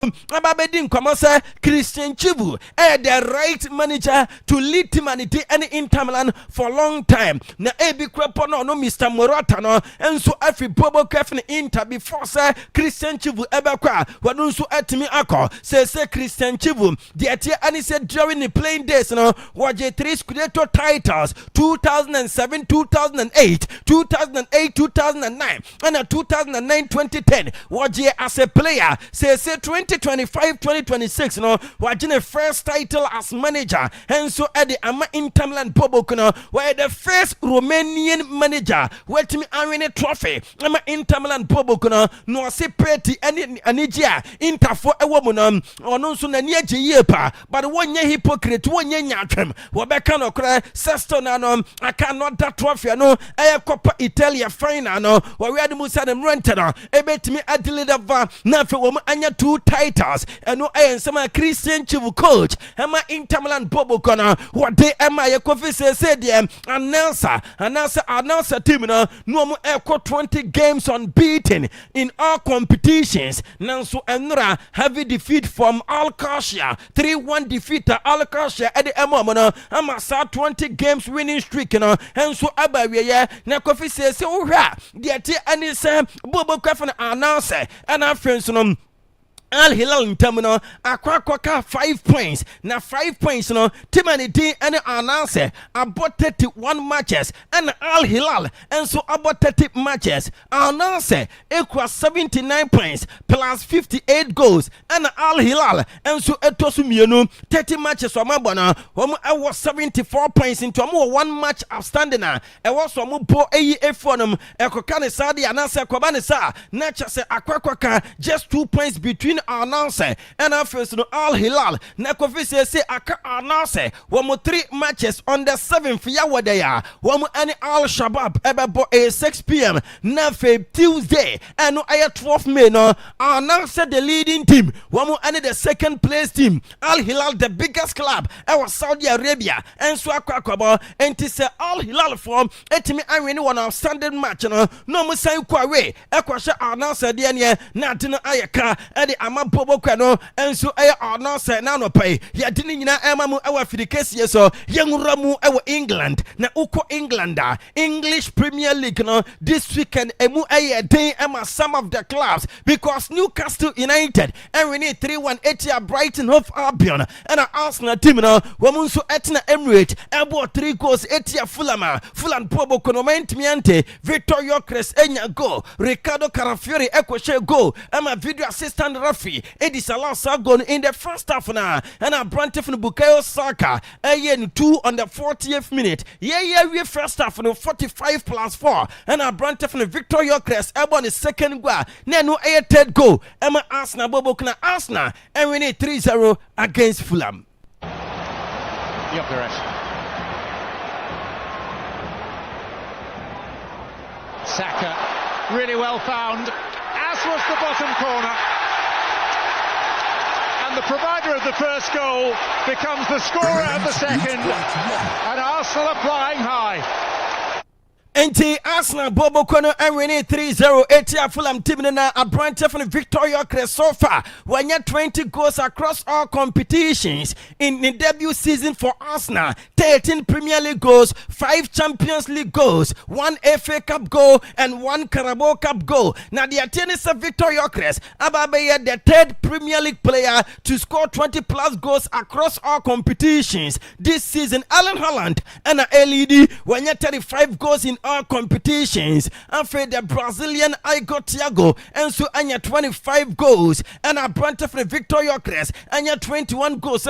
Ababedin Komose Christian Chivu the right manager to lead team and any Inter Milan for a long time. Na ebi krepo no Mr. Morata no enso afi Bobo Kefne Inter before say Christian Chivu ebekwa wanu nso atimi akọ say Christian Chivu the atie ani said during the playing days no waje 3 Scudetto titles 2007 2008 2008 2009 and 2009 2010 waje as a player say 2025-2026 no wajine first title as manager and so at the ama Inter Milan Bobo kuno were the first Romanian manager wet me win a trophy ama Inter Milan Bobo kuno no se pretty any anija Inter for a woman ono so na nie ye pa but one ye hypocrite one ye nyatwem wo be kan okra sesto na no I cannot that trophy no e Coppa Italia final no we had musa dem rented no e betimi adeliver na fe wo anya 2 titles and no some Christian Chivu coach Emma Inter Milan Bobo Kona what they Emma Yakofi said announcer team no mo echo 20 games unbeaten in all competitions nanso enra heavy defeat from Alcacia 3-1 defeat to Alcacia at the Emma no ama sa 20 games winning streak no and so abawie na Kofi say ohwa the ati ani say Bobo Kafana announcer and our friends no Al Hilal in terminal Akwaaba 5 points. Now 5 points no Timani D and announcer about 31 matches and Al Hilal and so about 30 matches. Announcer equal 79 points plus 58 goals and Al Hilal and so etosumienu 30 matches for Mabana. I was 74 points into more 1 match outstanding. I was some po AEF Ekokane Sadi announcer Kwabane sa nature say Akwaaba just 2 points between announcer and our first no Al Hilal na Kofi say aka announcer one 3 matches on the 7th yawa there one any Al Shabab ebebo 6 p.m. na fe Tuesday and no 12th May no announcer the leading team one any the second place team Al Hilal the biggest club was Saudi Arabia and so Akwaaba and say Al Hilal form etimi anwini one outstanding match no mo san kwa we ekwasha announcer de ne na de no ayeka e de Bobo Kwano and so announcer na no pay ya dini nyina emamu awa fidikesi so yenuramu awa England na uko Englander English Premier League no this weekend emu day ema some of the clubs because Newcastle United and we need 3-1 Etia Brighton Hove Albion and Arsenal team no wamunso etina Emirates ebo 3 goals Etia Fulham Bobo Kwano miante Victor Yokres enya go Ricardo Carafiori ekweshe go ema video assistant referee Eddie Salah Sagon in the first half now and a Brantif Bukayo Saka 2 on the 40th minute we first half no 45 plus 4 and a Brantif Victor Yokres on the second goal no third goal Emma Arsenal Bobo Kana Arsenal and we need 3-0 against Fulham. Saka really well found, as was the bottom corner. And the provider of the first goal becomes the scorer of the second, and Arsenal are flying high. Enti Arsenal Bobo Kwano and we need 3-0 Etia Fulham team na a brand from Victoria Crest so far when you 20 goals across all competitions in the debut season for Arsenal 13 Premier League goals 5 Champions League goals 1 FA Cup goal and 1 Carabao Cup goal. Now the tennis of Victoria Crest Ababe the 3rd Premier League player to score 20 plus goals across all competitions this season. Alan Holland and a LED when you 35 goals in all competitions. After the Brazilian Igor Thiago and so anya 25 goals and a brand of Victoria Crest anya 21 goals.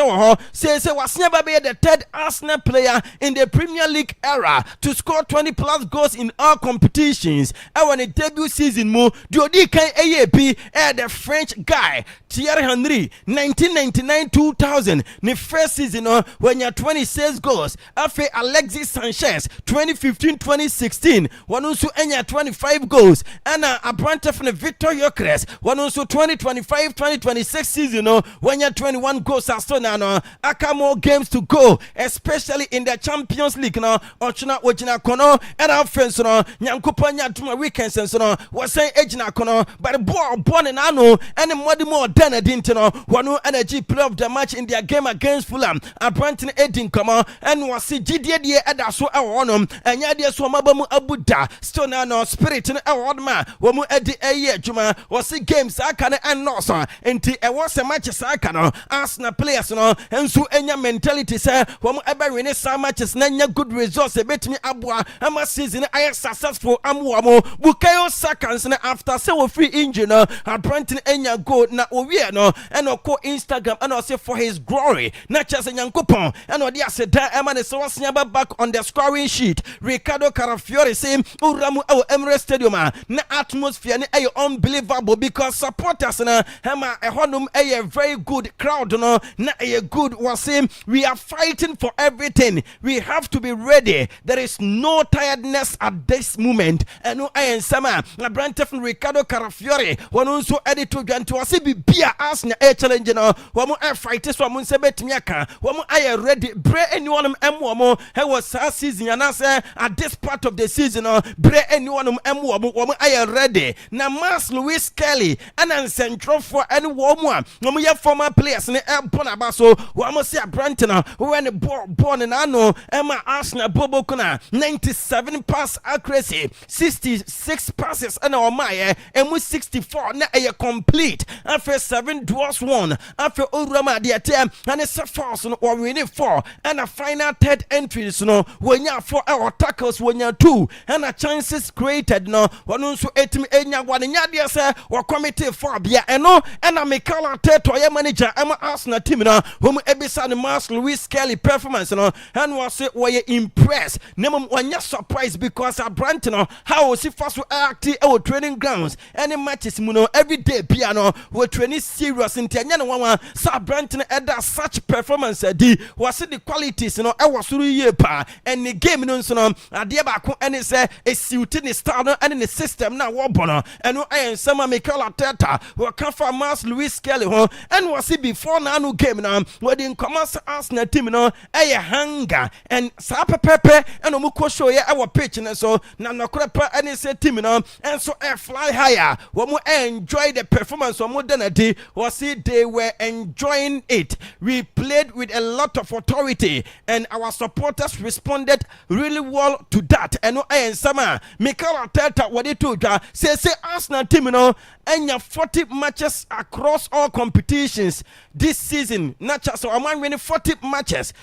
Says was never be the 3rd Arsenal player in the Premier League era to score 20 plus goals in all competitions. And when the debut season mo Diodi kan AAP the French guy Thierry Henry 1999-2000 the first season when you 26 goals. After Alexis Sanchez 2015-2016 2016 one nso enya 25 goals ana abrante from Victor Yokres one nso 2025-2026 season no wenya 21 goals aso na no aka more games to go especially in the Champions League no ochina ogina kono and offense no nyankopa nya tuma weekends so no was say egina kono but the ball born in ano and more than a dint no one energy play of the match in their game against Fulham abrante edin come and was see GD die eda so ewonom enya die so mabamu abuda still na no spirit no ewodma wo mu edi eye adwuma was see games aka ne enno so enti e was a matches aka no Arsenal players no enso enya mentality say wo mu ebe win some matches na nya good results e betimi aboa ama season ay successful amwo mo Bukayo Saka no after say wo free injury no abrante enya goal na owie no eno ko Instagram and say for his glory na chese nyankopon eno dia se da ema ne so wasnya back on the scoring sheet. Ricardo Carafiore say uramu au Emirates Stadium na atmosphere ni ay unbelievable because supporters na hema ehonum ay very good crowd no na ay good was saying we are fighting for everything. We have to be ready. There is no tiredness at this moment. Eno ay nsama na brante from Ricardo Carafiore wonu so edito dwanto wase bibia Arsenal a challenge no womu ay fight so womu se betimi aka womu ay ready bre anyone emwo he was a season and I say at this part of the season bre anyone womu ay ready na Mas Luis Kelly and central for any womu ye former players ne empona baso womu se abrante na when the ball born na no Emma Arsenal bobo kuna 97 pass accuracy 66 passes and my emu 64 na a complete after 7 draws 1 after Urama the attempt and it's a force no or winning 4 and a final third entries no when you 4 our tackles when you 2 and a chances created no one so etimi enya one nya dia say or committee for bia eno and a Mikel Arteta your manager Emma Arsenal team no whom ebisa the Mas Luis Kelly performance no and was say we impressed name one surprise because abrante no how was he first to act our training grounds any matches muno every day piano we training serious in anya no one so abrante no eda such performance di was the qualities no e was suru ye pa and the game no so no ade ba ko any say a suit in the style no and in the system na wo bono and no I sama Mikel Arteta we can for Mas Luis Kelly ho and was it before na no game na we din commerce Arsenal team no e hunger and sa pepe and omo ko show ye our pitch na so na no krepa any say team no and so fly higher we mo enjoy the performance of modernity was it they were enjoying it. We played with a lot of authority and our supporters responded really well to that and no I sama Mikel Arteta what it told say Arsenal team no enya 40 matches across all competitions this season not just so I'm winning 40 matches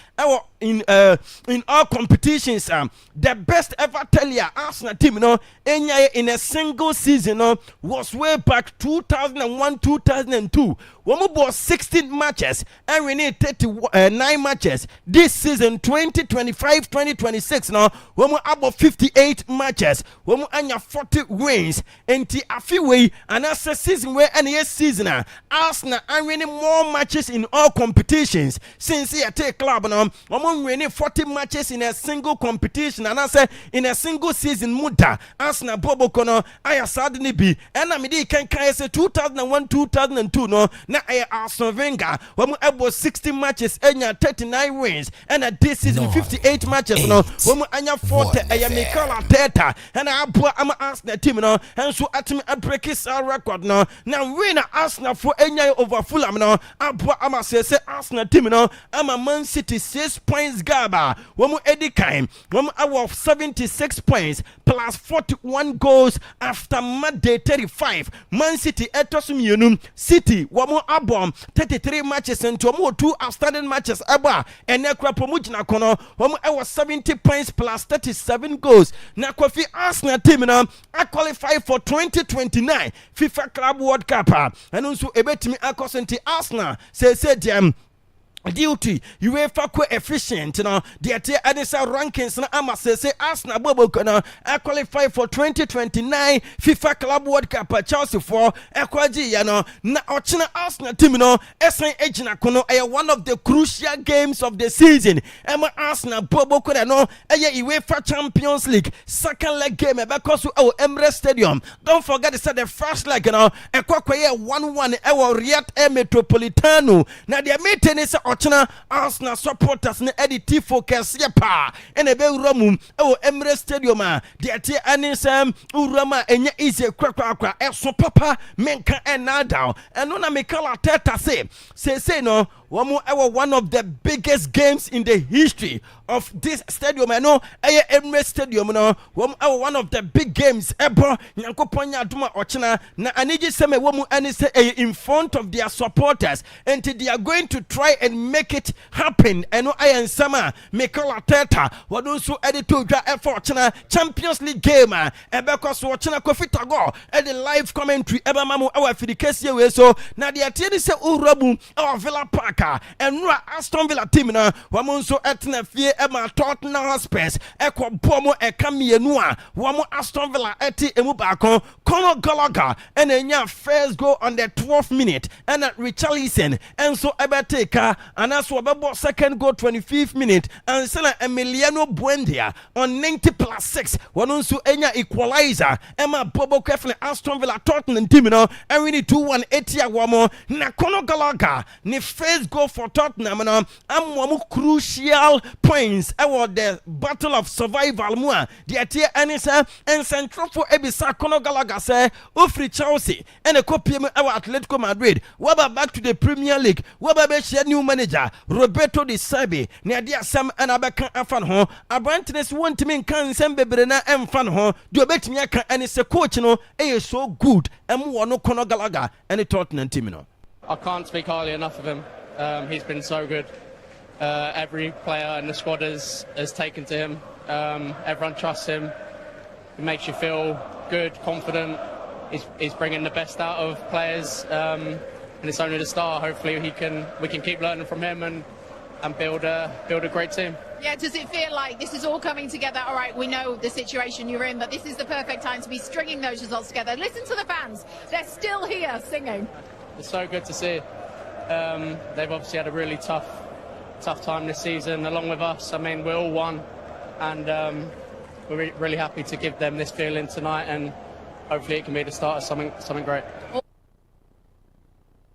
in all competitions the best ever tell ya Arsenal team no enya in a single season no was way back 2001-2002 when we bought 16 matches and we need 39 matches this season 2025-2026 now when we about 58 matches when we anya 40 wins and way and as a season where any season Arsenal are winning more matches in all competitions since he take club now when we winning 40 matches in a single competition and I say in a single season muda Arsenal bobo kono I suddenly be and I mean can say 2001-2002 no na Arsenal Wenger when we about 60 matches and 39 wins and this season 58 matches no when we anya 40 Mikel Arteta and I am Arsenal team no and so at me break his record no now win Arsenal for enya over Fulham no am say Arsenal team no am Man City 6 points gaba when we Eddie Kime when we have 76 points plus 41 goals after Monday 35 Man City etosum yunum City when abom 33 matches and to 2 outstanding matches aba and ekra promujina kono when I was 70 points plus 37 goals na kofi Arsenal team na I qualify for 2029 FIFA Club World Cup and also ebetimi akosenti Arsenal say dem duty UEFA coefficient no the adisa rankings na ama say Arsenal bobo no qualify for 2029 FIFA Club World Cup Chelsea for ekwaji ya no na ochina Arsenal team no esen ejina kono one of the crucial games of the season ema Arsenal bobo no UEFA Champions League second leg game because Emirates Stadium. Don't forget to say the first leg no ekwakoye 1-1 Riyadh Metropolitano na the meeting is Ochina Arsenal supporters ne edi tifo kese pa ene be uramum Emirates Stadium de atie anisem urama enye easy kwakwa eso papa menka enada eno na Mikel Arteta say no one of the biggest games in the history of this stadium. I know Emirates Stadium no one of the big games ever nyankopon ya aduma ochina na aniji seme womu ani say in front of their supporters and they are going to try and make it happen. I know I am sama Mikel Arteta wadun so edito dwa effort ochina Champions League game because ochina Kofi Tago at the live commentary eba mamu awa fidikesi we so na the atieni say urabu Villa Park and Aston Villa team na wamu so etna fie ema Tottenham Hotspurs ekwa bomo ekamie nua wamu Aston Villa eti emu baako Conor Gallagher and enya first goal on the 12th minute and Richarlison and so ebeteka and as wabebo second goal 25th minute and sela Emiliano Buendia on 90+6 wanu so enya equalizer ema bobo kwefle Aston Villa Tottenham team no and we need 2-1 etia wamo na Conor Gallagher ni first goal for Tottenham no am crucial points about the battle of survival mua the atia anisa and central for ebisa Conor Gallagher say ofri Chelsea and a copy our Atletico Madrid waba back to the Premier League waba be share new manager Roberto Di Serbi ne dia sam and abeka afan ho abantness want me kan sem bebre na emfan ho do betimi aka anisa coach no so good no Conor Gallagher and the Tottenham team no. I can't speak highly enough of him. He's been so good. Every player in the squad has taken to him. Everyone trusts him. It makes you feel good, confident. He's bringing the best out of players, and it's only the start. Hopefully, we can keep learning from him and build a great team. Yeah, does it feel like this is all coming together? All right, we know the situation you're in, but this is the perfect time to be stringing those results together. Listen to the fans; they're still here singing. It's so good to see. They've obviously had a really tough time this season, along with us. I mean, we all won, and we're really happy to give them this feeling tonight, and hopefully it can be the start of something great.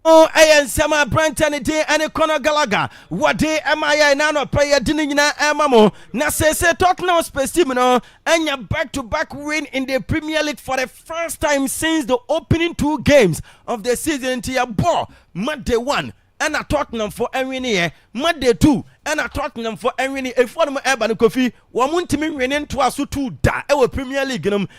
I am Sama Branton and Conor Gallagher. What day am I now? Pay a dinner amamo. Na say Tottenham specimen and your back-to-back win in the Premier League for the first time since the opening 2 games of the season to your ball. Monday 1 and a Tottenham for every Monday 2 and a Tottenham for every informal Urban Coffee. Wamuntimi winning twice to da our Premier League and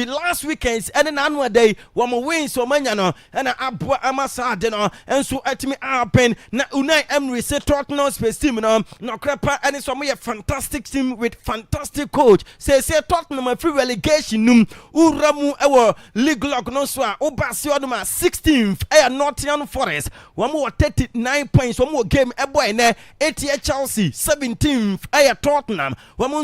last weekends and an annual day one win so manyano and a abwa amasa deno and so at me happen na Unai Emery say Tottenham space team no crepa and some a fantastic team with fantastic coach say Tottenham a free relegation uramu our league lock no so obasi oduma 16th Nottingham Forest one more 39 points one more game boy na 80 Chelsea 17th Tottenham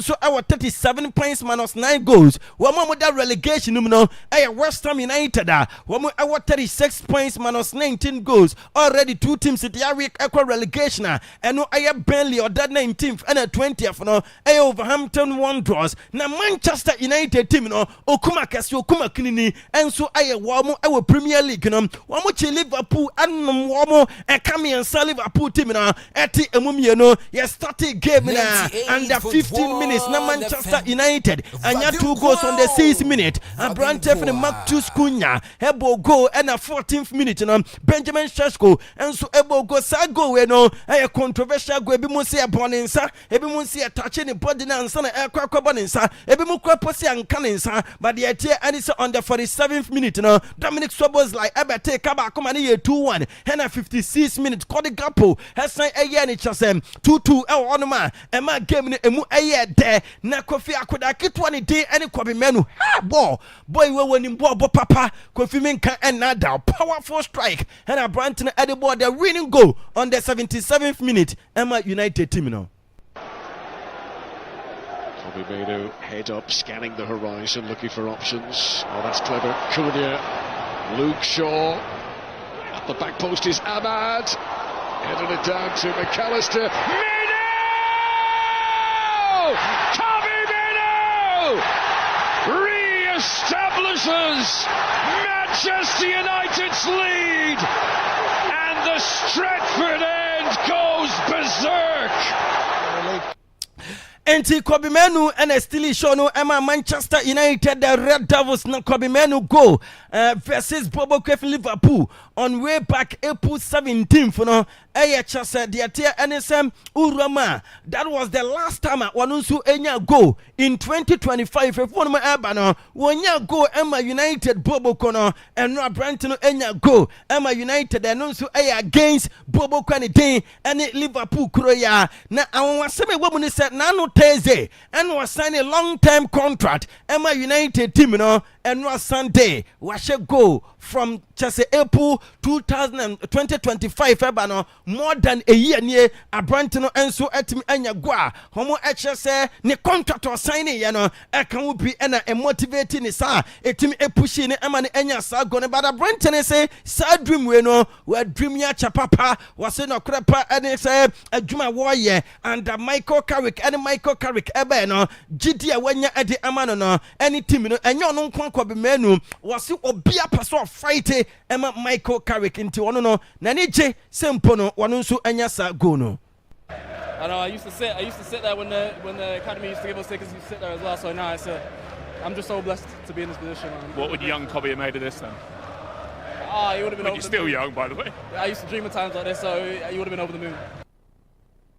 so our 37 points minus 9 goals. One more that relegation no West Ham United one our 36 points minus 19 goals. Already 2 teams at the week relegation and no Burnley or that 19th and a 20th no Wolverhampton Wanderers. Now Manchester United team no Okuma Kasio Kinini and so our Premier League no one more Liverpool and one more come and Liverpool team no eti emumie no yes started game na under 15 minutes na Manchester United and ya 2 goals on the 6th minute and Brantef and Marcus Cunha ebo goal and a 14th minute no Benjamin Sesko and so ebo go sa goal we no a controversial goal ebi mu se ebonensa ebi mu se touch ni body na nsa na ekwa bonensa ebi mu kwa posi anka nensa but the atie and it's on the 47th minute no Dominic Sobos like ebete ka ba kuma na 2-1 and a 56th minute Cody Gakpo has say eye ni chasem 2-2 onoma ema game ne emu eye de na Kofi akoda ketwa ne de ene Kobe Menu ha boy we woni ball papa Kofi Menka enada powerful strike and a Branton at the board the winning goal on the 77th minute Emma United team now. Kobe Menu head up, scanning the horizon, looking for options. Oh, that's clever. Cunha, Luke Shaw. At the back post is Ahmad. Heading it down to McAllister. Menu! Kobe Menu! Re-establishes Manchester United's lead. And the Stretford end goes berserk. Enti Kobe Menu and still show no Emma Manchester United the Red Devils na Kobe Menu go versus Bobo Craft Liverpool on way back April 17th no chase the atia NSM Urama. That was the last time Wanunsu enya go in 2025 if one no wonya go Emma United Bobo Kono and no Branton enya go Emma United and also against Bobo Kane and Liverpool Kroya na awaseme woman said nano Thursday and was signing a long-term contract Emma United team no and was Sunday was go from just April 2025 no more than a year near a Branton and so at me anya gua homo say ne contract was signing you know can be and a motivating is a team a pushing Emma enya sa gonna but a Branton say sad dream we no we dream ya chapapa was no crepa and say a juma warrior and Michael Carrick and Michael Carrick ebe no GD wanya edi amano no any team no enyo no nkwa be menu was obia paso fight Emma Michael Carrick into one no na ni je sempo no wano nso anya sa go no. I know I used to sit there when the academy used to give us tickets. You sit there as well. So now I'm just so blessed to be in this position. What would young Kobe have made of this then? He would have been. You're still young, by the way. I used to dream of times like this, so he would have been over the moon.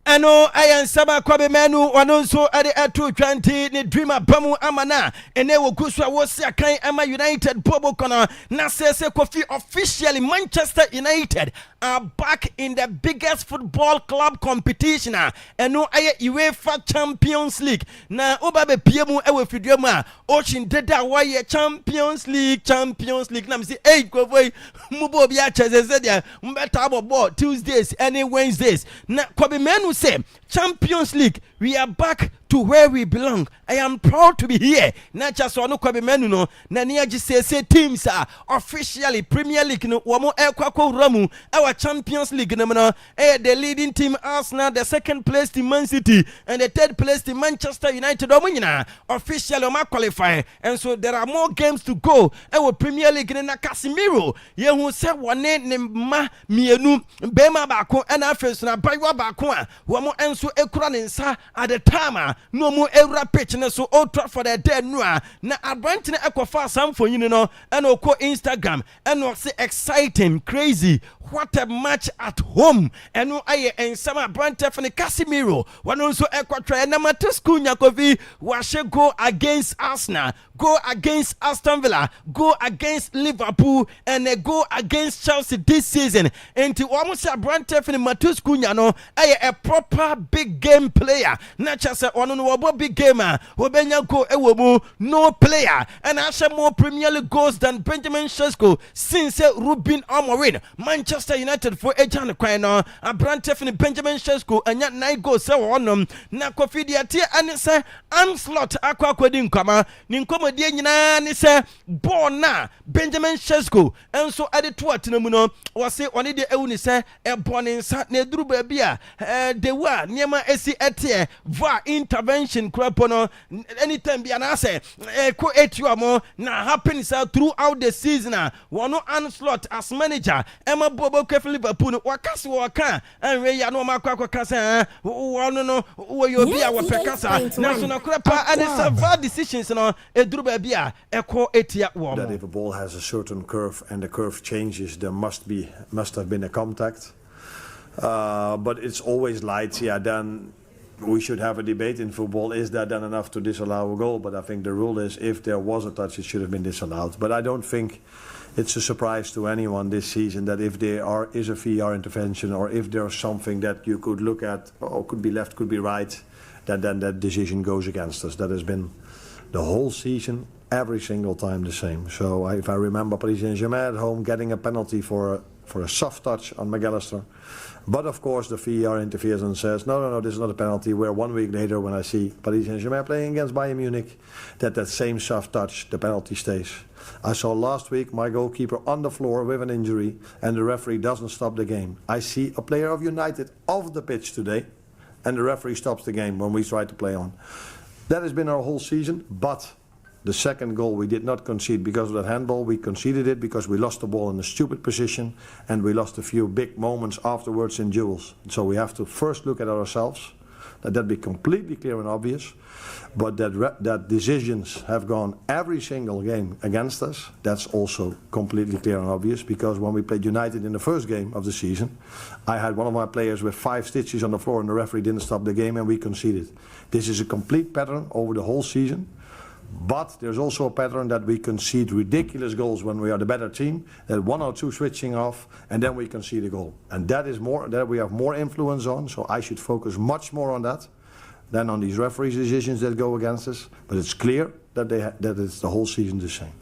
Ano ayan saba Kobe Menu wanonso ade atu 20 ni dreamer bamu amana ene wo guswa wo sia kan Emma United Bobo Kono na sese Kofi officially Manchester United are back in the biggest football club competition eno aye UEFA Champions League na obabe piemu ewe fiduemu a ochin deda waye Champions League na msi Kofi mubo bia chezeze dia mbeta abo Tuesdays and Wednesdays na Kobe Menu say Champions League we are back to where we belong. I am proud to be here. Not just one Kobe Menu no na niaji say teams are officially Premier League no wamo ekwako ramu our Champions League no the leading team Arsenal, the second place team Man City and the third place team Manchester United officially qualify and so there are more games to go our Premier League na Casemiro ye hu se wone ne ma mienu bema bako na afes na baywa bako a wamo enso ekura ne nsa at the time no mu ewra pitch ne so Old Trafford the dead no na Abrante ne ekofa samfo yin no and okọ Instagram and no say exciting crazy what a match at home and no aye ensama Abrante for Casemiro one also ekwa na Matusku Nyakovi washe go against Arsenal, go against Aston Villa, go against Liverpool and go against Chelsea this season and to almost Abrante for Matusku Nyano aye a proper big game player not just one no big gamer obenya go ewomu no player and asha more Premier League goals than Benjamin Sesko since Ruben Amorim Manchester United for Ejan Kwano Abrante for Benjamin Sesko and yet 9 goals so on na Kofi Diatie and say Anslot akwa kwedi nkama ni nkomo die nyina ni say bona Benjamin Sesko and so ade to atenemu no wo say one de ewu ni say e bone nsa na eduru ba bia de wa niema esi etie va intervention krapono anytime be na say ko etuamo na happen throughout the season one Anslot as manager Emma Bobo Craft Liverpool wakasi waka anwe ya no makwa kasa one no wo yo bia wo pekasa na so na krapa and it's a bad decisions no eduru ba bia eko etia wo that if a ball has a certain curve and the curve changes there must have been a contact but it's always light then we should have a debate in football. Is that then enough to disallow a goal? But I think the rule is if there was a touch, it should have been disallowed. But I don't think it's a surprise to anyone this season that if there is a VAR intervention or if there's something that you could look at, could be left, could be right, then that decision goes against us. That has been the whole season, every single time the same. So if I remember Paris Saint-Germain at home getting a penalty for a soft touch on McAllister, but of course the VAR interferes and says, no, this is not a penalty, where 1 week later when I see Paris Saint-Germain playing against Bayern Munich, that same soft touch, the penalty stays. I saw last week my goalkeeper on the floor with an injury and the referee doesn't stop the game. I see a player of United off the pitch today and the referee stops the game when we try to play on. That has been our whole season, but the second goal we did not concede because of that handball. We conceded it because we lost the ball in a stupid position and we lost a few big moments afterwards in duels. So we have to first look at ourselves, that be completely clear and obvious, but that decisions have gone every single game against us, that's also completely clear and obvious, because when we played United in the first game of the season, I had one of my players with 5 stitches on the floor and the referee didn't stop the game and we conceded. This is a complete pattern over the whole season. But there's also a pattern that we concede ridiculous goals when we are the better team, that 1 or 2 switching off, and then we concede a goal. And that is more, that we have more influence on, so I should focus much more on that than on these referees' decisions that go against us. But it's clear that that it's the whole season the same.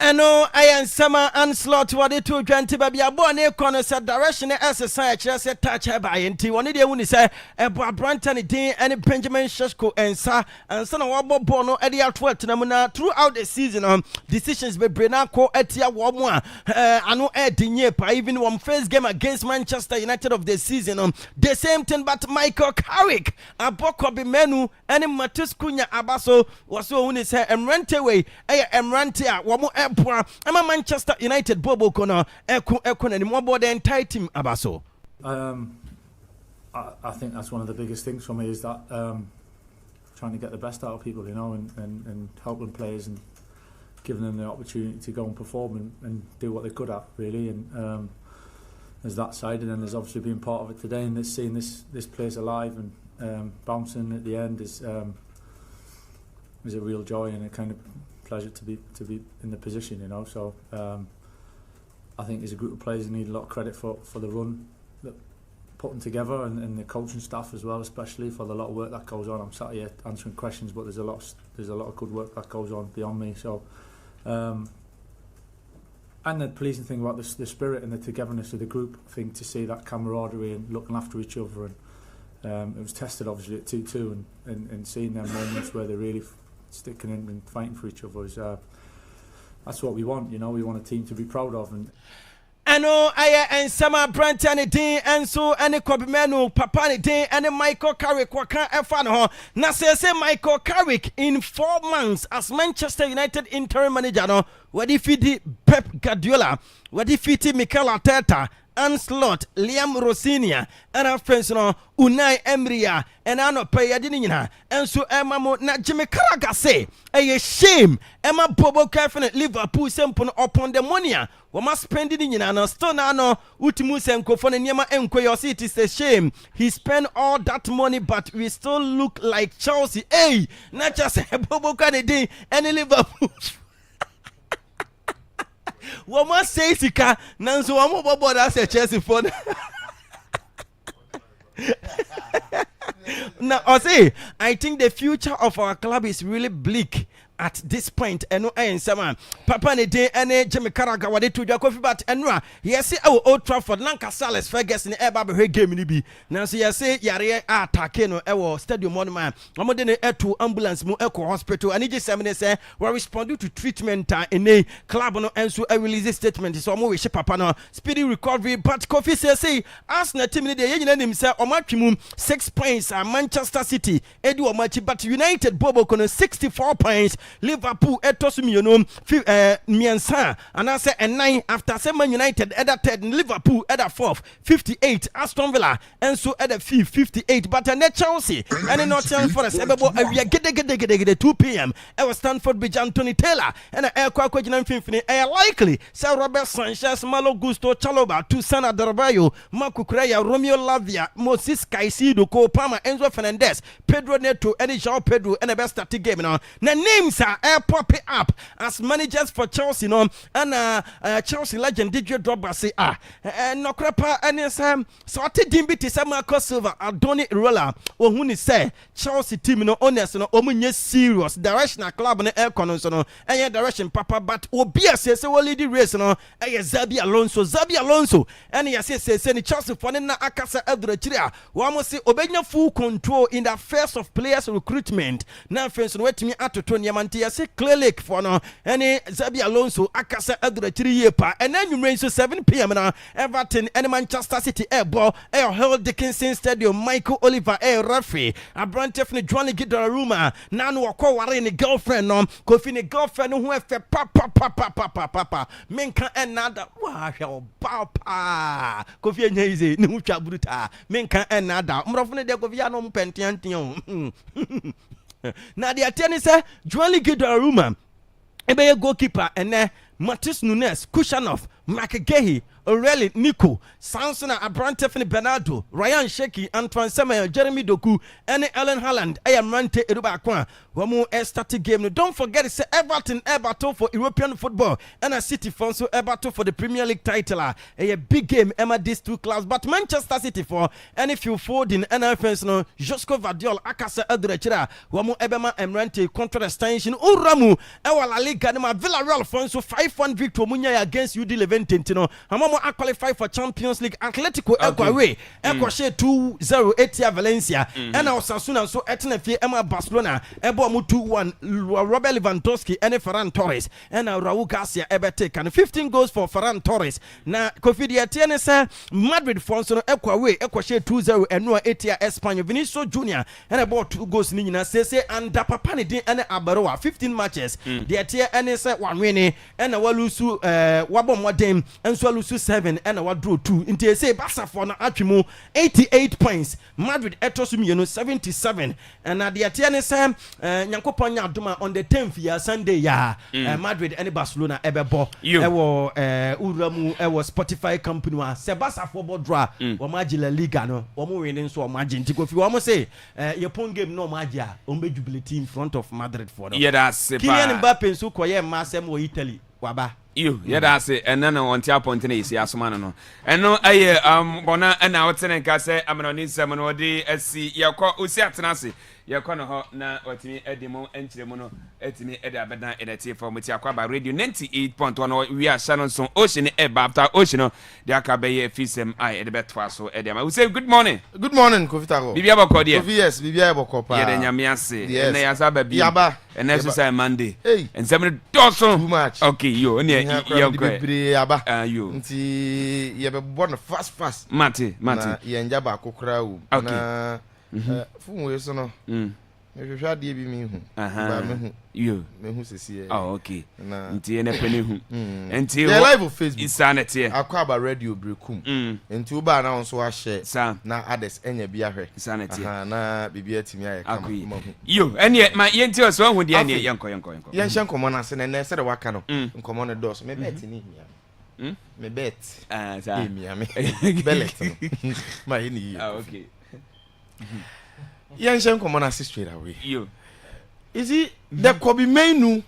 Eno ayan sama onslaught wade to dwante ba bia bo na ekono se direction exercise kire se touch ba yenti woni de wuni se ebo abranta ne din ene Benjamin Sheshko ensa ansa na wo bo no e de ato atenam na throughout the season decisions be brena ko atia wo mo ano e dinye pa even one first game against Manchester United of the season the same thing, but Michael Carrick aboko be menu ene Matheus Cunha abaso waso wuni se emrante we emrante a wo mo I'm a Manchester United Bobo Kono Ekon and more board the entire team abaso. I think that's one of the biggest things for me is that trying to get the best out of people, you know, and helping players and giving them the opportunity to go and perform and do what they're good at, really. And there's that side, and then there's obviously being part of it today and seeing this place alive and bouncing at the end is a real joy and a kind of pleasure to be in the position, you know. So I think there's a group of players who need a lot of credit for the run that putting together and the coaching staff as well, especially for the lot of work that goes on. I'm sat here answering questions, but there's a lot of good work that goes on beyond me. So and the pleasing thing about the spirit and the togetherness of the group, I think, to see that camaraderie and looking after each other, and it was tested obviously at 2-2 and seeing them moments where they're really sticking in and fighting for each other is that's what we want, you know. We want a team to be proud of. And Ano aya and sama branta ne din enso ene kobimenu papa ne din ene Michael Carrick waka efa no ho na say Michael Carrick in 4 months as Manchester United interim manager no what if Pep Guardiola, what if Mikel Arteta, Anslot, Liam Rossinia, and our friends no Unai Emery and ano pay nyina enso Emma mo na Jimmy Carragher say a shame Emma Bobo Kefin Liverpool sempo upon the money we must spend it nyina na still na no utimu senko for niema enko your city is a shame he spent all that money but we still look like Chelsea. Hey, not just Bobo Kennedy and Liverpool. What must say sika nanso wa mo bobo da say Chelsea for now I think the future of our club is really bleak at this point. Eno sama papa ne dey ene Jimmy Carragher wade to dwa coffee but enra yes e Old Trafford Lancaster Ferguson e ba be game ni bi nanso yes yare attack no e stadium on man omode ne eto ambulance mu eco hospital ani je semene say we respond to treatment in club no enso a release statement so mo we she papa no speedy recovery but coffee say Arsenal team ne dey nyina nim say omatwemu 6 points Manchester City edi omachi but United Bobo kono 64 points Liverpool etosumiono miensa and I say and 9 after 7 United at the 3rd Liverpool at the 4th 58 Aston Villa and so at the 5th 58 but and Chelsea and in Nottingham Forest ebebo awia gede 2 p.m. Ever Stanford Bridge Anthony Taylor and a kwa jinam finfini likely Sir Robert Sanchez Malo Gusto Chaloba Toussaint Adarbayo Marco Correa Romeo Lavia Moses Caicedo Cole Palmer Enzo Fernandez Pedro Neto and João Pedro and the best starting game now na names names are pop it up as managers for Chelsea, no, and Chelsea legend Didier Drogba say no crapa and so I take Dimbi to Marco Silva Adoni Irola or who say Chelsea team no honest no omunye serious directional club no air cono so no and direction papa but obi say we lead the race no Zabi Alonso and he say Chelsea for na akasa edrechira we must say obenya full control in the first of players recruitment na fence no wetimi atoto niamanti say clearly for no any Zabi Alonso akasa edrechiri ye pa and then you raise 7 p.m. na Everton and Manchester City ball Hill Dickinson Stadium Michael Oliver referee Abrantef Johnny Gidaruma nanu wako ware ni girlfriend no kofi ni girlfriend who efe papa menka enada wa hwe papa kofi enya ize ni hutwa bruta menka enada mrofo ne de kofi ya no mpentiantian na de atene se Johnny Gidaruma ebe goalkeeper ene Matis Nunes Kushanov Makagehi Aureli Nico Samson Abrantef Bernardo Ryan Sheki Antoine Semenyo Jeremy Doku and Ellen Haaland Ayamrante Edubakwa Wamu started game. No, don't forget it's Everton battle for European football and a City for so battle for the Premier League title. A big game Emma these two clubs but Manchester City for and if you fold in NFS no Josko Vadiol Akasa Edrechira Wamu Ebema Emrante contra extension Uramu Ewa La Liga Nema Villarreal for so 5-1 victory Munya against UD Levante no Hamamo qualify for Champions League Atletico Equaway Equashe 2-0 Etia Valencia and Osasuna so Etnefie Emma Barcelona Ebo mu 2-1 Robert Lewandowski and Ferran Torres and Raul Garcia Ebete and 15 goals for Ferran Torres na Kofi Diatene say Madrid for so Equaway Equashe 2-0 and no Etia Espanya Vinicius Junior and about 2 goals ni nyina say and Papani din and Abaroa 15 matches Diatia and say one win and walusu wabom wadem and so lusu 7 and a draw 2 into say Barca for na atwimo 88 points Madrid etosum 77 and at the atiane say nyankopon aduma on the 10th year Sunday ya Madrid and Barcelona ebebo ewo uramu ewo Spotify company wa se Barca for bodra wo magi La Liga no wo mo win so wo magi ntiko fi wo mo say yepon game no magi a o be jubilate in front of Madrid for yeah that's it Kylian Mbappe so koye masem wo Italy waba you yeah that's it and then on tia point na isi asoma no and no aye bona na wotene nka say amano ni nsem no odi asi yakọ osi atenase yakọ no ho na otimi edimo enchiremu no etimi ede abedan edete for moti Akwaaba radio 98.1 we are Shannon so ocean after ocean the akabe fisem I ede betwa so ede ma we say good morning Kofitaro bibia boko dia yes bibia boko pa ye nyame ase na ya sa ba bi yaba and next say Monday and seven dozen too much okay yo ne yaba you nti ye be born fast mate ye nja ba kokra wu na fun we so no me hwehwa de bi mi hu ba me hu you me hu sesi oh okay nti ene pene hu nti ye live on Facebook insanity Akwaaba radio brekum nti u ba na onso a share na others enya bi ahwe insanity na bibia timi aye kama you ene ma yenti o so hu de ene yenko yen hye nkomo na se na se de waka no nkomo ne dos me bet ni hia me bet sa mi ame bellet ma hini okay Yanshan come on straight away. You. Is it the Kobe Mainu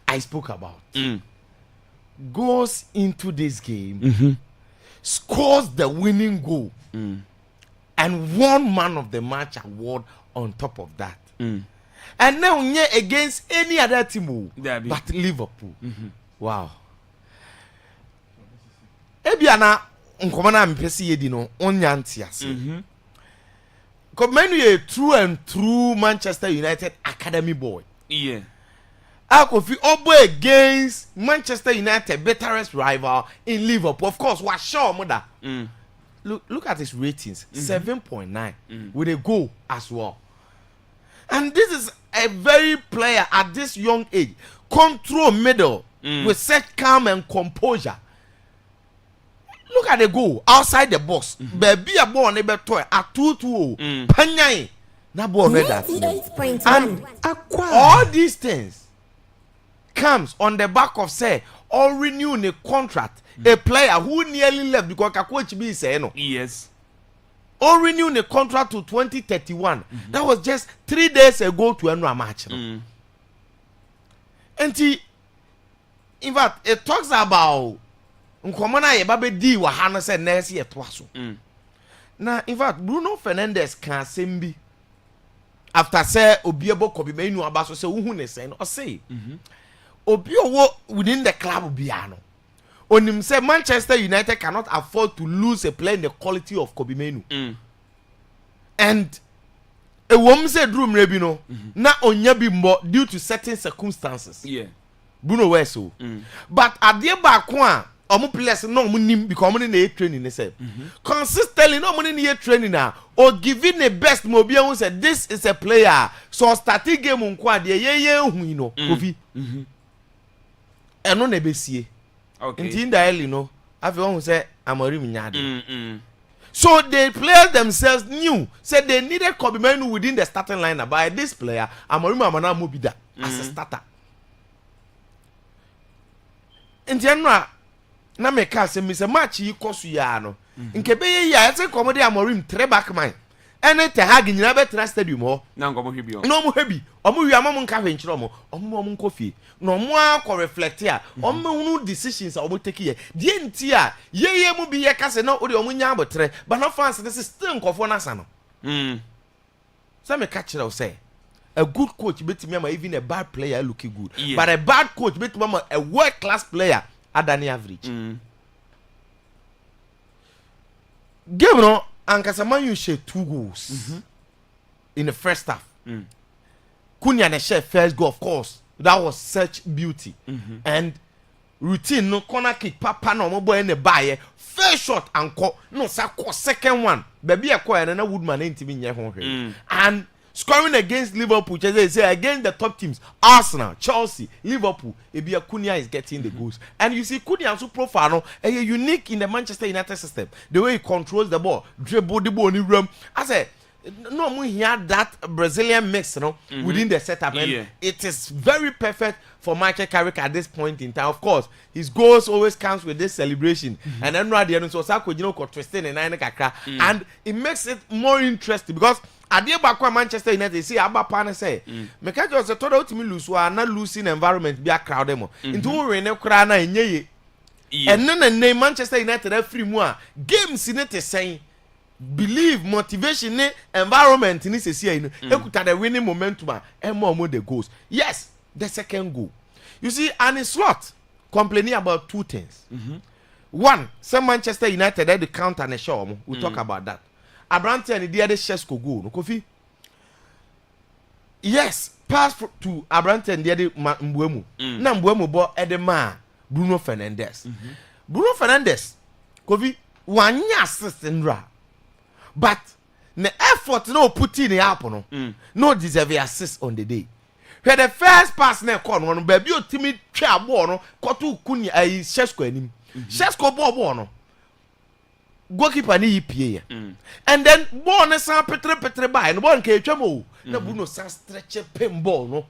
I spoke about goes into this game, scores the winning goal, and won man of the match award on top of that. And now against any other team but Liverpool. Wow. Ebiana nkomana mpesi yedi no onyanti ase. Komenu ye true and true Manchester United academy boy. Yeah. Akofi obo against Manchester United bitterest rival in Liverpool. Of course, was sure mother. Look at his ratings. 7.9 with a goal as well. And this is a very player at this young age. Control middle with such calm and composure. Look at the goal outside the box. Baby a ball neighbor toy at 2-2. Panyai. Na ball read that. And all these things comes on the back of say or renew the contract. A player who nearly left because coach be say no. Yes. Or renew the contract to 2031. That was just 3 days ago to end a match. And in fact, it talks about Nkomana Yebabe di wa hana said Nessie at Wasso. Now, in fact, Bruno Fernandes can send after say Obiabo Kobe Menu Abaso say Uhune or say Obio within the club Biano. On him say Manchester United cannot afford to lose a player in the quality of Kobe Menu. And a woman said room rebino na onyabi more due to certain circumstances. Yeah. Bruno Weso. But at the back one, omu players no munim because omu need training they say. Consistently no money need training now or giving the best mobile who said this is a player so starting game unqua de ye hu you know Kofi. Eno na besie. Okay. Inti ndaeli no everyone who say Amorim nyade. So the players themselves knew said they needed Kobe Menu within the starting lineup by this player Amorim Amana Mobida as a starter. Inti enra na me ka say me say match yi kosu ya no nke be ye ya say komode Amorim three back man ene te ha ginyina be tra stadium ho na ngomo hwebi no mo hwebi omo wi amamo nka hwenkyere omo nko fie no mo akọ reflect ya omo hunu decisions omo take ye die nti a ye mu bi ye kase na ode omo nya abotre but no fans this is still nkofo na sa no so me ka kire o say a good coach betimi ama even a bad player looking good but a bad coach betimi ama a world class player adani average game no Ankasa Man U share 2 goals in the first half. Kunya ne share first goal, of course. That was such beauty. And routine no corner kick papa no mo boy in the buy first shot and no second one. Baby acquire and Woodman ain't even here. And scoring against Liverpool, they say against the top teams, Arsenal, Chelsea, Liverpool, Ebia Kunya is getting the goals. And you see Kunya so profile, unique in the Manchester United system. The way he controls the ball, dribble the ball in the room. I say, no, we hear that Brazilian mix, within the setup. And it is very perfect for Michael Carrick at this point in time. Of course, his goals always comes with this celebration. And then right there, so Sako, twisting and it makes it more interesting because Adie bakwa Manchester United see abapa na say me ka just to do me lose wa na losing environment be a crowd dem into we ne kra na enye ye enne na name Manchester United free mu a games in it saying believe motivation ne environment ni sesi ayi no ekuta the winning momentum and more the goals. Yes, the second goal, you see, and in slot complaining about 2 things. One, some Manchester United had the counter and a show. We'll talk about that. Abrante and the other Shesko go no Kofi. Yes, pass to Abrante and the other Mbwemu. Na Mbwemu bo edema Bruno Fernandes. Bruno Fernandes Kofi one assist in ra. But the effort no put in the happen no deserve assist on the day. Where the first pass na call one baby o timi twa ball no koto Kunya Shesko anim. Shesko ball no goalkeeper ni EPA and then ball na san petre by no ball nke twamo na Bruno san stretch pin ball no.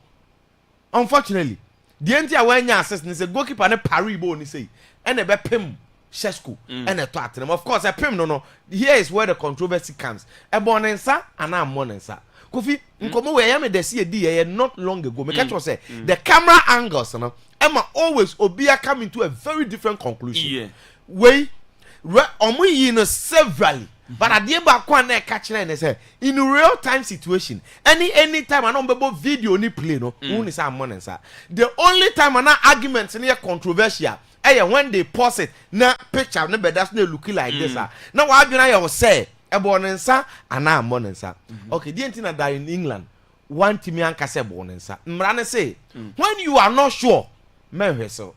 Unfortunately the entire when ya assist ni say goalkeeper na parry ball ni say and e be pim Shesko and e to atem. Of course a pim no here is where the controversy comes. E ball nsa and am nsa Kofi nkomo we ya me dey see di not long ago me catch you say the camera angles no Emma always obia come into a very different conclusion. Way omo yi no severally but adie ba kwa na catch na say in real time situation any time an on video ni play no who ni say am nsa. The only time an argument na controversial when they pause it na picture na bedas na looking like this na wa adwena ya say ebo nsa ana am nsa. Okay, the thing that in England one team anka say ebo nsa mra say when you are not sure me hwesel.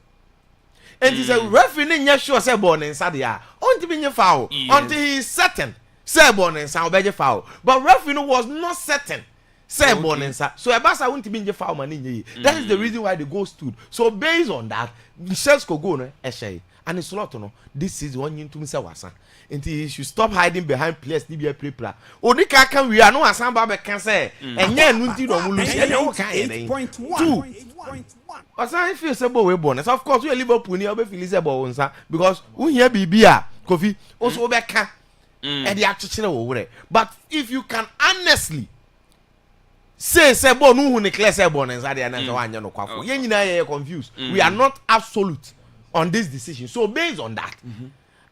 And he said, referee not sure say born inside the air. Until be foul. Until he is certain say born inside be foul. But referee was not certain say born inside. So Ebasa won't be foul man in. That is the reason why the goal stood. So based on that, the shells could go no eshay. And it's lot no. This is one you to Mr. Wasa. Until he should stop hiding behind players be a pre-player. Onika can we are no asan baba can say and yen nunti no lose any kind. 8.1. Osan feel say boy bonus. Of course we Liverpool ni obe feel say boy onsa because we hear bibia Kofi also obeka and the actually over. But if you can honestly say ball no hu ne clear say ball inside and so anya no kwafo ye nyina ye confused. We are not absolute on this decision. So based on that,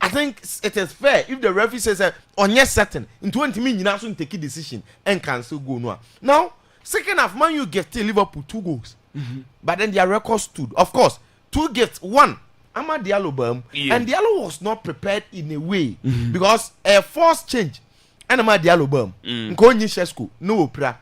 I think it is fair if the referee says on yes certain in 20 minutes nyina so take a decision and cancel goal no. Now second half Man U get Liverpool 2 goals. But then their record stood. Of course, 2 gets 1 Amad Diallo and Diallo was not prepared in a way because a forced change and Amad Diallo Nkonyi Shesko no opera.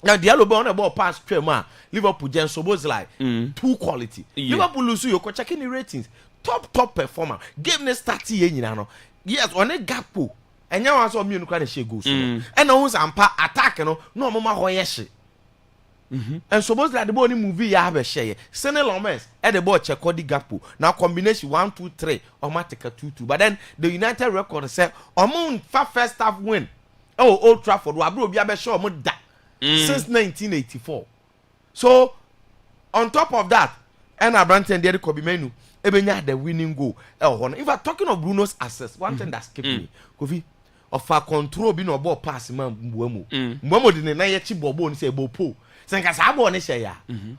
Now Diallo on the ball pass Trema Liverpool Jen so was like 2 quality. Liverpool lose you checking the ratings. Top performer. Game ne start ye nyina. Yes, on a Gakpo. And now also me no can share goals. And now ampa attack no mama hoyeshi. And suppose that the ball movie ya have a share. Sene Lomes at the ball check the Gakpo. Now combination 1 2 3 or matica 2 2. But then the United record say among first half win. Oh, Old Trafford wa bro be sure mo da since 1984. So on top of that, and Abranten there could be menu ebenya the winning goal. If I'm talking of Bruno's assist, one thing that skipped me, Kofi of a control be no ball pass man Mbuemo. Mbuemo didn't na ye chi bobo ni say bopo.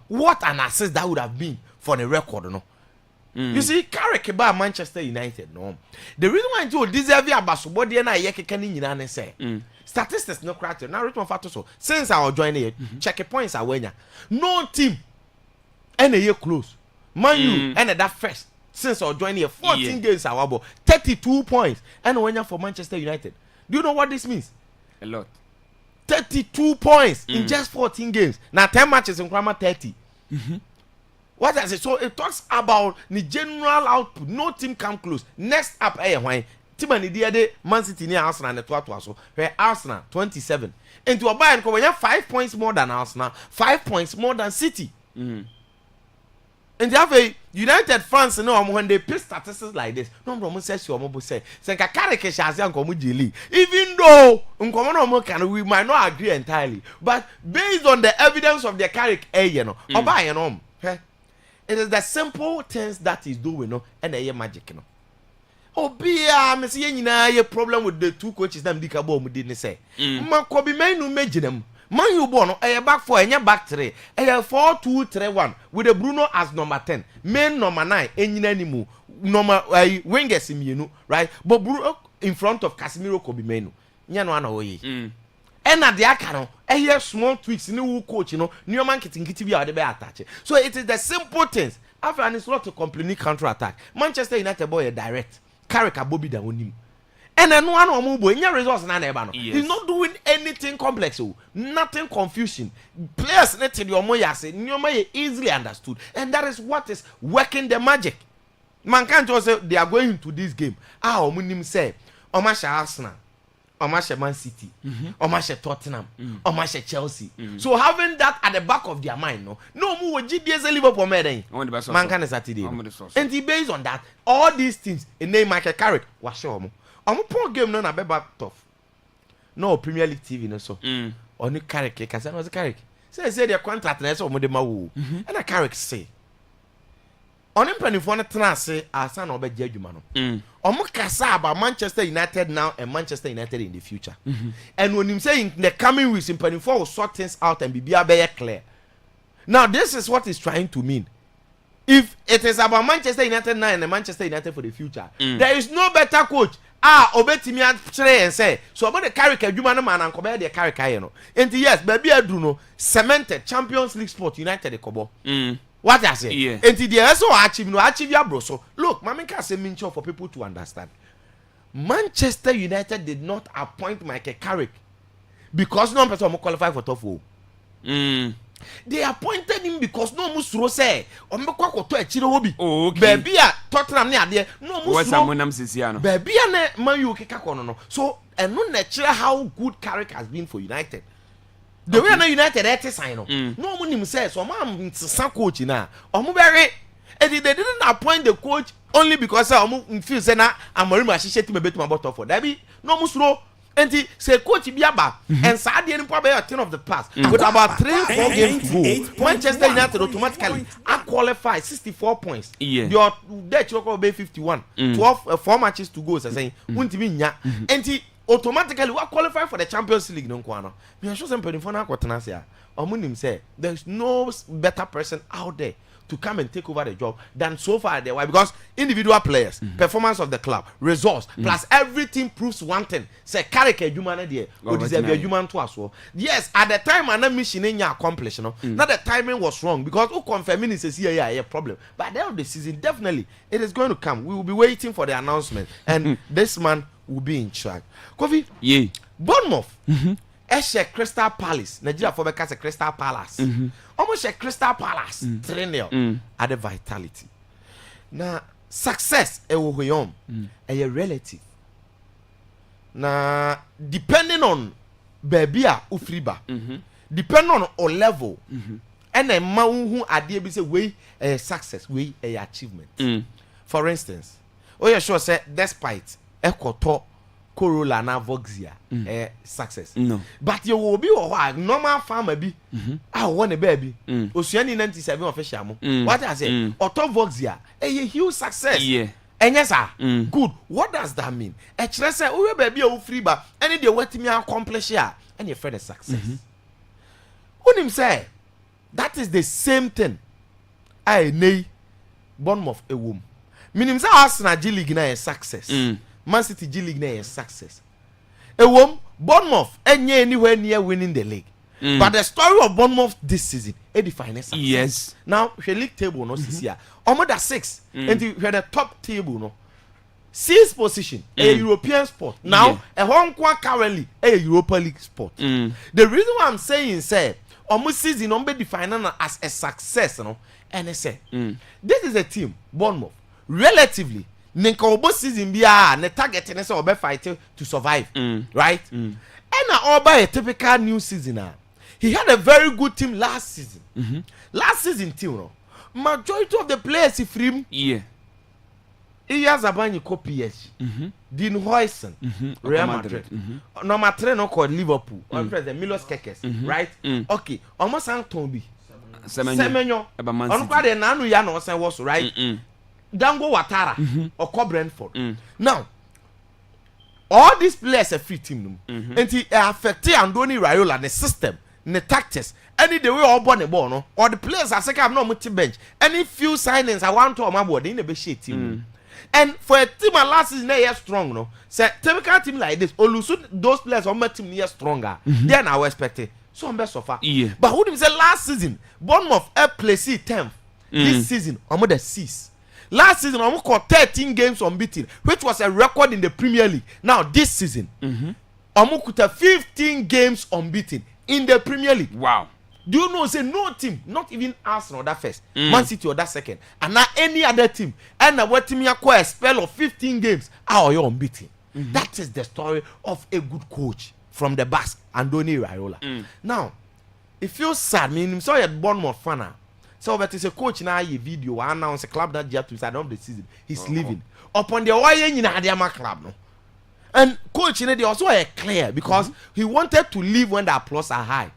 What an assist that would have been for the record, no? You see, Carrick by Manchester United, no. The reason why you deserve your body and I can say statistics no criteria. Now, Richmond Fato so since I joined it, check points are winning. No team and a year close. Man U and that first since I joined here 14 games our 32 points and winner for Manchester United. Do you know what this means? A lot. 32 points in just 14 games. Now 10 matches in Krama 30. What does it? So it talks about the general output. No team come close. Next up, why? Team and the Man City near Arsenal and the Twatwaso. Where Arsenal 27. And to a buy and come 5 points more than Arsenal, 5 points more than City. And they have a United fans, when they pay statistics like this, no says you almost say, even though we might not agree entirely, but based on the evidence of the Carrick, it is the simple things that is doing, and a magic, a problem with the 2 coaches that didn't say. Makobi may no make them. Man U born a back 4 and back 3. A 4-2-3-1 with a Bruno as number 10. Men number 9 any number wingers in right? But Bruno in front of Casemiro could be menu. Nyano away. And at the Akano, a year small tweaks new coach, new man getting be out the attach. So it is the simple things. After and it's not to complete counter attack. Manchester United boy a direct. Carrick a Bobby down on him. And then one or move in your results and he's not doing anything complex, nothing confusion. Players net in your moya say easily understood, and that is what is working the magic. Man can't just say they are going into this game. Omunim say Omasha Arsenal, Omasha Man City, Omasha Tottenham, Omasha Chelsea. So having that at the back of their mind, no more GBS Liverpool man can Saturday. And he based on that, all these things in name Michael Carrick was sure. I'm a poor game no na be back tough. No Premier League TV no so. Oni Carrick Kasa no Carrick. Say their contract na so mo de ma wo. And a Carrick say. Oni mpanifo no tena ase asa na obeje adwuma no. Omo kasa about Manchester United now and Manchester United in the future. And when him say in the coming weeks mpanifo will sort things out and be clear. Now this is what he's trying to mean. If it is about Manchester United now and Manchester United for the future, there is no better coach. Obetimi atire and say so about the Carrick adwuma no man ankobe the Carrick aye no. Enti yes, baby adru no cemented Champions League sport United the kobo. What I say? Enti the also achieve ya bro. So look, mama can say mention for people to understand. Manchester United did not appoint Michael Carrick because no person qualify for top 4. They appointed him because no musuro say ombekwa koto achire obi. Baby a Tottenham ne ade no musuro. Baby a ne Man U keka kono no. So no na how good Carrick has been for United. The way na United ete sign no. No munim say so man sa coach na. Omo very and they didn't appoint the coach only because omo feel say na Amorim ahihye team betu mabot for. That be no musuro. And he say coach Biaba and Saudi and probably a 10 of the past with about 3-4 games to go. Manchester United automatically qualify 64 points. Your debt will be 51. 4 matches to go. So saying, and automatically we qualify for the Champions League no kwano me sure some people na kwatena say omunim say there's no better person out there to come and take over the job than so far there. Why? Because individual players, performance of the club, results, plus everything proves one thing. Say character human there, or deserve a human to as well. Yes, at the time and mission in your accomplish, not the timing was wrong because who confirming is here a problem. But at the end of the season, definitely it is going to come. We will be waiting for the announcement, and this man will be in charge. Kofi, yeah, Bournemouth. Eshe Crystal Palace. Nigeria for because Crystal Palace. Almost a Crystal Palace 3-0 at the Vitality. Now success a relative. Now depending on baby ufriba, depending on our level, and a man who idea be say way a success, way a achievement. For instance, oh yeah, sure say despite Ekoto Corolla na Voxia success. No. But you will be a normal farmer be. I want a baby. Oceani 97 official. What I say? Auto Voxia a huge success. Yeah. And yes, sir. Good. What does that mean? A child say, oh, baby, oh, free bar. Any day what me accomplish here. And your friend is success. When him say, that is the same thing. I nay Bournemouth a womb. Meaning say Arsenal G League na a success. Man City G League na a success. A womb Bournemouth anywhere near winning the league. But the story of Bournemouth this season, it defines success. Yes. Now the league table no this year. Almost 6. And you the top table no. 6th position, a European sport. Now a Hong Kong currently a Europa League sport. The reason why I'm saying say almost season on be defined as a success, no. And I say this is a team, Bournemouth, relatively. Ninka obo season bia ne target ne say obe fight to survive, right? And all by a typical new season. He had a very good team last season. Last season team, no. Majority of the players if him, yeah. He has a bunch of PSG, Dean Huijsen, Real Madrid. Number 3 no called Liverpool. The Milos Kekes, right? Okay, almost Antonbi. Semenyo. On kwa de nanu ya no say was right. Dango Watara or Brentford. Now, all these players are free team. And he affected Andoni Raiola, the system, the tactics. Any the way all born a ball, no? Or the players are second no multi bench. Any few signings I want to on my board in the best team. And for a team last season they are strong, no? Say typical team like this, those players on my team are stronger. They are now expected. So I'm best so far. Yeah. But who did say last season? Bournemouth placed 10th. This season, I'm the 6th. Last season, I got 13 games unbeaten, which was a record in the Premier League. Now, this season, I got 15 games unbeaten in the Premier League. Wow. Do you know, say no team, not even Arsenal that first, Man City or that second, and not any other team, and what team acquire a spell of 15 games, how are you unbeaten? That is the story of a good coach from the Basque, Andoni Raiola. Now, it feels sad, meaning, so you're Bournemouth fan. So that is a coach now a video announce a club that just to start of the season. He's leaving. Upon the way in the club, no. And coach in also a clear because he wanted to leave when the applause are high.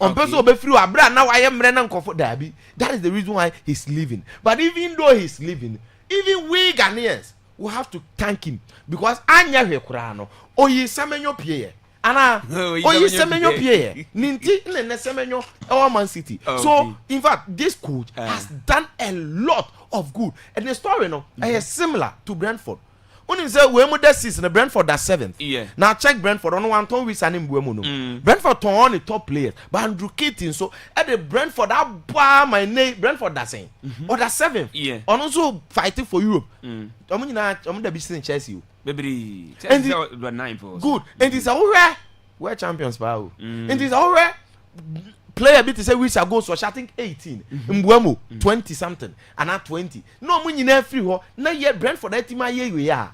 On person be free now I am running comfort derby. That is the reason why he's leaving. But even though he's leaving, even we Ghanaians will have to thank him because anya he kurano. Oyi semenyo pie. Ana oyi semenyo pie. Ninti ne semenyo our Man City. So in fact this coach has done a lot of good. And the story is similar to Brentford. When say we mo that season Brentford that 7th. Yeah. Now check Brentford on one ton we sanim we mo no. Brentford ton on the top players. But Andrew Keating so at the Brentford that bar my name Brentford that saying. Or that 7th. Yeah. And also fighting for Europe. Omo the business in Chelsea. Baby. Chelsea were 9 for. Good. And it's alright. We're champions pal. And it's alright. Player bit to say we shall go so I think 18 Mbuemo 20 something and not 20 no money na free ho na yet Brentford that team we are.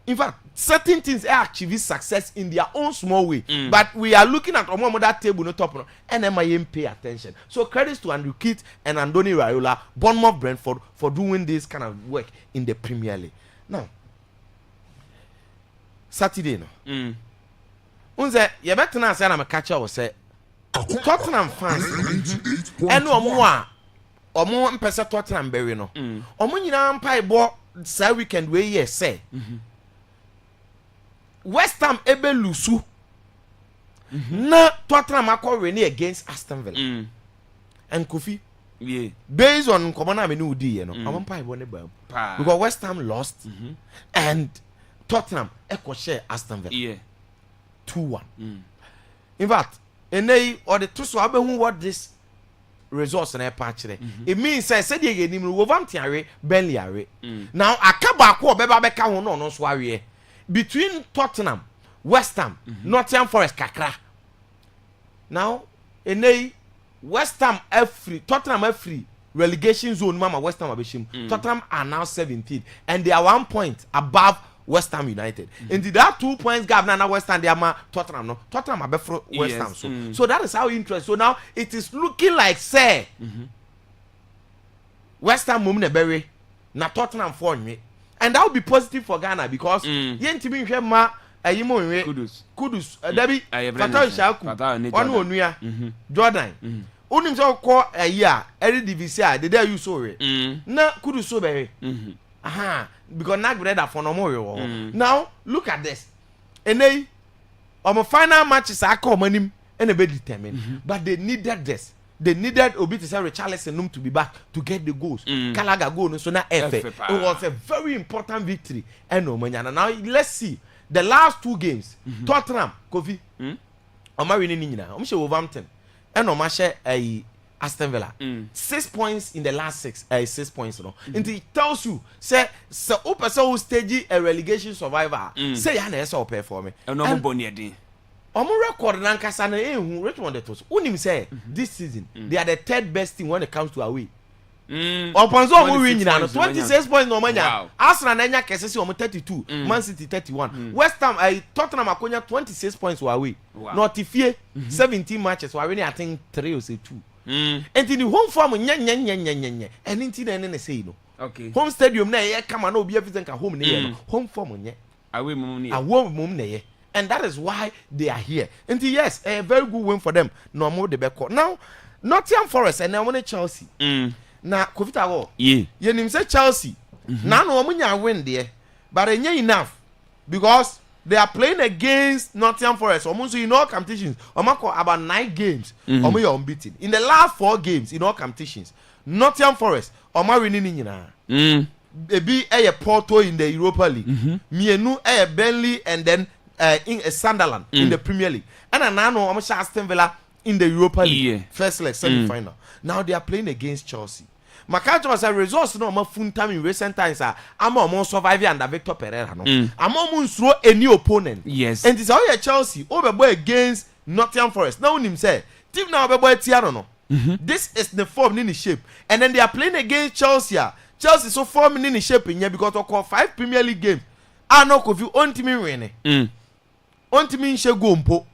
In fact certain things are achieve success in their own small way but we are looking at omo that table no top no and MIM pay attention. So credits to Andrew Keat and Andoni Raiola, Bournemouth, Brentford for doing this kind of work in the Premier League. Now Saturday no unze ye better na say na me catch up say Tottenham fans and omo mpese Tottenham bury no omo nyina mpa ebo sa weekend we ye say West Ham ebe lusu na Tottenham akọ against Aston Villa and Kofi based on common me no di no I'm pie one because West Ham lost and Tottenham echo share Aston Villa 2-1 in fact enei or the two so abehu what this results na patch it means say dey enim Wolverhampton are Burnley are now akaba akọ obeba beka ho no so awe between Tottenham, West Ham, Nottingham Forest kakra. Now, enei West Ham free, Tottenham free relegation zone mama West Ham abeshim. Tottenham are now 17 and they are 1 point above West Ham United. And that 2 points gap now West Ham they are Tottenham no. Tottenham are before West Ham so that is how interesting. So now it is looking like say West Ham mum ne berry na Tottenham for me. And that would be positive for Ghana because yentimi hwe ma ayimo nwe kudus dabi Fatah Shaku onu onua Jordan unim so ko a Eredivisie a the day you so we na kudus so be aha because na brother for no more now look at this enei our final matches aka omanim and be determined but they needed this. They needed Obi to say Richarlison to be back to get the goals. Kalaga goal no so na It was a very important victory. And now let's see the last 2 games. Tottenham, Kofi, Oma winning nyina. Oma share Wolverhampton. And Oma share Aston Villa. 6 points in the last 6 points no. And it tells you say who stage a relegation survivor. Say ya na esa opere for me. And no boni edin. Omo record na nkasa na ehun Richmond the toss. Unim say this season they are the 3rd best team when it comes to away. Oponzo omo win nyina no 26 points no manya. Arsenal na nya kese si omo 32, Man City 31. West Ham Tottenham akonya 26 points away. Notifie 17 matches we win I think 3 or say 2. And in the home form nya. And inti na ne say no. Okay. Home stadium na ye kama na obi everything ka home ne no. Home form nya. Away mum ne. Away mum ne. And that is why they are here. And yes, a very good win for them. No more the back. Now, Nottingham Forest and now Chelsea. Now, Kofita go. Yeah. You name say Chelsea. Now no one win there, but it ain't enough because they are playing against Nottingham Forest. Almost in all competitions, about 9 games. Almost unbeaten in the last 4 games in all competitions. Nottingham Forest, almost winning Maybe a Porto in the Europa League. Mienu a Burnley and then. In Sunderland in the Premier League, and now I'm Aston Villa in the Europa League first leg semi-final. Now they are playing against Chelsea. Makacho as a result, no more fun time in recent times. I'm almost surviving under Victor Pereira. No, I'm almost throw a new opponent. Yes, and it's how Chelsea over boy against Nottingham Forest. Now him say team now over boy Tiano no. This is the form in the shape, and then they are playing against Chelsea. Chelsea so forming in the shape in here because they call 5 Premier League games. I know if you want me winning. Ontimi nche go mpo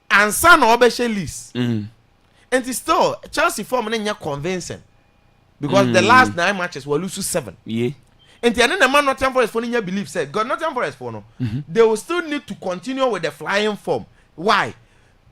and san obeshe list and it's still Chelsea form na convincing because the last 9 matches were lose 7 and the man Nottingham Forest for nya believe said God Nottingham Forest for no they will still need to continue with the flying form. Why?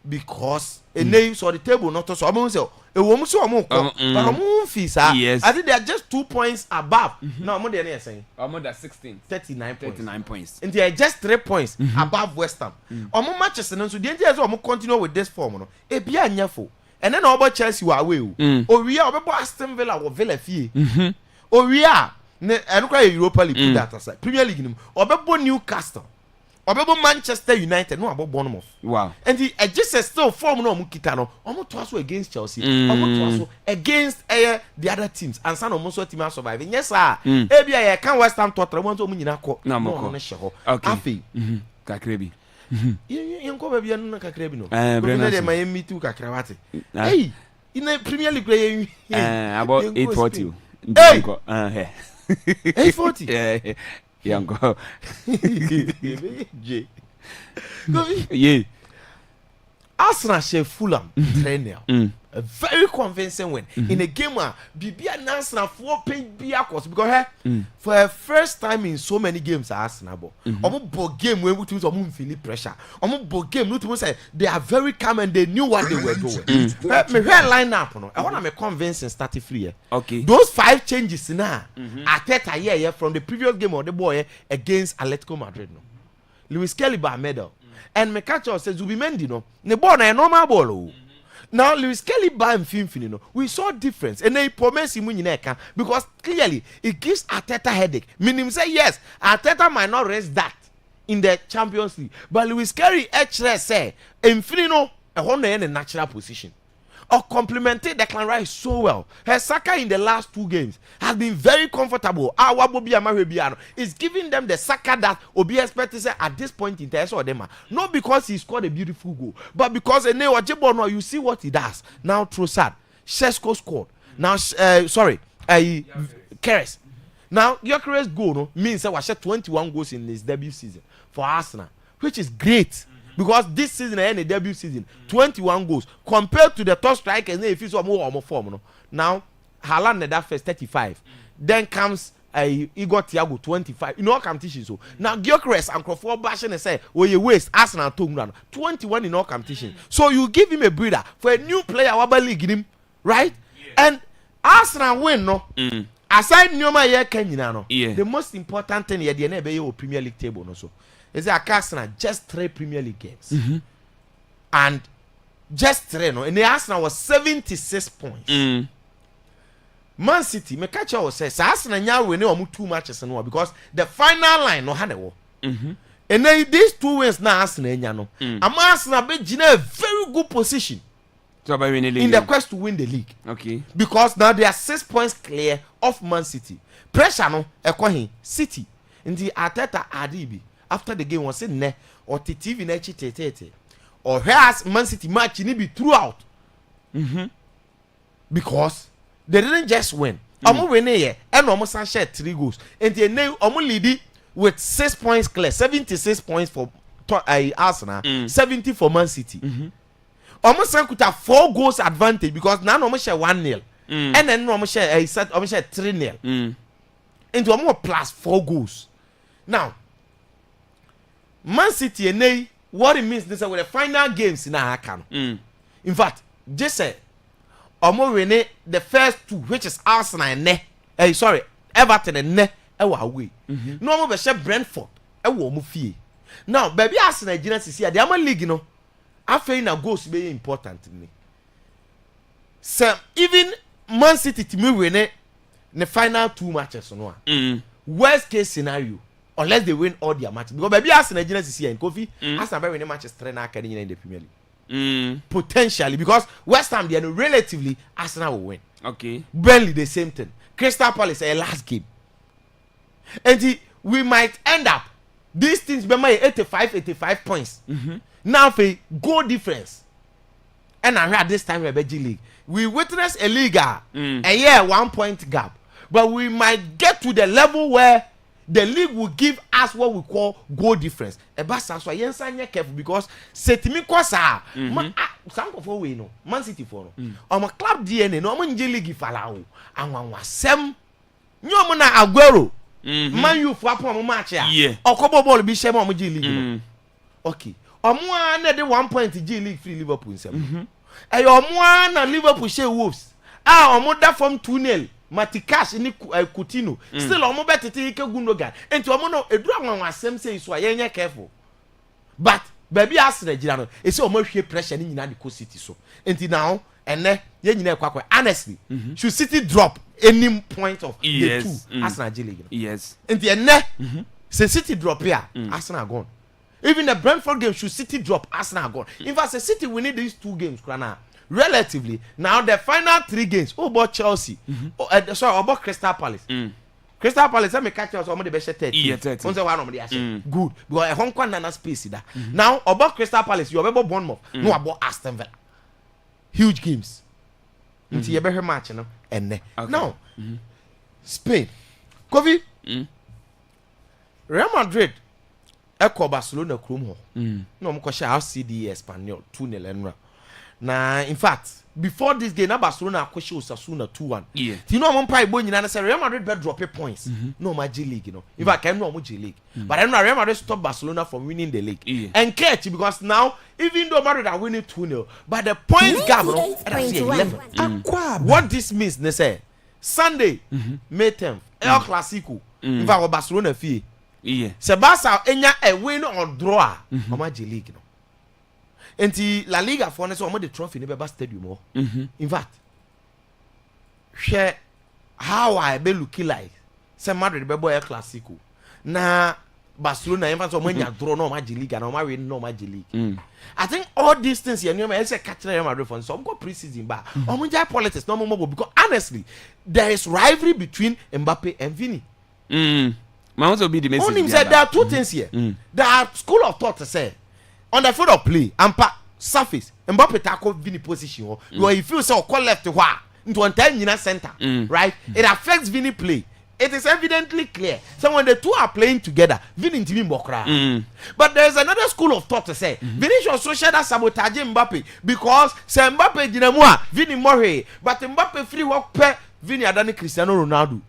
Because a name so the table not so I'm say e wo mu so omo ko but omo fees I think they are just 2 points above. No omo dey saying omo that 16 39 points and they are just 3 points above West Ham. Omo matches no so the end is omo continue with this form no e bia anyafo and then obo Chelsea wa away o we obo Aston Villa or Villa fie o we ne enukwa Europa League put that aside Premier League nim obo Newcastle Obebo Manchester United no abo Bournemouth. Wow. And the just still form no mukita no. Omo to aso against Chelsea. Omo to aso against the other teams. And san omo so team survive. Yes sir. E bia ye kan West Ham Tottenham want omo nyina ko. No no hye. Okay. Afi. Kakrebi. Yen ko ba bia no kakrebi no. Ko na dey my me too kakrawate. Hey, in the Premier League play about 840. Hey. 840. Yeah. Yango. Yeah. Arsenal share Fulham 3-0. A very convincing win in a game where Bibia Arsenal 4 paint because for the first time in so many games Arsenal omo game when we to feel pressure. Omo game no to say they are very calm and they knew what they were doing. Me hear line up no. I want to convincing start free. Okay. Those 5 changes now Arteta here from the previous game of the boy against Atletico Madrid no. Lewis Kelly by medal. And me catch us says Zubimendi no. Ne ball na normal ball. Now Lewis Kelly by Mfimfini no. We saw difference. And they promise him because clearly it gives Arteta headache. Meaning say yes, Arteta might not rest that in the Champions League. But Lewis Kelly actually say Mfini no in a natural position. Or complemented Declan Rice so well. Her Saka in the last 2 games has been very comfortable. Our Bobby Amarebiano is giving them the Saka that Obi expected to say at this point in time. Not because he scored a beautiful goal, but because you see what he does. Now Trossard, Šeško scored. Now Keres. Now Gyökeres goal no, means that was 21 goals in his debut season for Arsenal, which is great. Because this season and the debut season, 21 goals compared to the top strikers. If it's more form, now Haaland that first 35, then comes Igor Thiago 25. In all competitions, so now Gyökeres and Crawford bashing and say, "Oh, you waste Arsenal 21 in all competitions." So you give him a breather for a new player. Waba league him, right? And Arsenal win no. Aside Nyoma ye Kenya no. The most important thing here the NBA Premier League table no so. Is that Arsenal just 3 Premier League games, and just 3 no, and the Arsenal was 76 points. Man City, me catch you say, Arsenal now we know 2 matches no because the final line no had a and then these 2 wins now Arsenal no, Arsenal be in a very good position in the quest to win the league. Okay, because now they are 6 points clear of Man City. Pressure no, ekohin City in the Arteta Adibi. After the game was saying ne or TV na chi or has Man City match ni be throughout because they didn't just win. Omo win here and omo share 3 goals and they now omo lead with 6 points clear, 76 points for Arsenal, 70 for Man City. Omo san could have 4 goals advantage because now omo share 1-0 and then omo share 3-0 into omo plus 4 goals. Now Man City and what it means this with the final games in our camp. In fact, just say Omo win the first 2, which is Arsenal and Everton and away. No more be Brentford. Now, baby Arsenal Nigeria see the Ama League no. After na goals be important to me. So even Man City to me win the final 2 matches no. Worst case scenario. Unless they win all their matches. Because maybe Arsenal Nigeria is here in Kofi. Arsenal win the matches 3 now in the Premier League. Potentially. Because West Ham, they are relatively, Arsenal will win. Okay. Burnley, the same thing. Crystal Palace, a last game. And we might end up, these things, remember, 85 points. Now, for goal difference. And I heard this time, G League. We witness a league, a year 1 point gap. But we might get to the level where the league will give us what we call goal difference. So I careful because setimi kwasa some of we no Man City for no my club DNA no mo nje league falawo anwanwasem nyom na Aguero Man U for apon match ya okobo ball bi shema mo G league no okay omo na de 1 point G league free Liverpool nsem omo na Liverpool share Wolves omo da from 2-0 Matikash ni Coutinho still omo betete ike Gundogan enti omo no edura anwanwasem say so ayenye careful but baby Arsenal Nigeria no e say omo hwe pressure ni nyina de ko City so enti now ene ye nyina kwakwa honestly should City drop any point of the 2 Arsenal League yes enti ene say City drop here Arsenal gone even the Brentford game should City drop Arsenal gone in fact say City winning these 2 games krana relatively now the final 3 games about Chelsea about Crystal Palace Crystal Palace me catch us omo the best 30 on say one of the good because a Hong Kong nana space that now about Crystal Palace you about Bournemouth no about Aston Villa huge games until you be her match no and now Spain Kofi Real Madrid Echo Barcelona krom ho no mo ko share RCD Espanyol 2-0 enra. Na in fact before this game na Barcelona akweshe Osasuna 2-1 ti no mo mpa igbo nyina na say Real Madrid be drop points no ma G League no in fact no mo G League but then Real Madrid stop Barcelona from winning the league and catch because now even though Madrid are winning 2-0 but the points gap no that's 11 Akwaaba. What this means they say Sunday May 10th El Clasico in fact Barcelona fee Yeah. Se Barca enya a win or draw Oma G League no. Enti La Liga for ne so omo the trophy ne beba stadium o. In fact, share how I be looking like. Say Madrid be boy Clasico. Na Barcelona even so when you draw no Oma G League and Oma win no Oma G League. I think all these things you know say catch Real Madrid for some go pre-season ba. Omo jai politics no more because honestly there is rivalry between Mbappe and Vini. Man also be the message. On him said there are two things here. There are school of thought to say on the field of play and surface Mbappe tackle Vini position where he feels so call left to into one time in center, right? It affects Vini play. It is evidently clear. So when the two are playing together, Vini to be Mokra. But there is another school of thought to say Vini should also share that sabotage Mbappe because say Mbappe dinamua Vini more, but Mbappe free work per Vini adani Cristiano Ronaldo.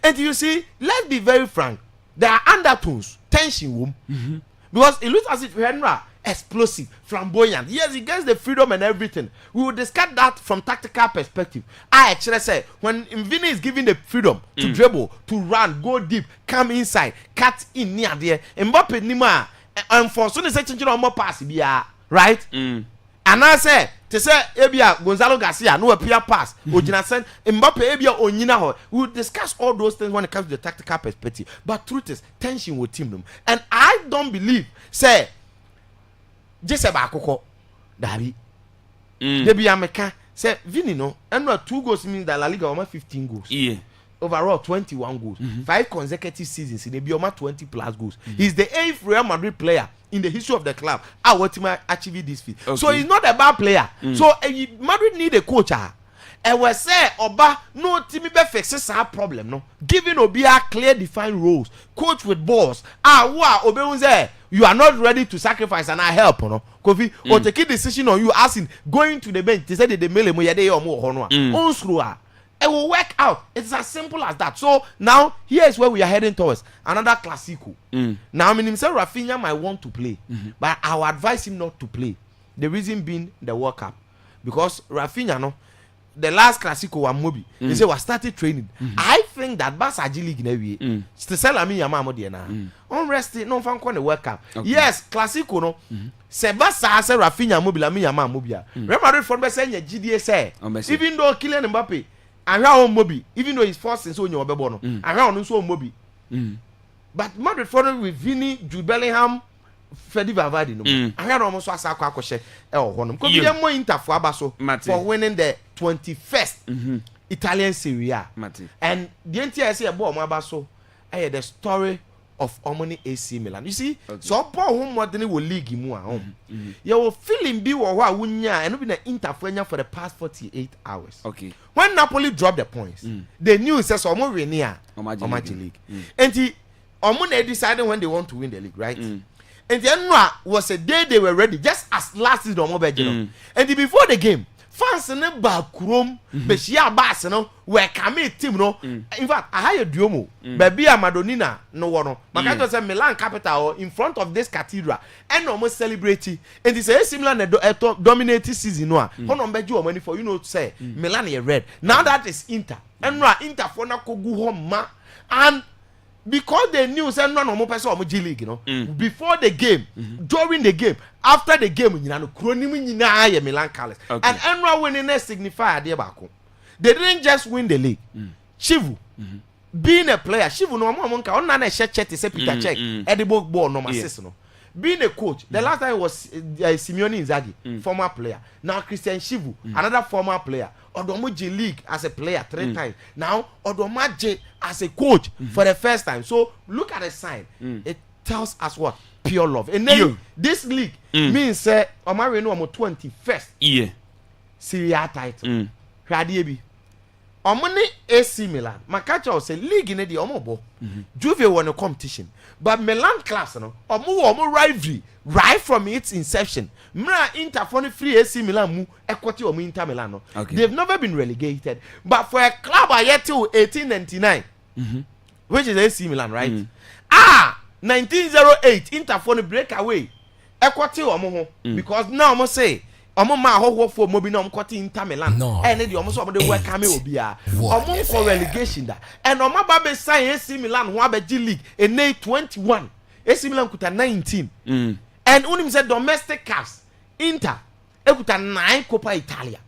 And you see, let's be very frank. There are undertones, tension room, because it looks as if Henry explosive, flamboyant. Yes, he gets the freedom and everything. We will discuss that from tactical perspective. I actually say when Vini is given the freedom to dribble, to run, go deep, come inside, cut in near there, Mbappe nima and for soon as change on more pass, right? And I say to say Ebia Gonzalo Garcia no appear pass. Ojina send Mbappe Ebia Onyina ho. We will discuss all those things when it comes to the tactical perspective. But truth is tension with team them. And I don't believe say Jesse Bakoko Dabi. Debi Ameka say Vini no and 2 goals means that La Liga almost 15 goals. Yeah. Overall 21 goals. 5 consecutive seasons in the Bioma 20 plus goals. He's the 8th Real Madrid player in the history of the club. I want him achieve this feat. Okay. So he's not a bad player. So Madrid need a coach. And we say Oba no team be fixes our problem no. Giving Obia clear defined roles. Coach with balls. Obe you are not ready to sacrifice and I help no. Kofi or take a decision on you asking going to the bench. They said the mail mo yede or more honor. On screw. It will work out. It's as simple as that. So now here is where we are heading towards another Clasico. Now I mean himself Rafinha might want to play, but I will advise him not to play. The reason being the World Cup, because Rafinha no, the last Clasico was Mobi. He said we started training. I think that Barca League never. Still sell me yama mo dey na. Unrest no fan the World Cup. Yes, Clasico no. Se Barca say Rafinha Mobi la me yama Mobi. Real Madrid for be say GDA say. Even though Kylian Mbappe and how Mobi, even though he's forced in so you obey bono, and how no so Mobi. But Madrid followed with Vini, Jude Bellingham, Freddy Valverde. No, and how almost was a quack Could be more Inter for Abaso for winning the 21st Italian Serie A. And the entire say about Mabaso, I had the story of Omni AC Milan. You see, so poor home more than will league him home. You will feeling be or wunya and been an interference for the past 48 hours. Okay. When Napoli dropped the points, the news says Omo Renia Omaji League. And he Omone decided when they want to win the league, right? And the end was a day they were ready, just as last season Omo Bejino. And before the game, fans in the backroom, Beshia Bass, no, where Kami team, no. In fact, I hired Duomo, Baby Madonina, no one. Makato said Milan capital in front of this cathedral, and almost celebrating. And it's a similar dominated season. No, Hono Beju money for you know to say Milan is red. Now that is Inter, and Inter for na kogu home ma, and because they knew say no more person of G League, you know, before the game, during the game, after the game, you know, Kronimu Milan colors. And Enra winning signify Adiabako. They didn't just win the league. Chivu, being a player, Chivu no more monka on na share chat is Peter check edible ball no no. Being a coach, the last time was Simeone Inzaghi, former player. Now Christian Chivu, another former player. Odomoji League as a player 3 times. Now Odomaje as a coach for the first time. So look at the sign. It tells us what? Pure love. And then this league means Omari no 21st Serie A title. Radiebi. Omani AC Milan. Makacha say league in the omobo. Juve won a competition. But Milan class no omo rivalry right from its inception. Mra Inter for free AC Milan mu equity omo Inter Milan no. They've never been relegated. But for a club yet till 1899, which is AC Milan, right? 1908 Inter for the breakaway equity omo because now I must say Omo ma ho for mo bi na omkoti Inter Milan ene de omo so omo de welcome obia omo for relegation da and omo ba be sign AC Milan ho abeji league in 21 AC Milan kuta 19 and unim said domestic caps Inter ekuta 9 Coppa Italia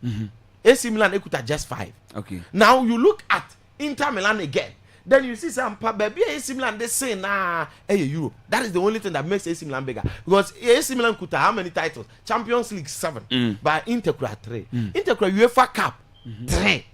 AC Milan ekuta just 5. Okay, now you look at Inter Milan again. Then you see some baby AC Milan they say Euro. That is the only thing that makes AC Milan bigger. Because AC Milan could have how many titles? Champions League 7, but Inter could have 3. Inter could have UEFA Cup 3.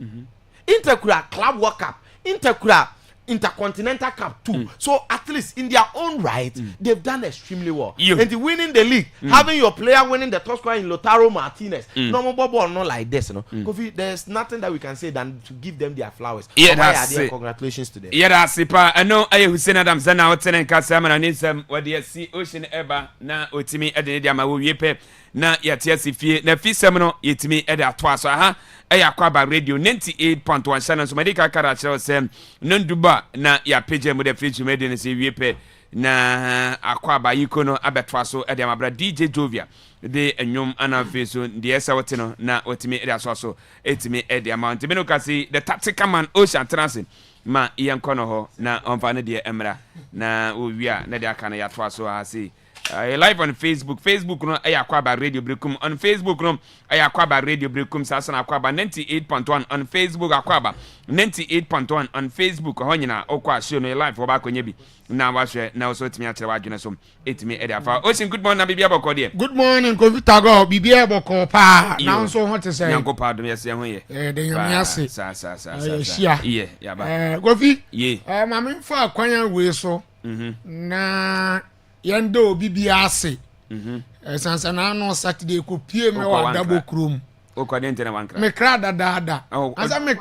Inter could have Club World Cup. Inter could have Intercontinental Cup 2. So at least in their own right, they've done extremely well. And winning the league, having your player winning the top scorer in Lautaro Martinez, no more bubble not like this, you know. Kofi, there's nothing that we can say than to give them their flowers. Yeah, that's it. Congratulations to them. Yeah, that's it. I know Hussein Adams na wotene nkasa ma na nisem wode see Ocean Eba na otimi ede dia ma wo wiepe na yate asifie na fisem no yetimi ede atoa so aha Akwaaba radio 98.1 channel so medical character sem nonduba na ya page mu de free media ne se wiepe na Akwaaba yikono abetwa so ede amabra DJ Jovia de enyom anafe so de esa wote no na otimi ede aso so etimi ede amount me no kasi the tactical man Ocean Transit ma yankono ho na onfa de emra na owia na de aka na yatwa so asi live on Facebook no Akwaaba radio brekum on Facebook no Akwaaba radio brekum sasa na Akwaaba 98.1 on Facebook Akwaaba 98.1 on Facebook ho nyina okwa show no live oba konye bi na wahwe na oso timi akere wadwene so etimi ede afa Ocean good morning na bibia boko de good morning Kofi go bibia boko pa na so ho te say yanko pa do yesi ho ye de yami ase sa yeah ya ba Kofi ye ma me fa kwanya we so na yendo bibia ase sansa na no Saturday ko pie me wa dabo krom o kwa dente na wankra me kra dada asa me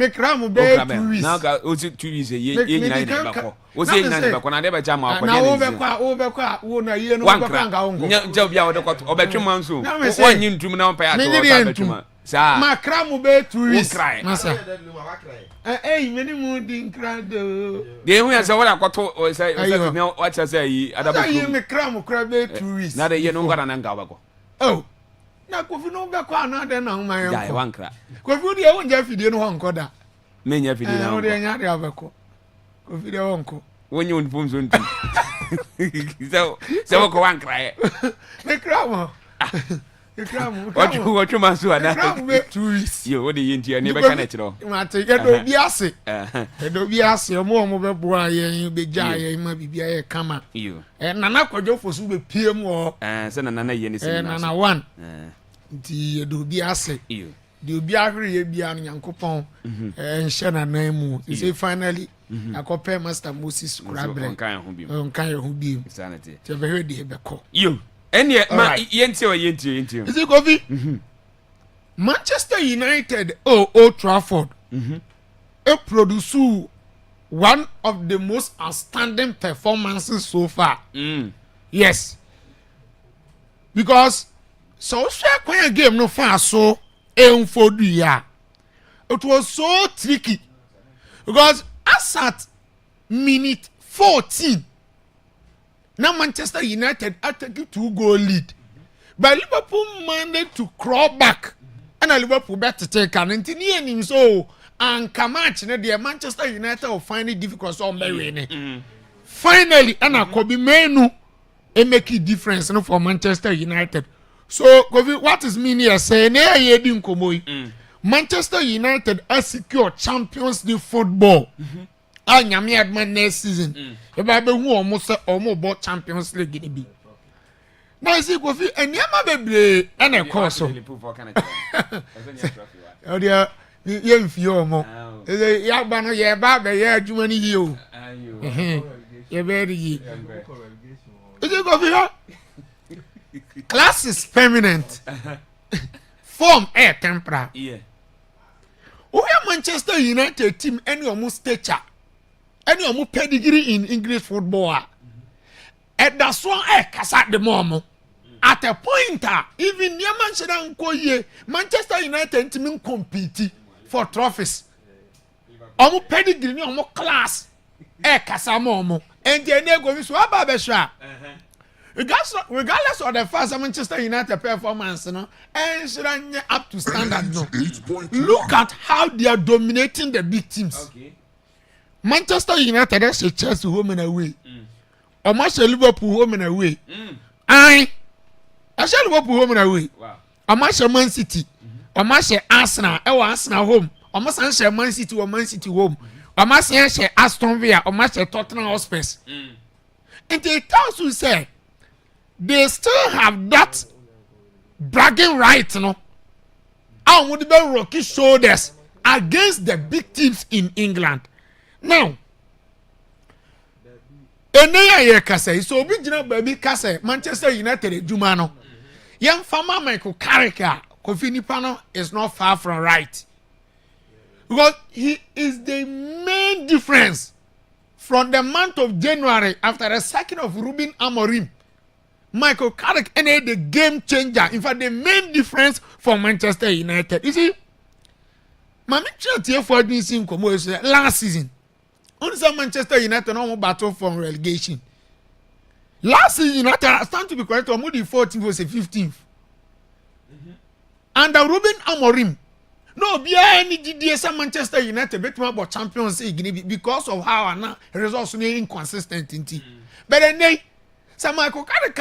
kra mu be 2 weeks na ka o 2 weeks ye nyina ni bako o se nyina ni bako na de be jama kwa de na o be kwa wo na ye no be kwa nga ongo nja bia o de kwa o be twema nso o nyi ntum na on pa ya to o be twema sa ma kra mu be 2 weeks masa many more din kra do de hu ya se wala kwato o se me o cha se yi adabo kro me kra mu kra be 2 weeks na de ye no ngara na nga bako oh na Kofi no be kwa na de na man ya wankra Kofi de won ja fidie no honko da me nya fidie na honko de nya de abeko Kofi de honko wonye on pom so nti so ko wankra me kra mo Ekramu what you man so ana ekramu be 2 weeks yo what the yenti ne be ka na kiro mate yedo bi ase yedo bi ase mo be bo ayen be ja ayen ma bibia ye kama yo nana kwadwo fosu be pie mu o se nana ye ni se nana one nti yedo bi ase yo de obi ahwere ye bia no Nyankopon nhye nana mu say finally akope Master Moses Kurabre onkan ho bi sanity te be hwede be ko yo eni ma yenti is it Kofi Manchester United Old Trafford it produce one of the most outstanding performances so far yes because so share game no far so for ya it was so tricky because as at minute 14 now Manchester United attack 2-goal lead. But Liverpool managed to crawl back. And Liverpool better take an intinian so and Kamach the Manchester United will find it difficult on the finally and I could be menu and make a difference for Manchester United. So what is meaning here saying Manchester United has secured Champions League football. Nyame adman next season e ba be hu omo bo Champions League ni bi na isi Kofi eniama bebre na course so o dia ye mfi omo ya gba no ye ba be ye adwuma ni yi o ye be ri yi isi Kofi ha class is permanent form temporary yeah Manchester United team any almost stature any omu pedigree in English football at that one kasa the mom at a point even near Manchester Manchester United team compete for trophies omu pedigree ni omu class kasa mom and the go so aba be sha regardless of the first Manchester United performance, and should up to standard. No. Look at how they are dominating the big teams. Okay. Manchester United is a Chelsea home and away. Or much Liverpool home and away. I shall Liverpool home and away. Wow. Or much Man City. Or much Arsenal. Arsenal home. Or much Man City or Man City home. Or much Aston Villa. Or much Tottenham Hotspur. And they tells you say they still have that bragging right, I would be rocky shoulders against the big teams in England. Now, Enaya Kase, so big baby Kase, Manchester United, Jumano. Young farmer Michael Carrick, Kofi Nipano is not far from right. Because he is the main difference from the month of January after the sacking of Ruben Amorim. Michael Carrick and the game changer. In fact, the main difference for Manchester United. You see, my mention for this last season. Only some Manchester United no battle from relegation. Last season, United stand to be correct, on the 14th was the 15th. Under Ruben Amorim, no, be any DDS Manchester United bet about Champions League because of how our results are inconsistent. But then they, some Michael Carrick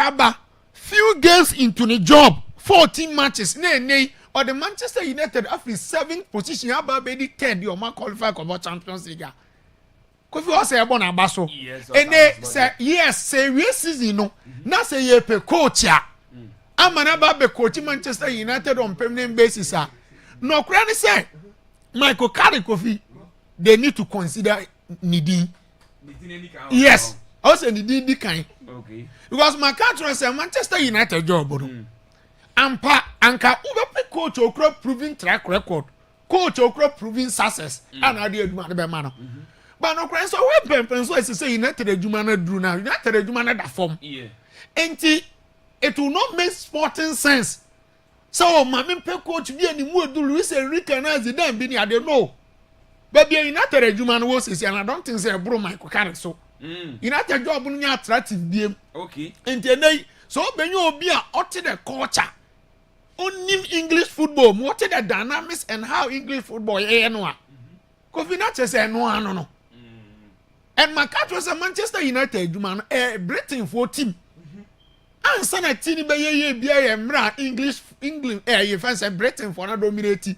few games into the job, 14 matches, or the Manchester United after 7th position, about maybe 10, you might qualify for Champions League. Kofi was say about Abaso. And they say yes, say yes season no. Na say ye pe coach ya. Amana ba be coach Manchester United on permanent basis. No crane say Michael Carrick Kofi, they need to consider needing. Yes. Also needing the kind. Okay. Because my country say Manchester United job. Ampa anka ube coach okro proving track record. Coach okro proving success. And I did man. But no crane so when pen so say United Jumana drew now. United Jumana that form. Yeah. And it will not make sporting sense. So my pe coach be any more do Luis Enrique na Zidane be I don't know. But be United Jumana was and I don't think say bro Michael Carrick so. United job no attractive be. Okay. And then so ben you obi a ote the culture. Onim English football, what the dynamics and how English football no. Kofi na say no. And my country was a Manchester United, man, a Britain for team. And son of Tini Bay, be a English, you fancy Britain for not dominating.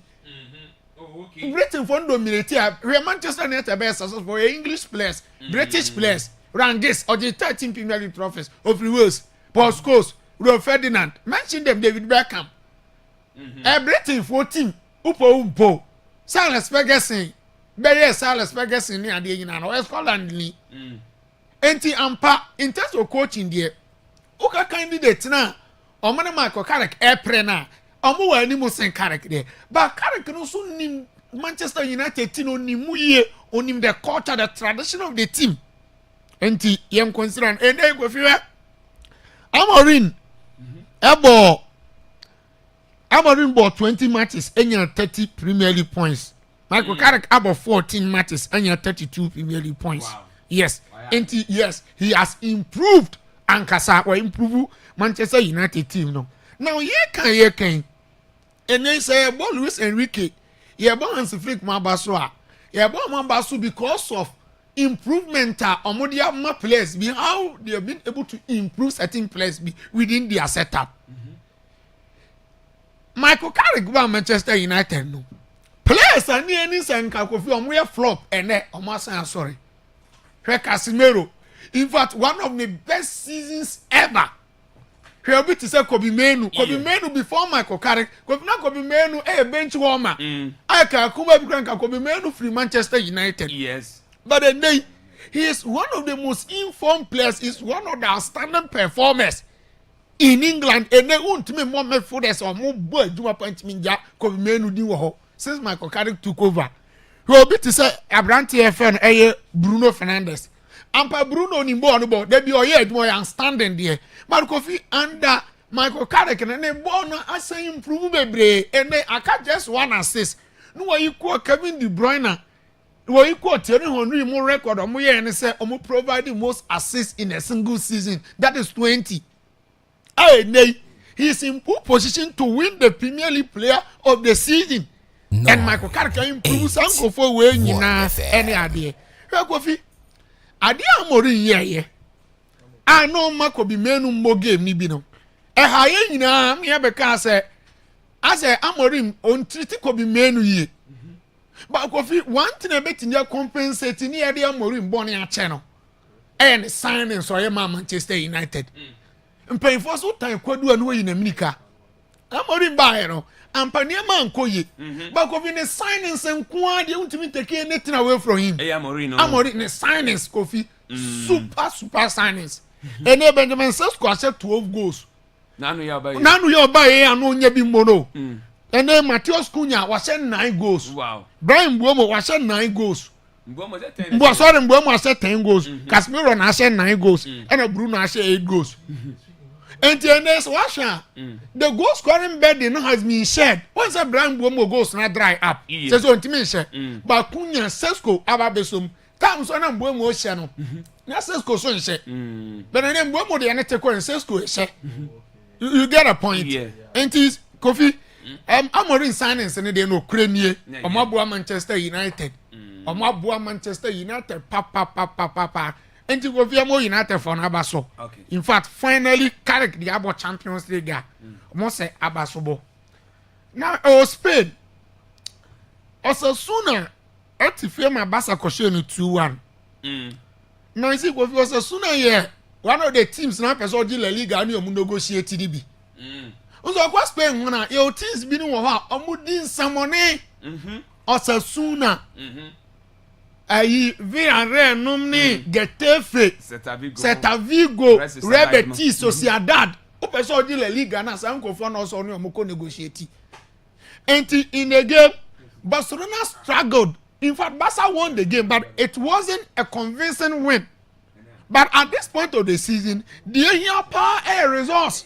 Britain for dominating. We Manchester United best for English players, British players, Rangis, or the 13 Premier League trophies of the Wales, Paul Scholes, Ron Ferdinand. Mention them, David Beckham. A Britain for team, Upo, Silas Ferguson. Very Silas Ferguson near the United Scotland. Enti ampa in terms of coaching there. Oka candidate na o man Michael Carrick na omo wa animu sen Carrick there. But Carrick no so nim Manchester United team onimu ye onim the culture, the tradition of the team. Enti yem consider and e go fiwe Amorim Amorim bought 20 matches and 30 Premier League points. Michael Carrick about 14 matches and 32 Premier League points. Wow. Yes. And he has improved Ankasa or improved Manchester United team. No. Now ye can. And they say about Luis Enrique. Ye about Hansi Flick Mabaswa. Ye about Mabasu because of improvement on their players. How they have been able to improve certain players within their setup. Michael Carrick go Manchester United no. Players are near any sense we flop and sorry. Casemiro. In fact, one of the best seasons ever. He'll be to say Kobe Menu. Kobe Menu before Michael Carrick. Kobe Menu bench warmer. I can Kobe Menu from Manchester United. Yes. But then he is one of the most informed players. He's one of the outstanding performers in England. And they won't me more footers or more boy do a punch me Kobe Menu do. Since Michael Carrick took over, he will be to say Abranti FN Bruno Fernandes. Ampa Bruno Nimbo no they be more standing there. But Kofi under Michael Carrick and they born as improve bebre and they aka just one assist. No you call Kevin De Bruyne. No you call Thierry Henry more record or more and say provide the most assists in a single season. That is 20. he's in poor position to win the Premier League Player of the Season. No. And Michael Carrick can improve some for when you know any idea. Kofi, idea Amorim yeah. I know Marco be menu mo game ni bi no. Haye nyina me because I say Amorim on treat ko be menu ye. But Kofi one thing e betinya compensate ni e de Amorim boni a che no. And signing so ye Manchester United. Mpaying for so time kwadu anu yi na America. Amorim ba ye no. Ampania man koye. But Kofi ne signings enko ade untimi take anything away from him. Amorim ne signings Kofi super signings. And Benjamin Sesko has 12 goals. Nanu ya buy anu nya bi mono. And then Matheus Cunha was 9 goals. Wow. Brian Mbeumo was 9 goals. Mbeumo has 10 goals. Casemiro has 9 goals. And Bruno has 8 goals. And then there's Washa. The goal scoring burden has been shared. Once a Brian Mbeumo goes not dry up. Says on Timisha. But Cunha Sesko ababesum. Comes on Mbeumo channel. Na Sesko so nse. But then Mbeumo dey anete ko Sesko nse. You get a point. Yeah. And is Kofi Amorim signings ne dey no krenie. Omaboa Manchester United. Omaboa Manchester United pa. And to Kofi Amo United for Abaso. Okay. In fact, finally Carrick the Abo Champions League. Almost say Abasobo. Now Spain. Osasuna at firm Abasa Koshenu 2-1. Now you see what was Osasuna here. One of the teams now person di La Liga ni omu negotiate TDB. Unso kwa Spain wana your teams bi ni wo ha omu din samone. Osasuna. Ayi Villarreal numni Getafe. Celta Vigo, Real Betis, Sociedad. O person di La Liga na sa nkofo na so ni omu ko negotiate. And in the game Barcelona struggled. In fact, Barca won the game, but it wasn't a convincing win. But at this point of the season, they have power and resource.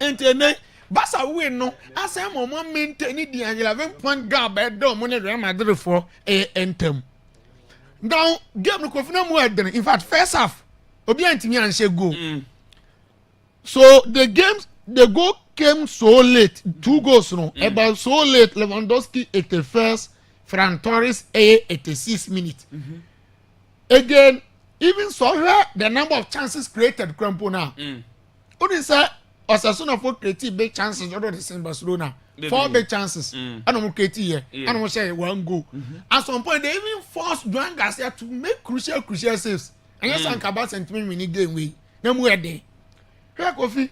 And then, Barca win no. As I'm on maintaining the 11-point gap by the money Real Madrid for a anthem. Now, game no confirm more than in fact first half. Obi antimi anse goal. So the goal came so late. 2 goals no. About so late. Lewandowski 81st. Fran Torres 86 minutes. Again, even so the number of chances created Crampo now. Only say Osasuna for creative big chances other than Barcelona. 4 big chances. And I'm creating here. And I'm say 1 goal. At some point they even forced Joan Garcia to make crucial saves. And yes, I'm about sentiment we need game we. Them were there. Here Kofi.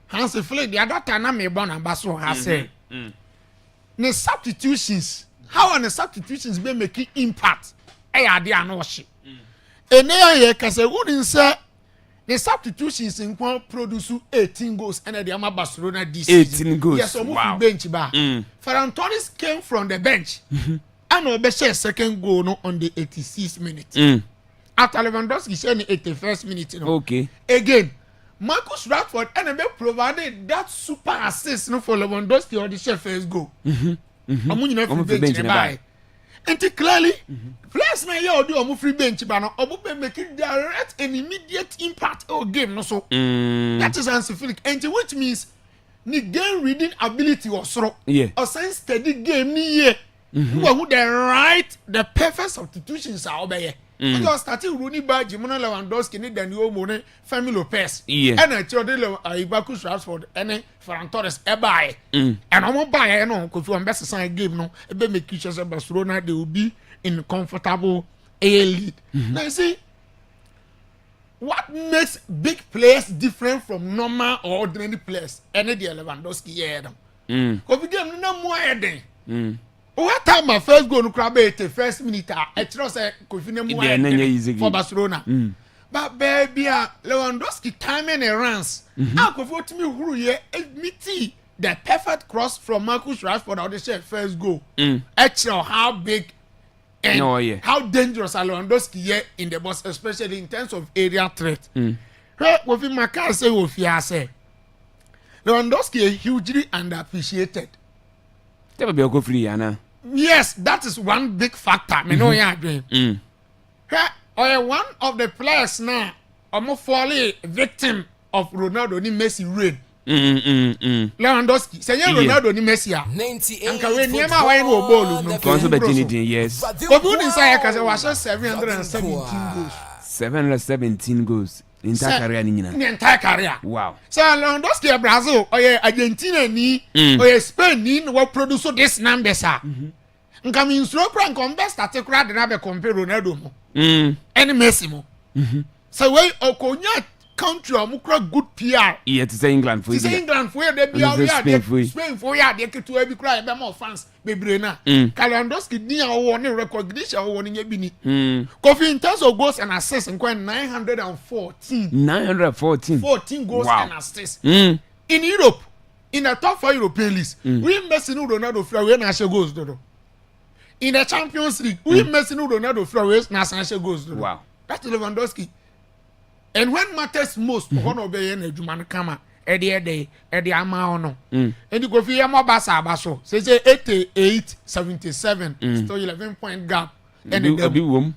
Hansi Flick the other time I me born and Basso has said. The substitutions, how are the substitutions be making impact? They are no shit. And they can say, wouldn't say the substitutions in one produce 18 goals and the Ama Barcelona this 18 goals. Yes, wow. Bench bar. Ferran Torres came from the bench and Obeshe second goal no, on the 86th minute. After Lewandowski said the 81st minute. You know. Okay. Again, Marcus Rashford and provided that super assist no for Lewandowski or the chef first goal. Amunyi na free bench nearby. And clearly, players na here do omu free bench ba no omu be making direct and immediate impact on game no so. That is Hansi Flick. And which means the game reading ability was so. Yeah. Or sense steady game ni here. Who the perfect substitutions are obey. Because starting Rooney by Jimona Lewandowski ni Daniel Mone, Femi Lopez. Yeah. And I told Marcus Rashford and Ferran Torres buy. And I won't buy no because you best sign game no. Ebe make sure that Barcelona they will be in comfortable A lead. Now you see what makes big players different from normal or ordinary players? Any the Lewandowski here them. Because we game no more heading. What time my first goal no crab the first minute I trust Kofi for Barcelona. But baby Lewandowski timing and runs. I could vote me who here admit the perfect cross from Marcus Rashford on the first goal. Actually how big and how dangerous Lewandowski here in the box, especially in terms of area threat. What we can say with you say Lewandowski is hugely underappreciated. Yes, that is one big factor. Me know ya dream. Or one of the players now almost falling victim of Ronaldo ni Messi reign. Lewandowski. Say Ronaldo ni Messi a. 98. Anka we niema wa no ball no. Konso betini yes. Obi ni say ka say wa 717 goals. 717 goals. Entire career ni nyina. Ni entire career. Wow. So Lewandowski Brazil or Argentina ni or Spain ni we produce this numbers ah. Nka mi nsuro prank on best atekura de na be compare Ronaldo mo. Any Messi mo. So we okonya country omukra good PR. Yeah, to say England for. To say England for they be out there. Spain for ya dey ketu e bi kra e be more fans bebre na. Lewandowski ni awo ni recognition awo ni bi ni. Kofi in terms of goals and assists in 914. 914. 14 goals and assists. In Europe, in the top 4 European leagues, we Messi no Ronaldo for we na share goals do. In the Champions League, we Messi no Ronaldo for we na share goals do. Wow. That's Lewandowski. And when matters most, one obey na Juman Kama, Eddie ama no. And you go for Yama Basa Baso, say 88, 77, still 11-point gap. And a boom.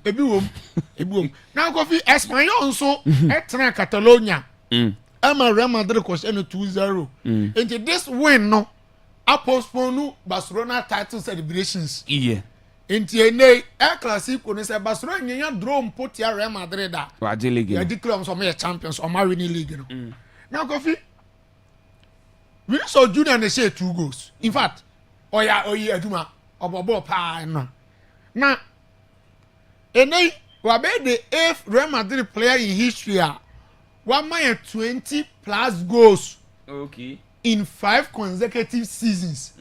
Now go for Espanyol so, Etra Catalonia. Emma Real Madrid was 2-0. And this win, no, I postpone Barcelona title celebrations. Yeah. Enti ene Clasico ne se Barcelona nyanya draw put ya Real Madrid da. Wa je league. Ya declare some champions or winning league no. Now Kofi Vinicius Junior ne share 2 goals. In fact, oyi aduma obobo pa no. Na ene wa be the 8th Real Madrid player in history a wa man 20 plus goals. Okay. In 5 consecutive seasons.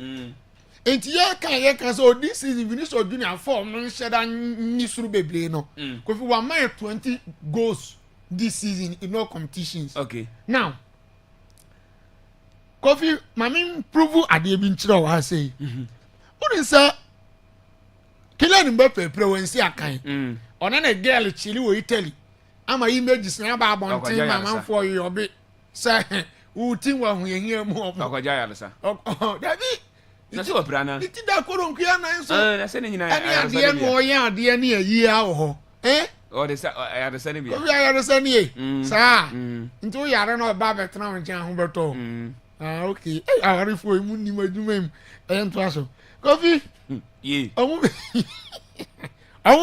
Enti ye kan so this season Vinicius Junior form no sheda ni suru bebre no. Kofi wa man 20 goals this season in all competitions. Okay. Now Kofi mami prove ade bi nchira wa say. Who say Kylian Mbappe prewensi akan. Ona na girl chili wo Italy. Ama images na ba bontin mama for you obi. Say utin wa hu yehia mu obo. Akwaja ya lesa. Dabi na so brana iti da koron kuya na nso na se ne nyina ya de no ya de ne ayi a ho o de sa ya de se ne bia o ya de se ne sa nti o yare no ba betra ho njan ho beto okay awari fo mu ni maduma im nto aso Kofi ye amu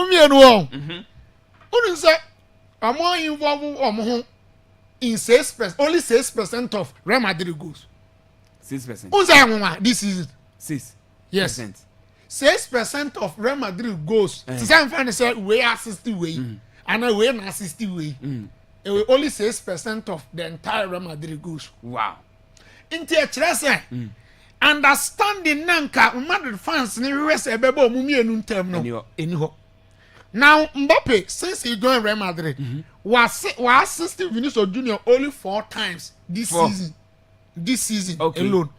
mi enu o unu se amo involve ho in 6%, only 6% of Real Madrid goals. 6%. Who's that this season? 6. Yes. 6% of Real Madrid goals. Some fans say we are 60 way, and we are 60 way. Only 6% of the entire Real Madrid goals. Wow. Into a trese. Understanding nanka Madrid fans ni we say bebo mu mienu ntem no. Eniho. Now Mbappe, since he joined Real Madrid, was assisting Vinicius Junior only 4 times this season. This season alone.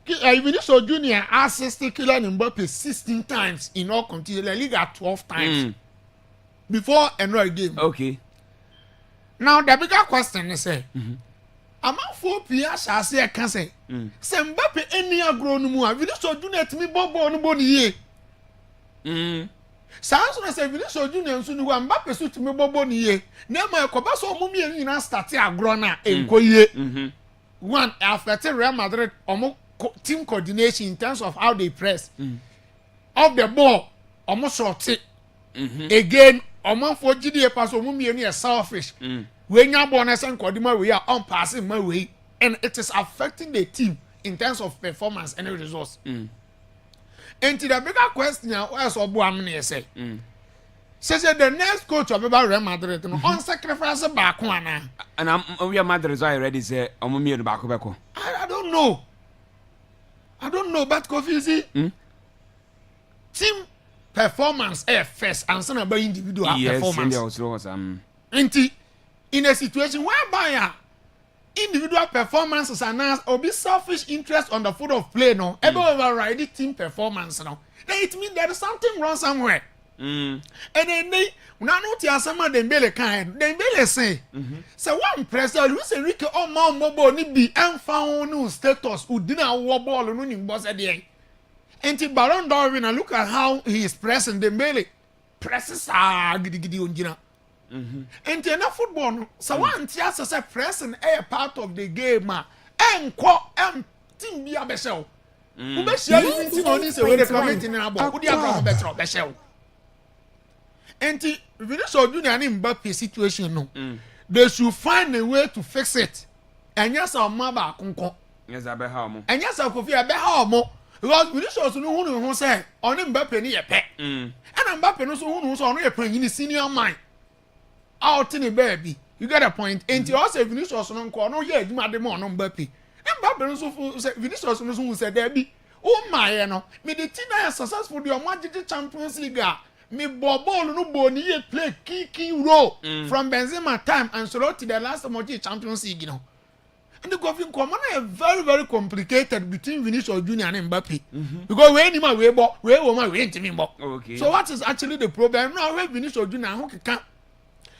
Vinicius Junior assisted Kylian Mbappe 16 times in all competitions. La Liga 12 times before another game. Okay. Now the bigger question is, among 4 players, I say I can say, Mbappe any agro no more. Vinicius Junior to me bobo no boni ye. Sanso na se Vinicius Junior nso ni wa Mbappe so timi bobo ni ye na ma ekoba so omo mi nyina start agro na enko ye one affect Real Madrid omo team coordination in terms of how they press off the ball omo short again omo for GDA pass omo mi ni selfish we nya ball na se nkodima we are on passing my way and it is affecting the team in terms of performance and results. And the bigger question is Obu Amne say. Says the next coach of Real Madrid on sacrifice back one. And we are Madrid already say Omumi back beko. I don't know. But Kofi team performance first and some about individual performance. In a situation whereby individual performances are now or be selfish interest on the foot of play no ever override the team performance no then it means there is something wrong somewhere and then they now not hear some of Dembele kind Dembele say one pressure Luis Enrique on mobile ni be and found no status who didn't war ball no ni boss at the end and the Baron d'Or winner look at how he is pressing Dembele presses gidi onjina Enti na football no so one tia say pressing a part of the game enko team bi abehyew wo be share you team oni say we dey committee na abo wo dey abro better behyew enti Vinicius Junior and Mbappe situation no they should find a way to fix it enya sa ma ba konko enya be ha omo enya sa Kofi be ha omo because Vinicius no hu say oni Mbappe ni ye pe and Mbappe no so hu so ono ye pan senior man out in the baby you get a point enti also Vinicius no nko no ye adwuma de mo no Mbappe no so say Vinicius no so say there be o my no me the team na successful the Omagigi Champions League me ball no boni ye play key role from Benzema time and so to the last Omagigi Champions League, you know. And the Kofi common is very, very complicated between Vinicius Junior and Mbappe. Because when you we okay. So what is actually the problem? Now we Vinicius Junior who can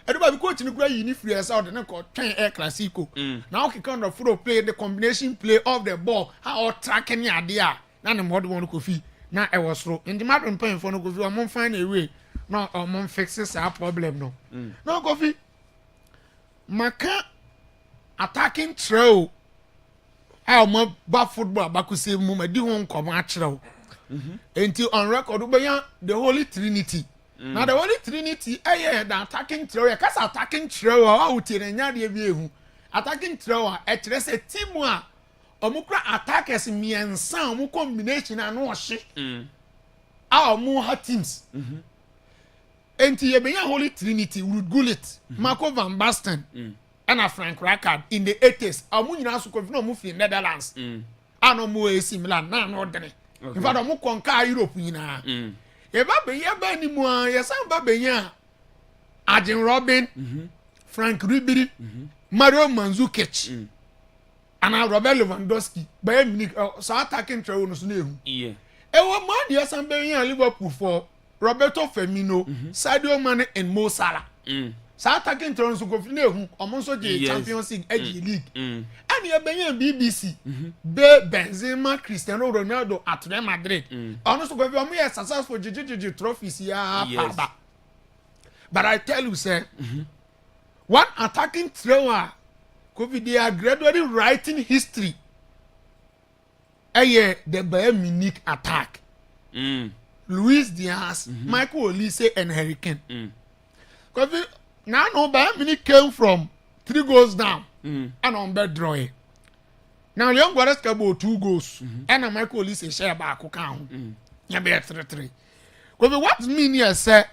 everybody coach in the great unifiers out and called train air classico. Now he kind of play the combination play of the ball, how tracking your idea. Now the modern one Kofi. Now I was through. In the matter of paying for no Kofi, I'm gonna find a way. No, I'm gonna fix our problem. No, no Kofi. Maka attacking throw. How much bad football back say mama di won come actual. Until on record the Holy Trinity. Now the Holy Trinity the attacking throw. Cause attacking throw out in nya de bi ehu. Attacking throw etres a team a omukra attackers miensa omu combination anu ohye. Omu ha teams. Enti ye benya Holy Trinity Ruud Gullit, Marco van Basten. And a Frank Rijkaard in the 80s. Amu nyina so Kofi no mu fi Netherlands. Ano mu AC Milan na no dene. In fact amu konka Europe nyina. E ba be ye ba ni mu a ye san ba be nya Arjen Robben, Frank Ribery, Mario Mandzukic. Ana Robert Lewandowski. Bayern Munich so attacking throw no so na ehu. E wo man ye san be nya Liverpool for Roberto Firmino, Sadio Mane and Mo Salah. Sa attacking turns go fi na ehu omonso je Champions League and ye benya BBC be Benzema Cristiano Ronaldo at Real Madrid ono so go fi omo ye successful jiji trophies ya papa. But I tell you say one attacking thrower COVID they are gradually writing history the Bayern Munich attack Luis Diaz Michael Olise and Harry Kane COVID now no Bayern Munich came from 3 goals down and on bed drawing. Now Leon Goretzka about 2 goals and Michael Olise share back count. Ya be 3-3. Because what mean here say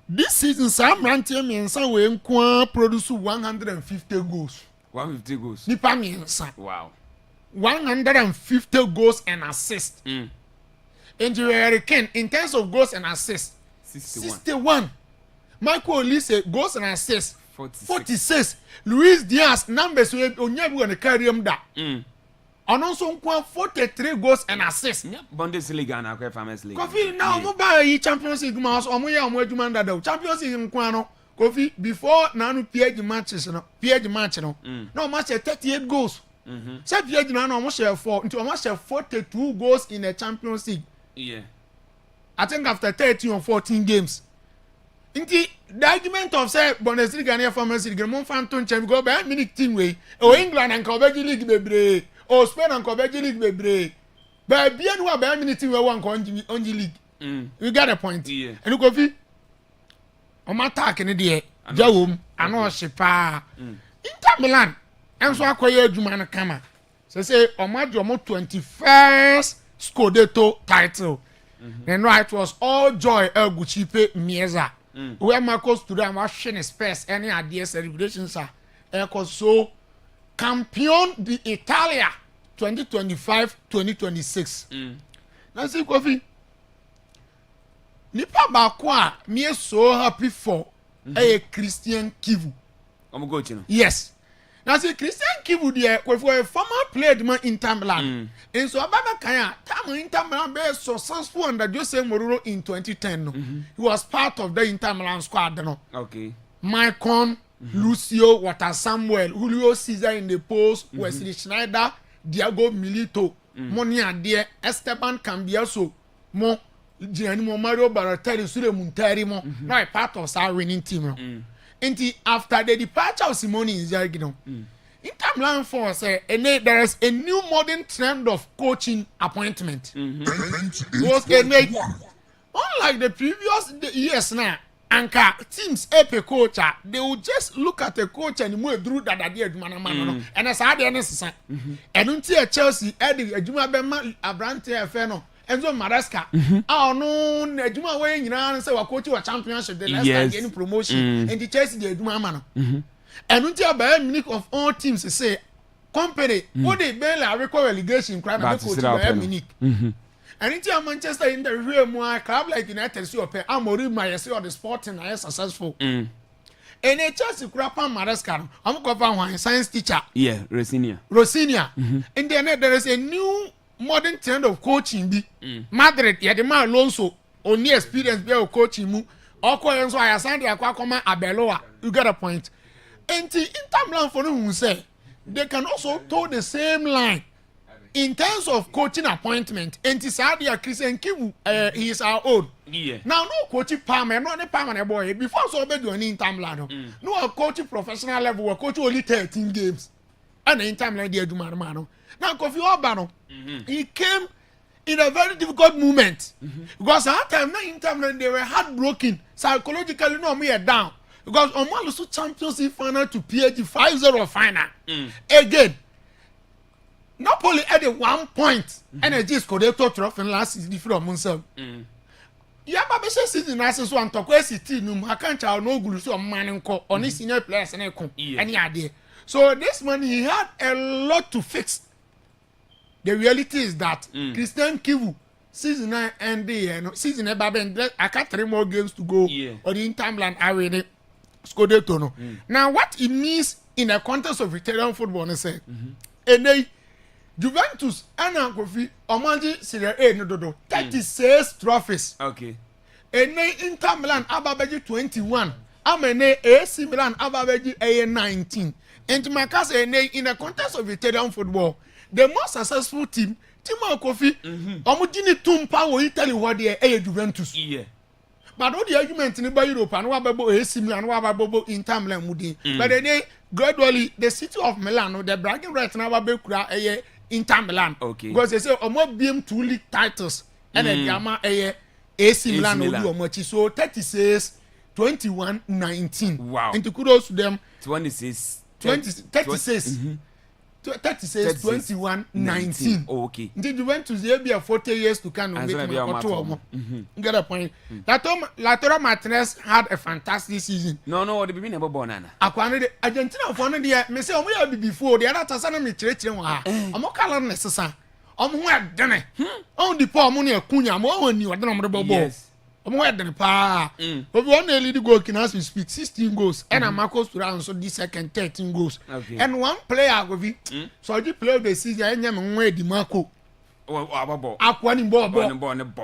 this season Sam Rantier Mensa we nko produce 150 goals. 150 goals. Nipa Mensa. Wow. 150 goals and assists. And Harry Kane in terms of goals and assists 61. Michael Olise goals and assists 46. Luis Diaz numbers we onye go na carry him da. Also 43 goals and assists. Bundesliga na kwa Farmers League. Kofi now mo ba yi Champions League ma so omo ya omo adwuma nda da. Champions League nko ano. Kofi before na no PSG match no. No match 38 goals. Say PSG na no omo share 4 until omo share 42 goals in the Champions League. Yeah. I think after 13 or 14 games. Inti the argument of say Bundesliga na Farmers League mo fan to nche because Bayern Munich team way o England and Belgium league bebre o Spain and Belgium league bebre but bien wa Bayern Munich team we wan ko onji league you get a point. Yeah. And Kofi o ma attack ni de jawom ano hyepa Inter Milan enso akoye adwuma no kama say o ma do mo 21st Scudetto title. And no, it was all joy Guccipe Mieza. Where Marcos today was showing space any idea celebrations are so Campion di Italia 2025-2026. Now see Kofi Nipa Bakwa me so happy for a Christian Kivu. Yes. Now see Christian Kivu there for a former played man in Milan. And so Ababa Kaya time Inter Milan be successful under Jose Mourinho in 2010. He was part of the Inter Milan squad. No? Okay. Maicon, Lucio, Walter Samuel, Julio Cesar in the post, Wesley Schneider, Diego Milito, Monia Dia, Esteban Cambiaso, Mo Mario Balotelli, Sule Muntari, now part of our winning team. Until after the departure of Simone Inzaghi, Inter Milan for say, and there is a new modern trend of coaching appointment. Was unlike the previous years now, anka teams epe coach, they will just look at the coach and move through that idea and as I necessary. And until Chelsea, Eddie, a Juma Bema, Abrante Feno, Enzo Maresca. Oh no, Juma way you know and say we're coaching a championship, the last time getting promotion, and the Chelsea the Juma man. And until Bayern Munich of all teams say, company, what they barely require relegation, crime and coach Bayern Munich. And until Manchester in the real more club like United, see, Amorim, I see, or the Sporting are successful. And a Chelsea Crapa Maresca, I'm going to find science teacher. Yeah, Rosinia. And then there is a new modern trend of coaching. Madrid, yeah, the man Alonso, only experience be coaching mu. Or so I assigned the Aquacoma Abeloa. You get a point. And the Inter Milan for who say they can also toe the same line in terms of coaching appointment. And the Sadia Christian Kivu, he is our own. Yeah. Now no coaching Palmer, not a permanent boy. Before so be doing Inter Milan. No coaching professional level, we coach only 13 games. And the Inter Milan they do Marmano. Now Kofi Obano, he came in a very difficult moment because at that time Inter Milan they were heartbroken psychologically. No, me are down. Because Oman also Champions League final to PSG 5-0 final. Again, Napoli at 1 point. And they just could have trophy last season from himself. Yeah, but this season I said so I'm talking City I can't tell no good so man on his senior players and any idea. So this man he had a lot to fix. The reality is that Christian Kivu season 9 and the season I got 3 more games to go. Or the Inter Milan already. Now, what it means in the context of Italian football, I say, and they Juventus and Kofi Omanji Serie A no do 36 trophies. Okay. And they Inter Milan ababeji 21. Amene AC Milan ababeji 19. And my case in the context of Italian football, the most successful team, Timo Kofi, Omujini Tumpa wo Italy what they Juventus. Yeah. But all the argument in Europe and what about AC Milan, what about Inter Milan Mudi. But then gradually the city of Milan, the bragging right now about Inter Milan. Okay. Because they say almost being 2 league titles and then Yama AC Milan will do much. So 36, 21, 19. Wow. And to kudos to them 36. 36, 21, 19. Oh, okay. Did you went to the 40 years to kind of make get a point. Lautaro Martinez had a fantastic season. No, the beginning about banana. Akwaaba Argentina for the me say omo ya before the other tasana me chire wa ha. Omo kala necessary. Omo ho adene. On the poor money akunya mo woni odene omo bobo. Yes. Omo ho adene pa. Obi one lead goal can as we speak 16 goals and Marcos Thuram so the second 13 goals. Okay. And one player go be so the player of the season enya me nwa Edi Marco. Akwani ball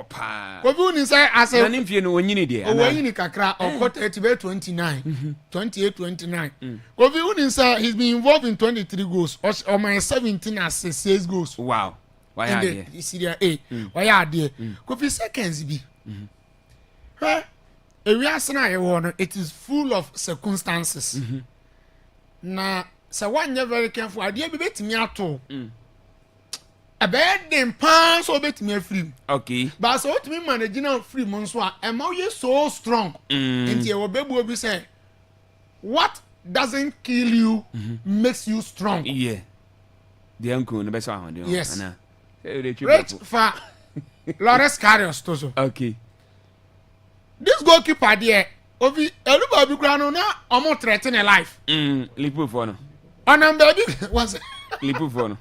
pa. Ko bi ni say as a na mfie no wonyini de. O wonyini kakra o got 29. 28 29. Ko bi ni say he's been involved in 23 goals or my 17 assists 6 goals. Wow. Why are there? Syria A. Why are there? Ko bi seconds bi. It is full of circumstances. Na so one you very careful idea be betimi ato. A bad dem pan so betimi free. Okay. But so to me managing out free monso am you so strong. And you will be say what doesn't kill you makes you strong. Yeah. The uncle no be so ahun. Yes. Right for Lawrence Carrios tozo. Okay. This goalkeeper there, Ovi, everybody ground na omo threaten a life. Liverpool for no. On baby was Liverpool for no.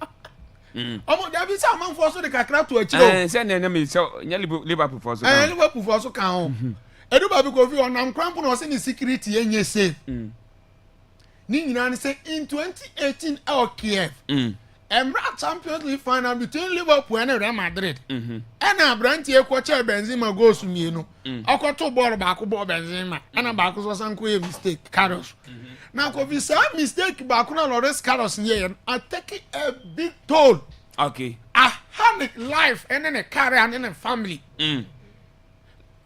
Omo there be some man for so the kakra to achiro. Say na me so Liverpool for so. Liverpool for so kan ho. Everybody go fi on am cramp no say ni security enye say. Ni nyina say in 2018 our Kiev. Emra Champions League final between Liverpool and Real Madrid. And Abranti Ekwacha Benzema goes to me, no. Okoto ball back ball Benzema. And a back was a mistake, Carlos. Now, if you say mistake back on Lawrence Carlos here, I take a big toll. Okay. I had a life and then a career and then a family.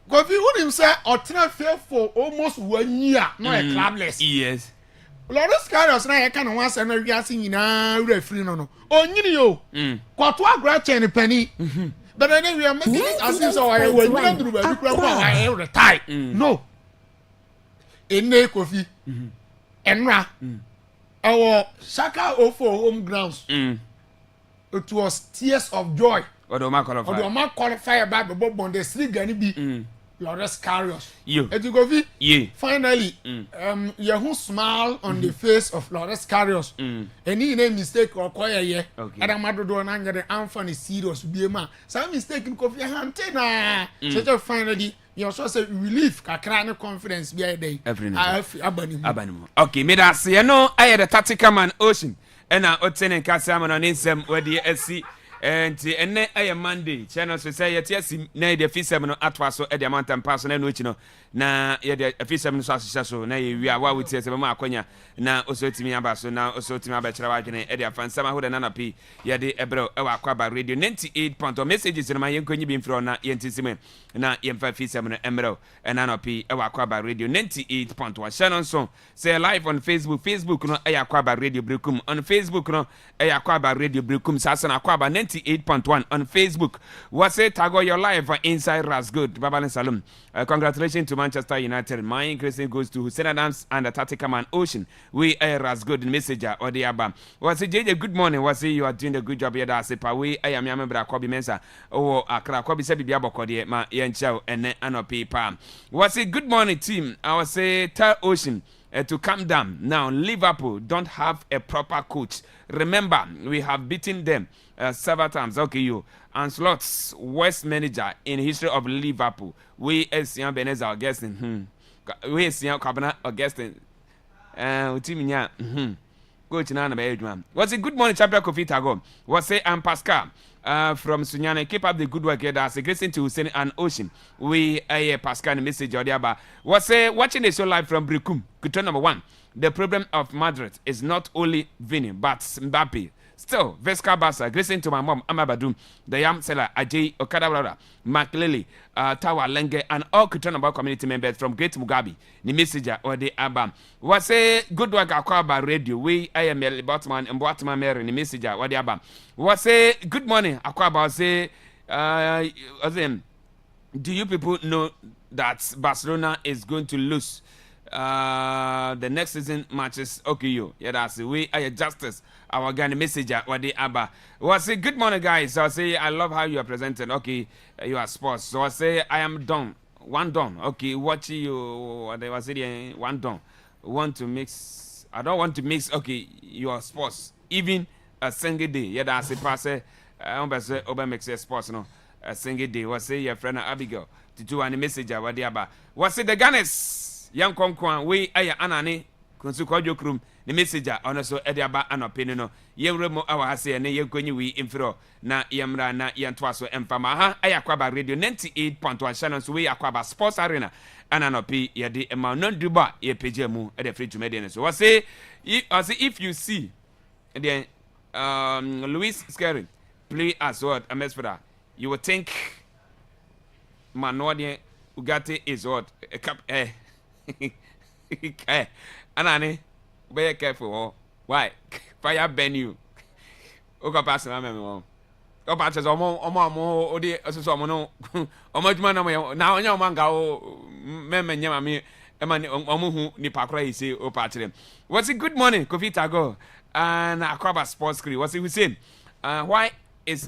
Because you him say Otina fail for almost 1 year, no a clubless. Yes. Lawrence Carlos na can once and we are seeing referee no. Oh, you Quatwa Gratchen penny. But then we are making it as if so I will not do the tie. No. In ne coffee. Enra. Our Shaka for home grounds. It was tears of joy. Odoma qualifier by the Bob on the street gonna be Lawrence Carlos. You. And you go yeah. Finally, you smile on the face of Lawrence Carlos. And he name mistake or choir yeah. Okay. And I'm not doing the Anthony serious be a man. Some mistake in coffee hunting. So finally, you also say relief, kakra confidence be a day. Every night. Abanimo. Okay, me that say no, I had a tactical man ocean. And I obtain and Cassaman on insem where the SC. And then I Monday, channel society, yes, nay, the fee seven at was so at the amount and person and which you know. Now, the fee seven so nay, we are what we say, Maconia, now also to me about so now also to my bachelor, and the fan, some who an P. Yadi Ebro, Akwaaba radio 98 point of messages in my young can you be from now, Yentisime, now Yen5 fee 7 Emerald, and Anopi, Akwaaba radio 98.1. Shannon song, say live on Facebook, no Akwaaba radio Brukum, on Facebook, no Akwaaba radio Brukum, Sassan Akwaaba 98.1 on Facebook. What's it? Tago your life inside Rasgood, Babal Salum. Congratulations to Manchester United. My increasing goes to Hussein Adams and the Tactical Man Ocean. We are Rasgood messenger or the Abba. What's it, JJ? Good morning. What's it? You are doing a good job here. That's it. We I am member Akwaaba Mensa. Oh, Akra Akwaaba Sebi Biabo Kodi, ma Yanchao and Anopi Pam. What's it? Good morning, team. I will say tell Ocean to calm down. Now, Liverpool don't have a proper coach. Remember, we have beaten them several times. Okay, you. Ancelot's worst manager in history of Liverpool. We as young Beneza Augustin. We as young Cabana Augustin. Coach Nana Bedroom. What's a good morning, Chapter Kofi Tago? What's say I'm Pascal from Sunyane. Keep up the good work here. That's a great thing to send an ocean. We a Pascal message or the other. What's say watching the show live from Brukum. Good turn number 1. The problem of Madrid is not only Vini but Mbappe. Still, Vesca Bassa, listen to my mom, Amabadum, the Yam Seller, Ajay, Okada, Mark Lily, Tawa Lenge, and all Kutonaba community members from Great Mugabe, the messenger or the Abam. Was a good work Akwaaba radio. We I am Melly Botman and Botman Mary, the messenger or the Abam. Was a good morning, Akwaaba. Say, do you people know that Barcelona is going to lose the next season matches? Okay, you. Yeah, that's the way I justice. Our Ghana messenger or the Abba. Well, say good morning, guys. So I say I love how you are presented. Okay, you are sports. So I say I am done. One done. Okay, watch you. They was saying one done. Want to mix? I don't want to mix. Okay, you are sports. Even a single day. Yeah, that's a pass. I don't say over mix sports. No, a single day. What say your friend Abigail to do any messenger? What the Abba? What say the Ghanaians? Young Konkwan. We are Anani. Konsukojo Krum. The messenger on so Ediaba and opinion no ye remo our hase ne ye konyi wi infro na yemra na yentwa so emfama ha Akwaaba radio 98.1 channel so we Akwaaba sports arena and anopi ye de ema non duba ye page mu e de free to media so what say if you see then Luis Scarry play as what Amesfera you would think Manodie Ugarte is what a cup anani be careful. Why? Fire burn you. Oka pass na me mo. O pa chezo omo odi osusu omo no. Omo djuma na mo na onya omo anga o meme nyama me e ma omo hu ni pakora yi say o pa chere. What's it? Good morning, Kofi Tago. And Akwaaba Sports Crew. What's it we saying? Why is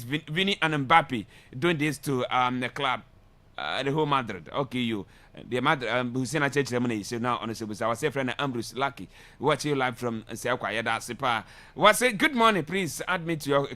Vini and Mbappe doing this to the club? The whole Madrid. Okay, you. The Madrid Hussein Church Lemonade. So now on the service, our safe friend Ambrose Lucky. Watch you live from Akwaaba. That's it. What's it? Good morning. Please add me to your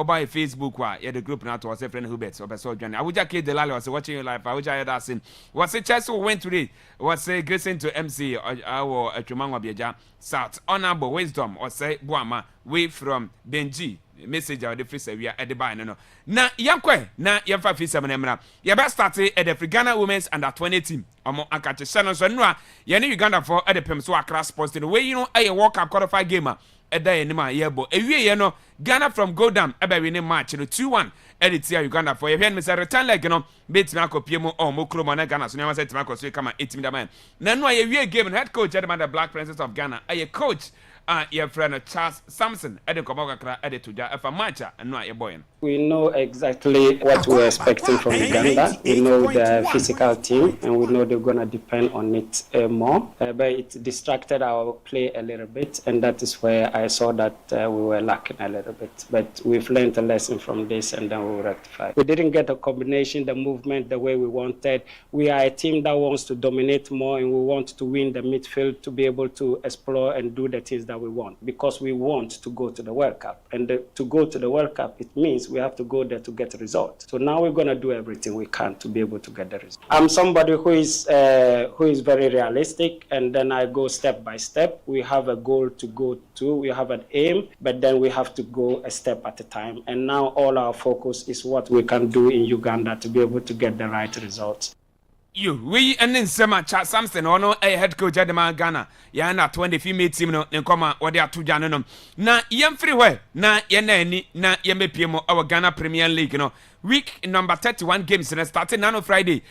by Facebook. Yeah, the group now to our safe friend Hubert. So so join. I would just keep the lally. Was watching you live. I would just that's in. What's it? Chelsea went today. What's it? Listen to MC our Chumangwa Bieja South. Honorable wisdom. Or say Buama. We from Benji. Message or the free say we are at the bar no na yankwe na yamfa fi sem na mra ye be start at the Ghana women's under 20 team omo akache channel so no ye Uganda for at the pem so Accra Sports the way you know a World Cup qualifier game eda enima yebo ewie ye no Ghana from Goldam ebe winning match no 2-1 editia Uganda for ye me say return leg no betimi akopie mu mo kromo na Ghana so nyama say timi akoso kama etimi da man na no ye wie game head coach Edman the Black Princess of Ghana aye coach your friend Charles Samson ede komo kakra ede toja efa match no aye boy. We know exactly what we're expecting from Uganda. We know the physical team, and we know they're going to depend on it more. But it distracted our play a little bit, and that is where I saw that we were lacking a little bit. But we've learned a lesson from this, and then we'll rectify. We didn't get a combination, the movement, the way we wanted. We are a team that wants to dominate more, and we want to win the midfield to be able to explore and do the things that we want, because we want to go to the World Cup. And to go to the World Cup, it means we have to go there to get a result. So now we're going to do everything we can to be able to get the result. I'm somebody who is very realistic, and then I go step by step. We have a goal to go to, we have an aim, but then we have to go a step at a time. And now all our focus is what we can do in Uganda to be able to get the right results. We and then Charles Samson ono a head coach Edman Ghana ya na 20 female team no nkoma wode atoja no na yem free where na ye na ani na ye mepie mo our Ghana Premier League no week number 31 games na starting now Friday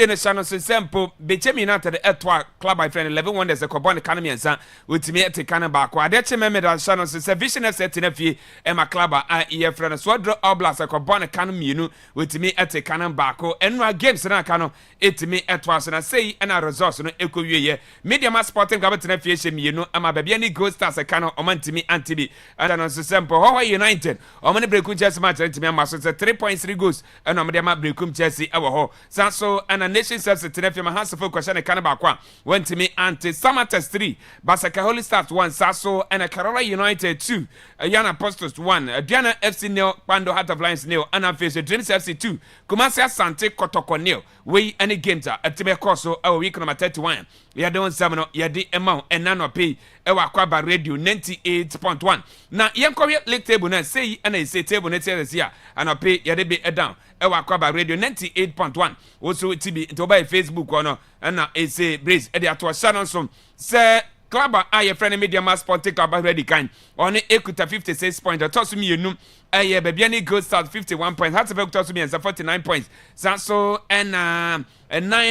no channel so simple Bechem United etwa club by friend 11 wonders e kobon economy ensa wotimi etekana ba kwa de cheme medal channel so vision set na fie e ma club a ye friend so draw oblast e kobon economy nu wotimi etekana ba ko enwa games na aka no etimi etwa so na sei na results no ekowie media ma sporting club na fie hye nu ama babia ni gold stars aka no omantimi antibi and so simple How United omane breaku chess match etimi ama so 3.3 goals and I'm my breakum Chelsea our ho. So and a nation self tenefi my hands for question Canaba kwa went to me anti Samatas 3 Basaka Holy Stars 1 Sasso and a Carolina United 2 Yana Apostles 1 Diana FC nil Pando Heart of Lions nil and I'm facing Dreams FC 2 Kumasi Asante Kotoko nil we any game ta atime koso our week number 31 ya don samno ya di amount and nano pay ewa Akwaaba radio 98.1 na yenkowe league table na say and say table na tell here and pay ya de be down ewa Akwaaba radio 98.1 also TB to by Facebook ono na say brace e dey ato channel so say club a friend media mass sport take about ready kind on Equita 56 points toss me you aye babiani gold start 51 points had to be toss me 49 points so and 9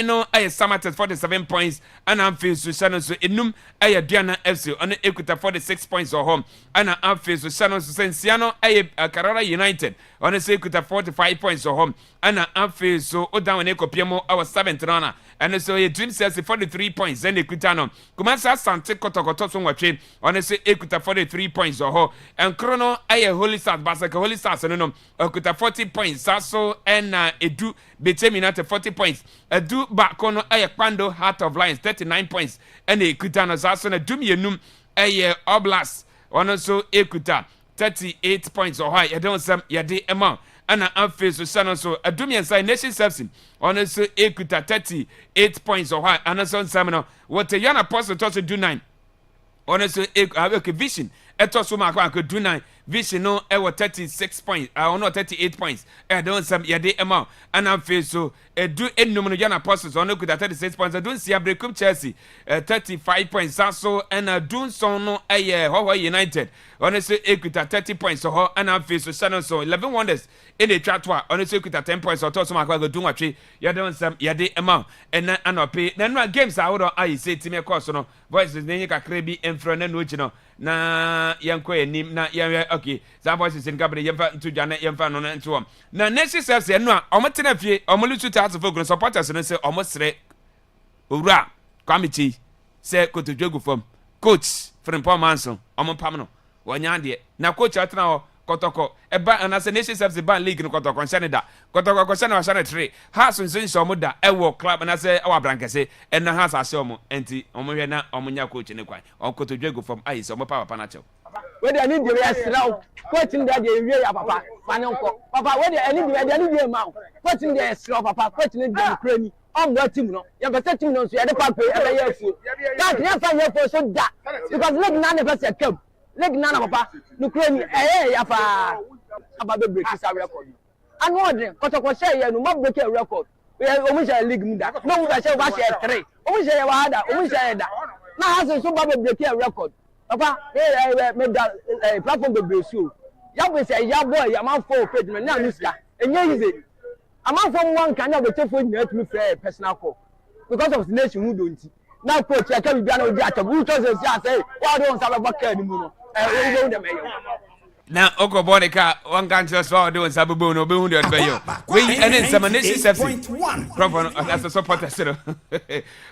no aye Samatas 47 points and I'm face to channel so enum aye Diana FC on Equita 46 points or home and I'm face to channel so Sensiano aye Carolina United on Equita 45 points or home and I'm face so down on Ekopiemo our 7th runner and so a Dream Chelsea 43 points then Equita no Kumasa Sante Kotokoto so watching on Equita 43 points or home and Chrono aye Holy Stars Basaka Holy Stars no Equita 40 points Sasso and Edu Bechem United 40 points Edu Bakono aye Pando Heart of Lions 39 points and Equita no Sasso na Dum Yenum aye Oblast on so Equita 38 points or high. You don't some yadi amount. And I'm faced with Shannon so a Dumian side nation servicing. Honestly, Equita 38 points or high. And so Samino, what a young apostle to do 9. Honestly, okay, vision. Etosuma could do 9. Vision no, 36 points. I know 38 points. I don't some yadi amount. And I'm faced so a do any number young apostles on could 36 points. I don't see a breakum Chelsea 35 points. So and a doon so no a Hawaii United. Honestly, Equita 30 points so her and I'm faced with Shannon so 11 wonders in the chatwa. Honestly, Equita 10 points or Tosuma go do what you don't some yadi amount and not pay. Then games I would I say to me course no voices then Krabi and front and which no na yankwe nim na ya okay some voices in company yamfa to Janet yamfa no and so on na next self say no omotena fie omolutu task for supporters no say omosre owura committee say kotodwegu from coach Frimpong Manson ompam no wonya de na coach atena ho kotoko eba anase nation self ban league no kotoko nshane da kotoko ko shane wa shane 3 has nso omo da ewo club na say ewa brankese en na has ase omo enti omo hwe na omo nya coach ne kwan okotodwegu from ice omo papa na chew we dey need the restaurant coach in there dey wie ya papa mane nko papa we dey need the ma coach in there restaurant papa coach in there krani on team no ya better team no so ya dey papa e be ya fu that ya fa ya for so da because leg na ne person come leg na papa no krani ya fa aba be break this record and what dey kotoko share ya no ma break a record we omo share league mu da no we share 3 omo share ya wa da omo share da na has so ba be break a record papa me da platform be bresu ya be say ya boy ya man for page me na nuska enye easy am from one kind of a phone you to free personal call because of the nation who don't now coach I can be an old judge who just say why don't have a back anymore na oko body ka one can just so do sabubu no be hu de bayo we and in some nation FC proper as a supporter zero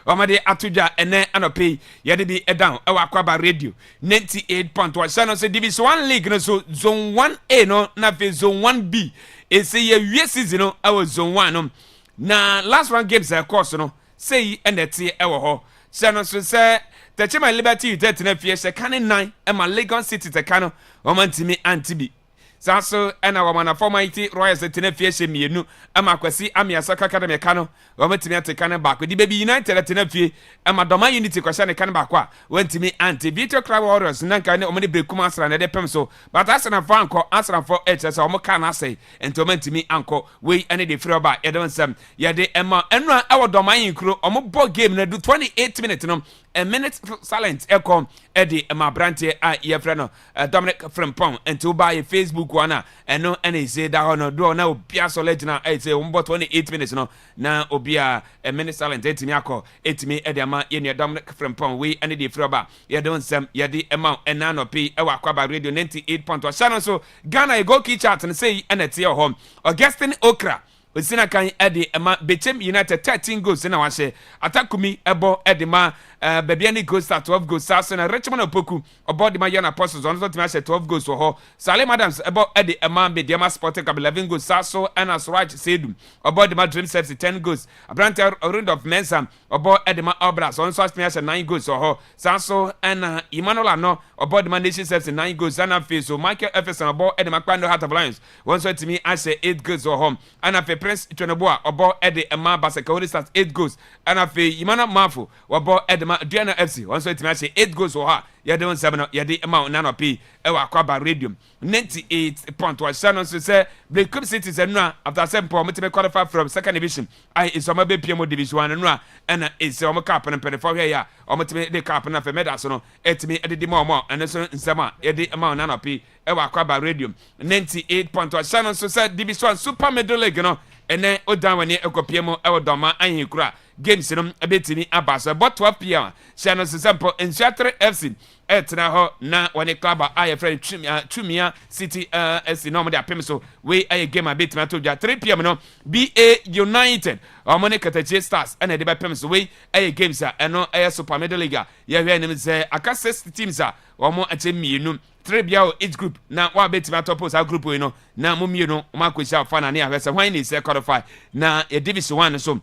o ma de atoja ene anope ye de bi down e wa Akwaaba radio 98.1 so say division 1 league no so zone 1A no na fe zone 1B e say ye season no I was zone 1 no na last one games e course no say enete e wo ho so no so say Techema Liberty United na fie se kan 9 e ma Lagos City te kan o man timi antibi saso ena wo mana former IT Royals te na fie se mienu e ma kwasi Amia Soccer Academy kan o man timi ate kan baako di baby United te na fie e ma Doma Unity kwasha ne kan baako a wan timi antibi to Club Warriors nan kan ne o man brekum asra na de pem so but asana fa anko asra for HS o mo kan asai ento man timi anko we ene de free oba ye don sam ye de ema enra e wo Doma Yinkro o mo ball game na do 28 minutes no a minute silent echo Eddie my branche your friend Dominic Frimpong and to buy a Facebook one and no any say that on do now piasso legend I say 28 minutes no now obia a minute silent etimiako etimi Eddie ma in Dominic Frimpong we any the froba you don't some you the amount and nano p Akwaaba radio 98.1 channel so Ghana go key chat and say and at your home Augustine Okra Osina kan Eddie ema Bechem United 13 goals na wahye atakumi ebo Eddie ma Bebiani goals 12 goals Sasso na Richmond Opoku obo de ma Young Apostles on so tima 12 goals so ho Salim Adams ebo Eddie ema Bediama Sporting Club 11 goals Sasso and Suraj Sedum obo de ma Dream FC 10 goals Abrante Round of Mensa obo Eddie ma Obras on so tima 9 goals so ho Sasso and Emmanuel Ano obo de ma Nation FC 9 goals and afi so Michael Efferson obo Eddie Makwando Heart of Lions one so timi ase 8 goals so ho and afi Prince Choneboa obo Eddie ema Basaka only starts 8 goals and afi Imana Mafu obo Eddie Diana FC one so it me say 8 goals for her ya de 7 ya de amount nano p e wa Akwaaba radio 98.1 channel so say Blake City say no after 7 point me qualify from second division I is some be PMO division 1 no and is some cap and pay for here ya o me the cap na for medal so no et me e de more and so nsema ya de amount nano p e wa Akwaaba radio 98.1 channel so say division 1 super medal league no ene o dan wani ekopiemo e wo Doma Ahinkura games no abetini abasa but 12 pm channel sample in Shatre FC etna ho na wani club aye friend Tumia City SC no de apem so we aye game abetima to 3 pm no BA United o money Katachi Stars and de apem so we aye games eno aye Super Medal League ya hwe nim say aka 6 teams o mo ache mienu 3 bia each group na wa betima top us group we no na mo mienu o ma kwesha fa na ne ahwese hwan ni say qualify na division 1 so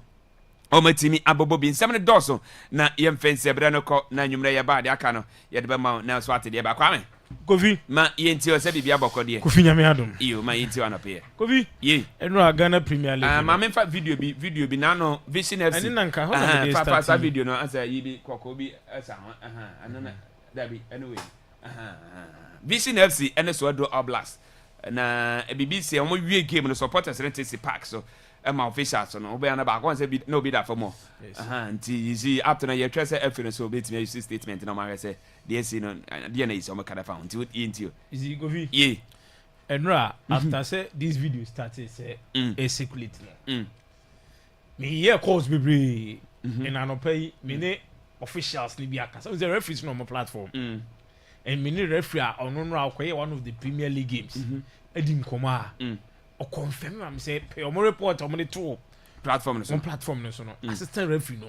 Omatimi abobo bi nsem ne doso na yemfense bra no ko na nwumre ye ba de aka no ye de be ma na so ate de ba kwa me Kofi ma yenti o se bibia bokọ de Kofi nyame adom iyo ma yenti wana pe Kofi ye enu Ghana Premier League ma me fa video bi na no Vision FC ani nanka ho na de start fa video no asa yi bi kokọ bi asa anana dabi anyway Vision FC ene so do Oblast na BBC omo wie game no supporters rent park so my officials no be na ba kon say no be that for more until you see after na you trust everything so be me see statement no ma say dey see no dey na is o makada fa until into is it go fi yeah enra after say this video started say a circulate me here calls be in an pay me ne officials ni bi aka so the referees no platform and me ne referee on no akoye one of the Premier League games edim koma o confirm am say pay o report o to platform no so no assistant referee no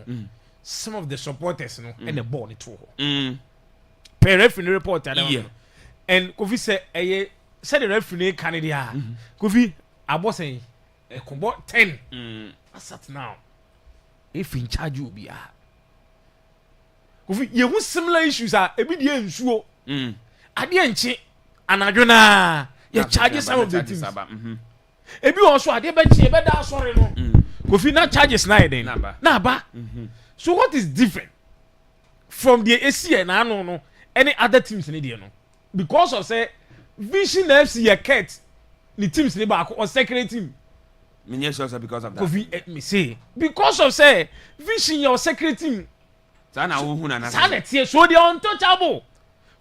some of the supporters no and the ball to pay referee report and Kofi say the referee can dia Kofi abo say e combo 10 as at now if in charge you be Kofi you have similar issues e bi dey nsuo ade enche anadwona you charge some of the teams ebi also ade be chi e be da sorry no Kofi na charges na eden na ba so what is different from the AC na no any other teams in there no because of say Vision FC ya cat the teams ni ba or second team me sure because of that Kofi me say because of say Vision your second team sana wo hu na sana tie so they untouchable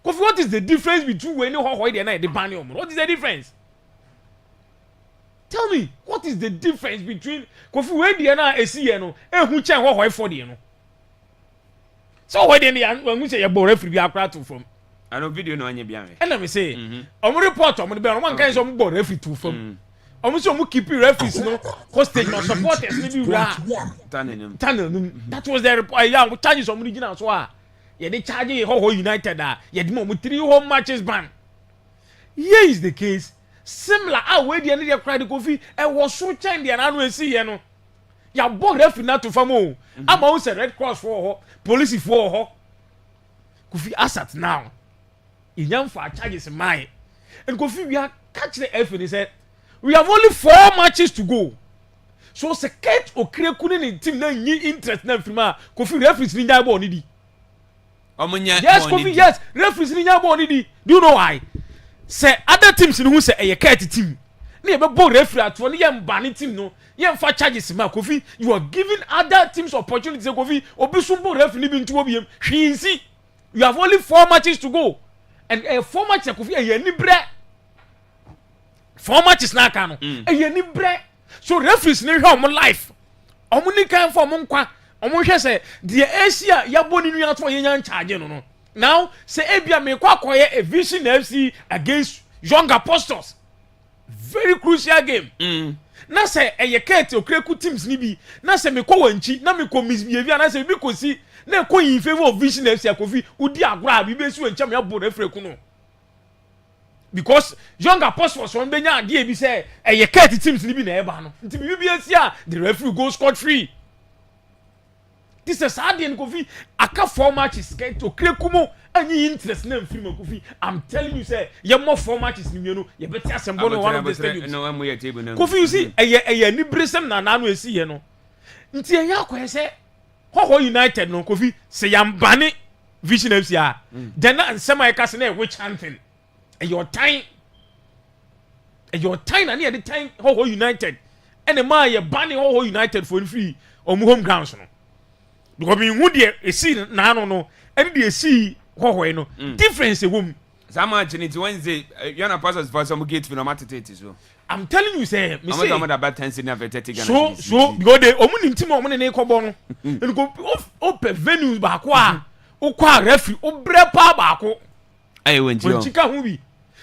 Kofi, what is the difference between when you hold the night the ban? What is the difference? Tell me, what is the difference between Kofi when the na esi no e hu chen ho for the no. So when the when we say your referee be akra to from. I know video no anya bia me. And let me say, report on the one kind of referee to from. Keep referees no hostage no supporters ni bi ra. That was the report. Yeah, we charge some original so ah. They charge Ho United ye de 3 home matches ban. Here is the case. Similar where the end cry the Kofi and was so change the anu see here no. Ya bog referee na to famo. Am also say Red Cross for her, police for her. Kofi asset now. In for charges mine. And Kofi we are catch the F and he said we have only 4 matches to go. So secret o kre kunu ni team na nyi interest na firma Kofi referees ni nya ball ni di. Yes, Kofi, yes, referees ni nya ball ni di. Do you know why? Say other teams ni who say a cat team. Ni be ball referee at one yam ban team no. Yam for charges ma Kofi, you are giving other teams opportunity say Kofi obi sumbo referee ni bi ntu obi yam. Hwinsi. You have only 4 matches to go. And 4 matches Kofi e ni bre. 4 matches na aka no. E ni bre. So referees ni hwe om life. Om ni kan for om nkwa. Om hwe say the Asia ya boni nu ato ye nya charge no no. Now say ebia me kwa koye a Vision FC against Young Apostles. Very crucial game. Na say e ye kete okreku teams ni bi. Na say me ko wanchi, na me ko misbehave, na say bi ko si na ko in favor of Vision FC akofi udi agora bi be su wancha me abo referee ku no. Because Young Apostles on benya ade bi say e ye kete teams ni bi na e ba no. Nti bi asia the referee goes scot free. This is sad in Kofi. Aka 4 matches get to Krekumo any interest name film Kofi. I'm telling you, say you more 4 matches you know. You better assemble one of the stadiums. No, I'm with table now. Kofi, you see, a ni brisem na nanu esi ye no. Nti ya ko say Ho United no Kofi say yam bani Vision FC a. Then na nsema e kase na which hunting. Your time na near the time Ho United. And the man ye banning Ho United for free on home grounds no. Because me who dey see na no and dey see ho no difference e wom some opportunity Wednesday you na passes for some gate for no matter so I'm telling you say me say I'm about 10 city na 30 Ghana so because they omunim team omune ne kobo no and go open venues ba ko a o kwa referee o bre pa ba ko ayi wonchi chika hu bi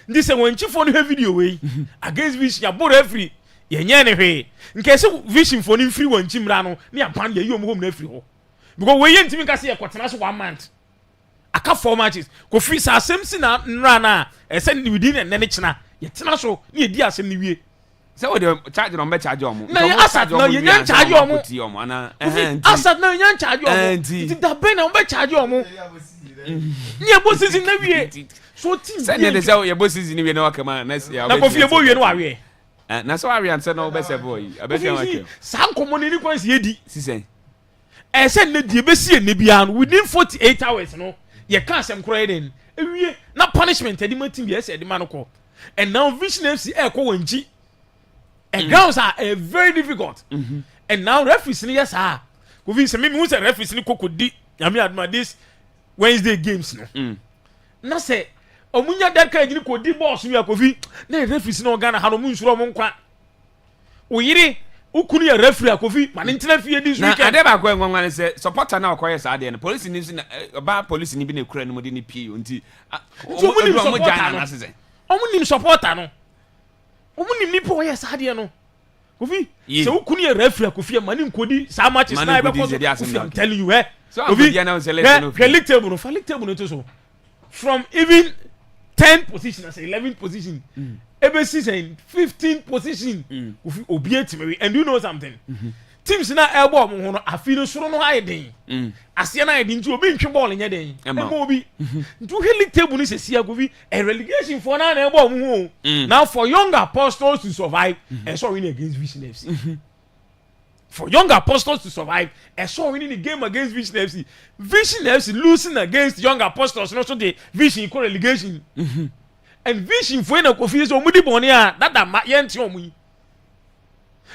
ndi se wonchi fo no video we against Vision ya bo referee ye nya ne hwe nke se Vision fo no free wonchi mra no ne ya ban ye yom home na free ho because we yent me ka say e kwatena so 1 month aka 4 matches ko free sa asem si na nra na e se ni within and ne chena ye tena so ne ye di asem ni wie se we dey charge no be charge omo na ye asat na ye nyan charge omo ana asat na nyan charge omo ti da be na be charge omo ni e bo season na wie so team se ne dey say ye bo season ni wie na wakama na ko fi e bo wie no awie na so awie anse na wo be se boy abefia wake sa nkomo ni kwansi ye di sisen e se ne die be sie ne bia no within 48 hours no ye can sem kro eden ewie na punishment edi matim bi ese edi manoko and now Vision FC e ko wanchi and grounds are very difficult and now referees ni yes ah ko vi se me who say referees ni kokodi yami adma this Wednesday games no na say omunya that kind ni kodi boss wi akofi na referees no Ghana ha no mu nsuro mo nkwa oyire ukunu ya referee akofi man ntina fie this weekend na ade ba ko enwanwan se supporter na akoye sa ade no police ni ba police ni bi na kura no mo de ni pii nti omu nim supporter no omu nim ni po ye sa ade no kofi se ukunu ya referee akofi man nkodi sa matches na be ko so I'm telling you so kofi na select no league table no to so from even 10 position as 11 position ebe season 15 position ofi obietime and you know something teams na elbow mo no afi no soro no hayden ase na hayden nti obi ntwe ball nya den emo obi ntu league table no se sia govi a relegation for na elbow mo now for Young Apostles to survive and so winning against Vision FC for Young Apostles to survive and so winning the game against Vision FC losing against Young Apostles no so the Vision equal relegation and Vision for na Kofi so mudi boni a dada ma ye nti omu yi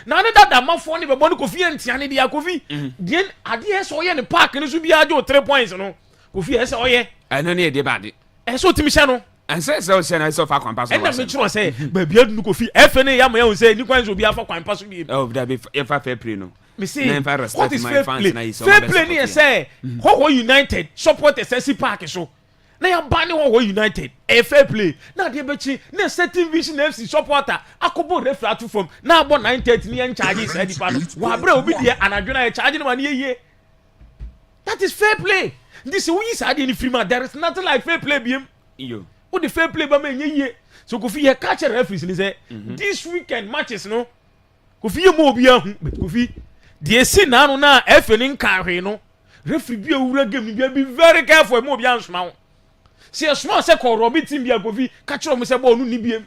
na ne dada ma fo ne be boni Kofi ntia ne dia Kofi den ade so ye ne park ne so bia jo 3 points no Kofi ese oye ano ne de bade e so timi hye no and say na so fa kwan pass. And me sure say baby adu ko fi FNA ya ma ya say ni kwan so bi afa kwan pass bi. Oh, that be if I fair play no. Me see what is fair play? Fair play ni say Ho United support SSC Park so. Na ya ban ni Ho United e fair play. Na de be chi na certain vision FC supporter akobo referee atu from na abo 9:30 ni en charges e di pa no. Wa bra obi de anadwo na e charge no ma ni yeye. That is fair play. This we is had in free man. There is nothing like fair play biem. Yo. What the fair play ba me yeye. So Kofi ye catch referees ni say this weekend matches no. Kofi ye mo obi ahu but Kofi de si na no na FNN kan hwe no. Referee bi ewura game ni be very careful mo obi ansoma wo. Se small say ko Robbie team bi Kofi catch ro mo say ball no ni biem.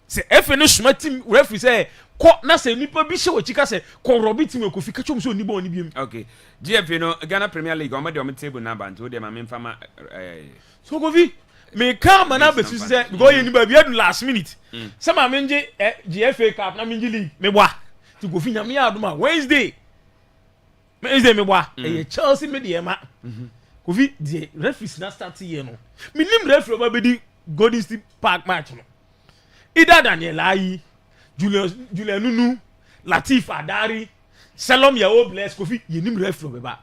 Se FNN smart team referee say ko na se nipa bi hye wachika se ko Robbie team Kofi catch ro mo say oni ball ni biem. Okay. GFP no Ghana Premier League on the table number and to them am fama so Kofi me come na be say because you ba bi last minute say ma menje GFA Cup na menje league me boa to Kofi nyame adoma Wednesday me boa e Chelsea me de ma Kofi the referees na start here no minim referee ba be di Golden State Park match no Ida Daniel Ayi Julian Nunu Latif Adari Salom Yao bless Kofi yenim referee ba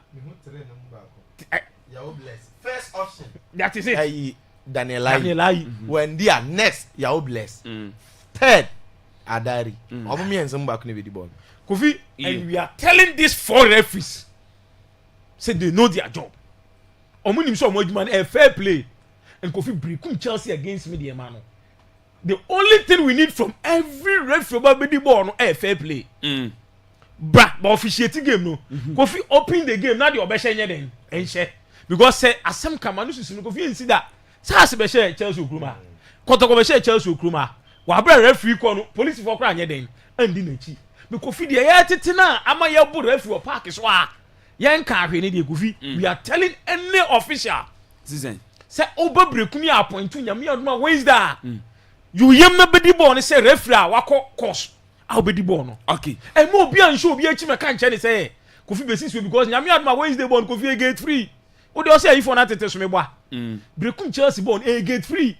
Yao bless first option that is it Daniel Ayi when they are next Yao bless third Adari omo me ensem back no be the ball Kofi and we are telling these 4 referees say they know their job omo nim so omo adwuma na fair play and Kofi breakum Chelsea against me the man. The only thing we need from every referee about the ball no fair play. But officiating game no. Kofi open the game na the obeshe nye den enhye because say asem kama no susu no Kofi nsi da sa se be share Chelsea okruma kotoko be share Chelsea okruma wa bra referee ko no police for kra nye den andi na chi because Kofi de ya tete na ama ya bu referee o park so a yen ka hwe ne de Kofi we are telling any official season say obabrekum ya appoint nyame aduma Wednesday you yem na bedi ball ne say referee a wako course a bedi ball no okay e mo obi an show obi achi me kan che ne say Kofi be since because nyame aduma Wednesday ball Kofi gate free o de o say if for na tete so me boa brekum Chelsea ball a gate free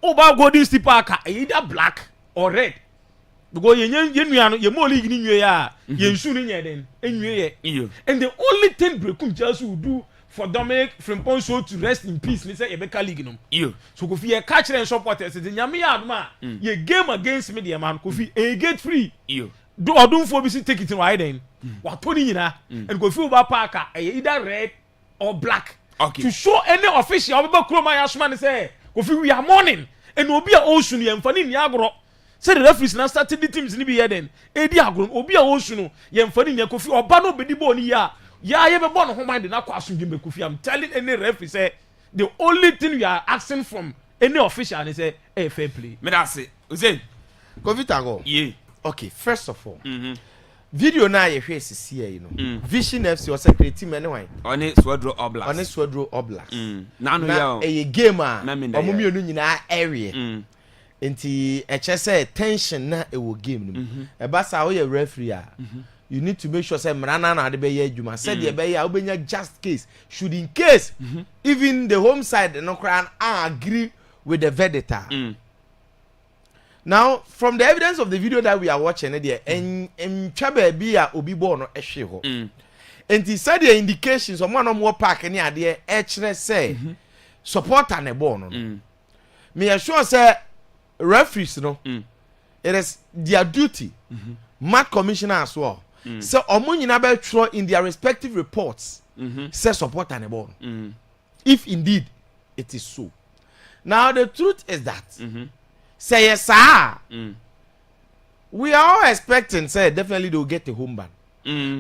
oba Golden State Park either black or red because ye nua no ye mo league ni nwie ya ye nsu ni nye den enwie ye and the only thing brekum Chelsea will do for Dominic Frimpong so to rest in peace ni say Ebeka league no so Kofi ye catch them supporters the nyame aduma ye game against me the man Kofi a gate free do odunfo bi si take it right then wa to ni nyina and Kofi oba park either red or black to show any official oba kroma ya soma ni say Kofi we are mourning and obi a osu ni emfa ni agro say the referees na started the teams ni bi here then e di agro obi a osu no ye emfa ni Kofi oba no bedi ball ni ya ye be born home mind na kwa asundwe be Kofi I'm telling any referee say the only thing we are asking from any official is say fair play me that say Usain Kofi Tango yeah okay first of all video na ye hwe sisi e no Vision FC o secretary me ne wan oni Swadro Oblast na no ya e game a omo mienu nyina area enti e che say tension na e wo game no e ba sa wo ye referee a you need to make sure say mrana na de be ye adwuma said ye be ya obenya just case should in case even the home side no cry agree with the verdict. Now from the evidence of the video that we are watching there en twabe bi a obi ball no ehwe ho and he said the indications of one more park ni ade e kire say supporter na ball no me assure say referees no it is their duty match commissioner as well so omo nyina be throw in their respective reports say supporter na ball if indeed it is so. Now the truth is that say yes sir we are all expecting say definitely they will get a home ban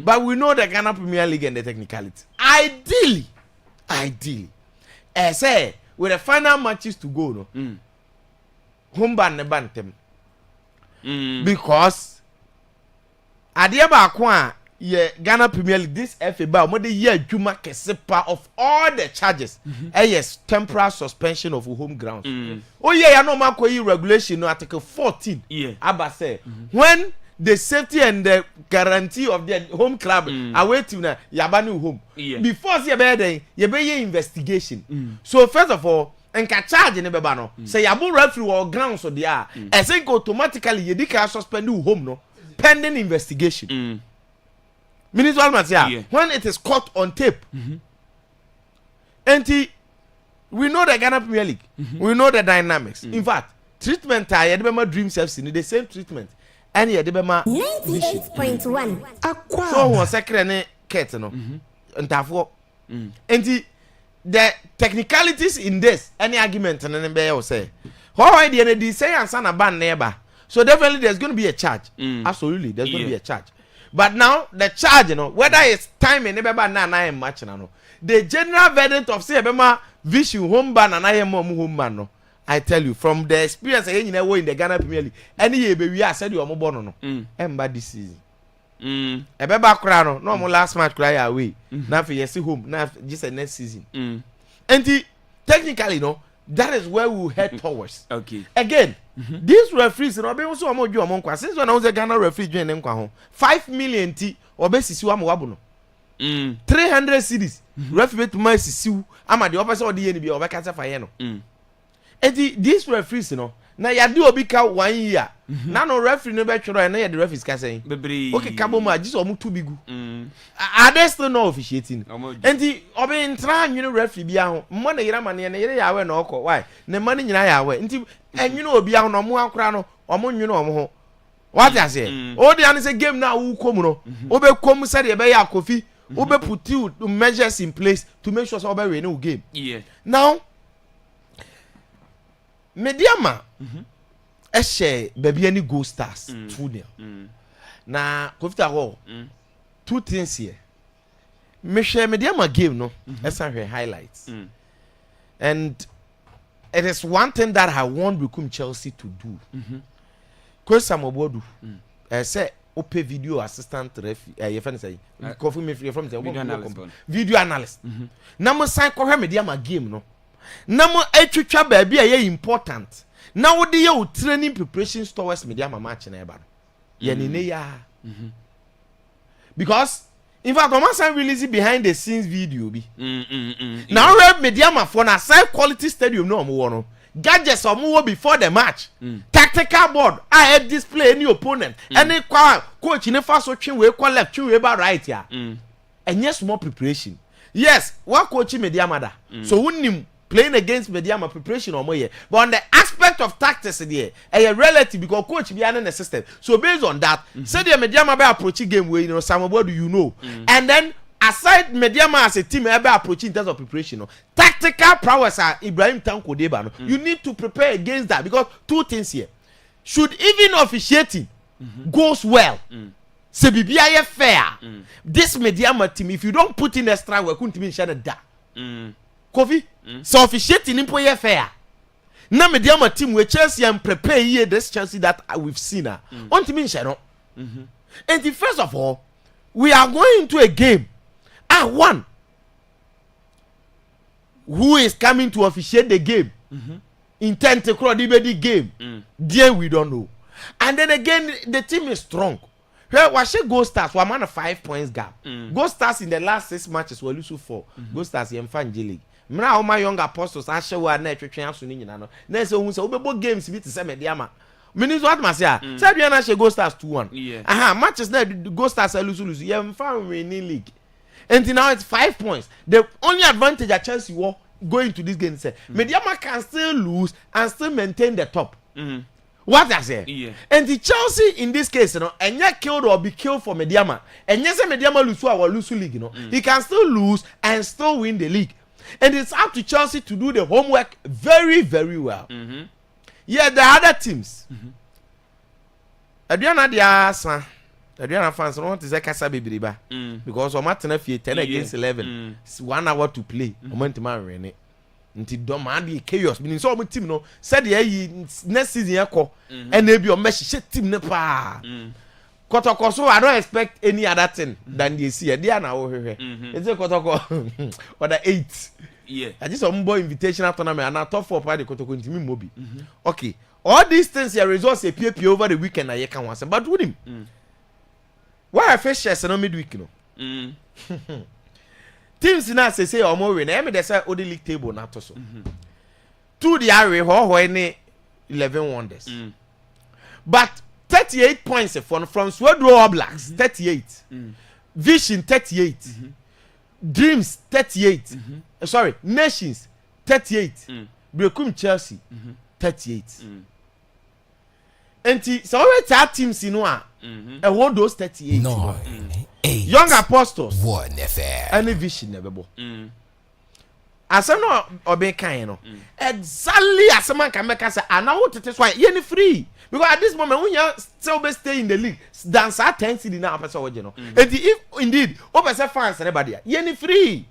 but we know the Ghana Premier League and the technicality ideally say with the final matches to go no home ban ne bantem because adia ba ko a ye Ghana Premier League this FA ba mo de ye adwuma kesepa of all the charges yes temporary suspension of home grounds oh yeah ya no makoyi regulation no article 14 aba say when the safety and the guarantee of the home club away team na yabani home before say you be investigation so first of all enka charge ne beba no say yabo referee or ground so there I think automatically you can suspend you home no pending investigation minister Almatia when it is caught on tape and we know the Ghana Premier League we know the dynamics in fact treatment I Yedebema Dream FC need the same treatment and Yedebema 98.1 Akwaaba so one second ket no ntafo and the technicalities in this any argument and then be say how the say answer na ban neighbor so definitely there's going to be a charge absolutely there's going to be a charge but now the charge whether it's time and never na match no the general verdict of say bema vision home ban and I am home ban no I tell you from the experience in the Ghana Premier League any year we are said you are born no emba this season ebeba kra no mo last match cry away na for yes home na just next season and technically that is where we will head towards okay again these referees no be so mo dwo mo nkwa since when I was a Ghana referee join nkwa ho 5 million ti obesisi wa mo wabo no 300 cedis referee to my sisiu ama the opposite of the ye be obekasa fa ye no and these referees na yade obi ka 1 year na no referee no be twero na yade referees ka say okay kabo ma just omu tu bigu are they still not officiating and obi ntra anwene referee bia ho mo na yira mane na yire yawe na okọ why na mane nyina yawe nti anwene obi aho no mo akora no omo nwene omo ho what I say o dey an say game na wo kom no obe kom say de be ya kofi obe put you measures in place to make sure so obe win no game now Mediama share baby any Gold Stars 2-0 na kofita ho 2 things here me share Mediama game no esa her highlights and it is one thing that I want Become Chelsea to do Kwesa Mobodu say ope video assistant ref you find say coffee me from video analyst na mo sign ko her Mediama game no na mo etwetwa ba bia ye important na wo de ye training preparations towards Mediama match na eba no ye ne ya because in fact o man sign release behind the scenes video bi na we Mediama for na high quality stadium no mo wo no gadgets o mo wo before the match tactical board I display any opponent any coach ne fa so twe we call left twe we ba right ya enye small preparation yes what coach Mediama da so wonnim playing against Mediama preparation or more but on the aspect of tactics there a relative because coach be an assistant so based on that say the Mediama be approaching game way Samobodu and then aside Mediama as a team be approaching in terms of preparation tactical prowess Ibrahim Tanko Deba you need to prepare against that because 2 things here should even officiating goes well say bibia fair this Mediama team if you don't put in extra work couldn't mean share that Kofi so officiating in poye fair na Mediama team we Chelsea and prepare here this Chelsea that we've seen on to mean share and the first of all we are going into a game one who is coming to officiate the game intent to cross the game there we don't know and then again the team is strong here was she Gold Stars we man a 5 points gap Gold Stars in the last 6 matches we lose 4 Gold Stars in Fan League mra all my young apostles ashe wa na twetwen aso ni nyina no na se ohun se obebo games bi te se Mediama means what ma say say bia na she Gold Stars 2-1 matches na Gold Stars lose ye mfa winning league and now it's 5 points the only advantage at Chelsea were going to this game say Mediama can still lose and still maintain the top what I say and the Chelsea in this case enye killed or be killed for Mediama enye say Mediama lose or lose league he can still lose and still win the league. And it's up to Chelsea to do the homework very, very well. Yeah, the other teams. Adriana Diasa, Adriana fans want to say Casa Bibriba because on Martin 10 against 11, it's 1 hour to play. Momentum Rene. Until Domandi chaos. Meaning so much team no said next season and they be your mesh team nepa. Kotoko, so I don't expect any other thing than they see. They are now here. It's a Kotoko or the 8. Yeah. I just some boy invitational tournament and I thought for party Kotoko into me mobi. Okay. all these things your results appear over the weekend I can once but with him why I face shares no midweek no teams now say or more win me they say the league table na to so to the area ho any 11 wonders but 38 points from Swedro All Blacks 38 Vision 38 Dreams 38 sorry Nations 38 Brekum Chelsea 38 enti so we chat teams in one and one those 38 Young Apostles 1 FM any Vision never asem no oben kan no exactly asem an kan make say anawo tete so ye free because at this moment when you still be stay in the league dance at 10 cedi na person woje no and if indeed open say fans anybody ye free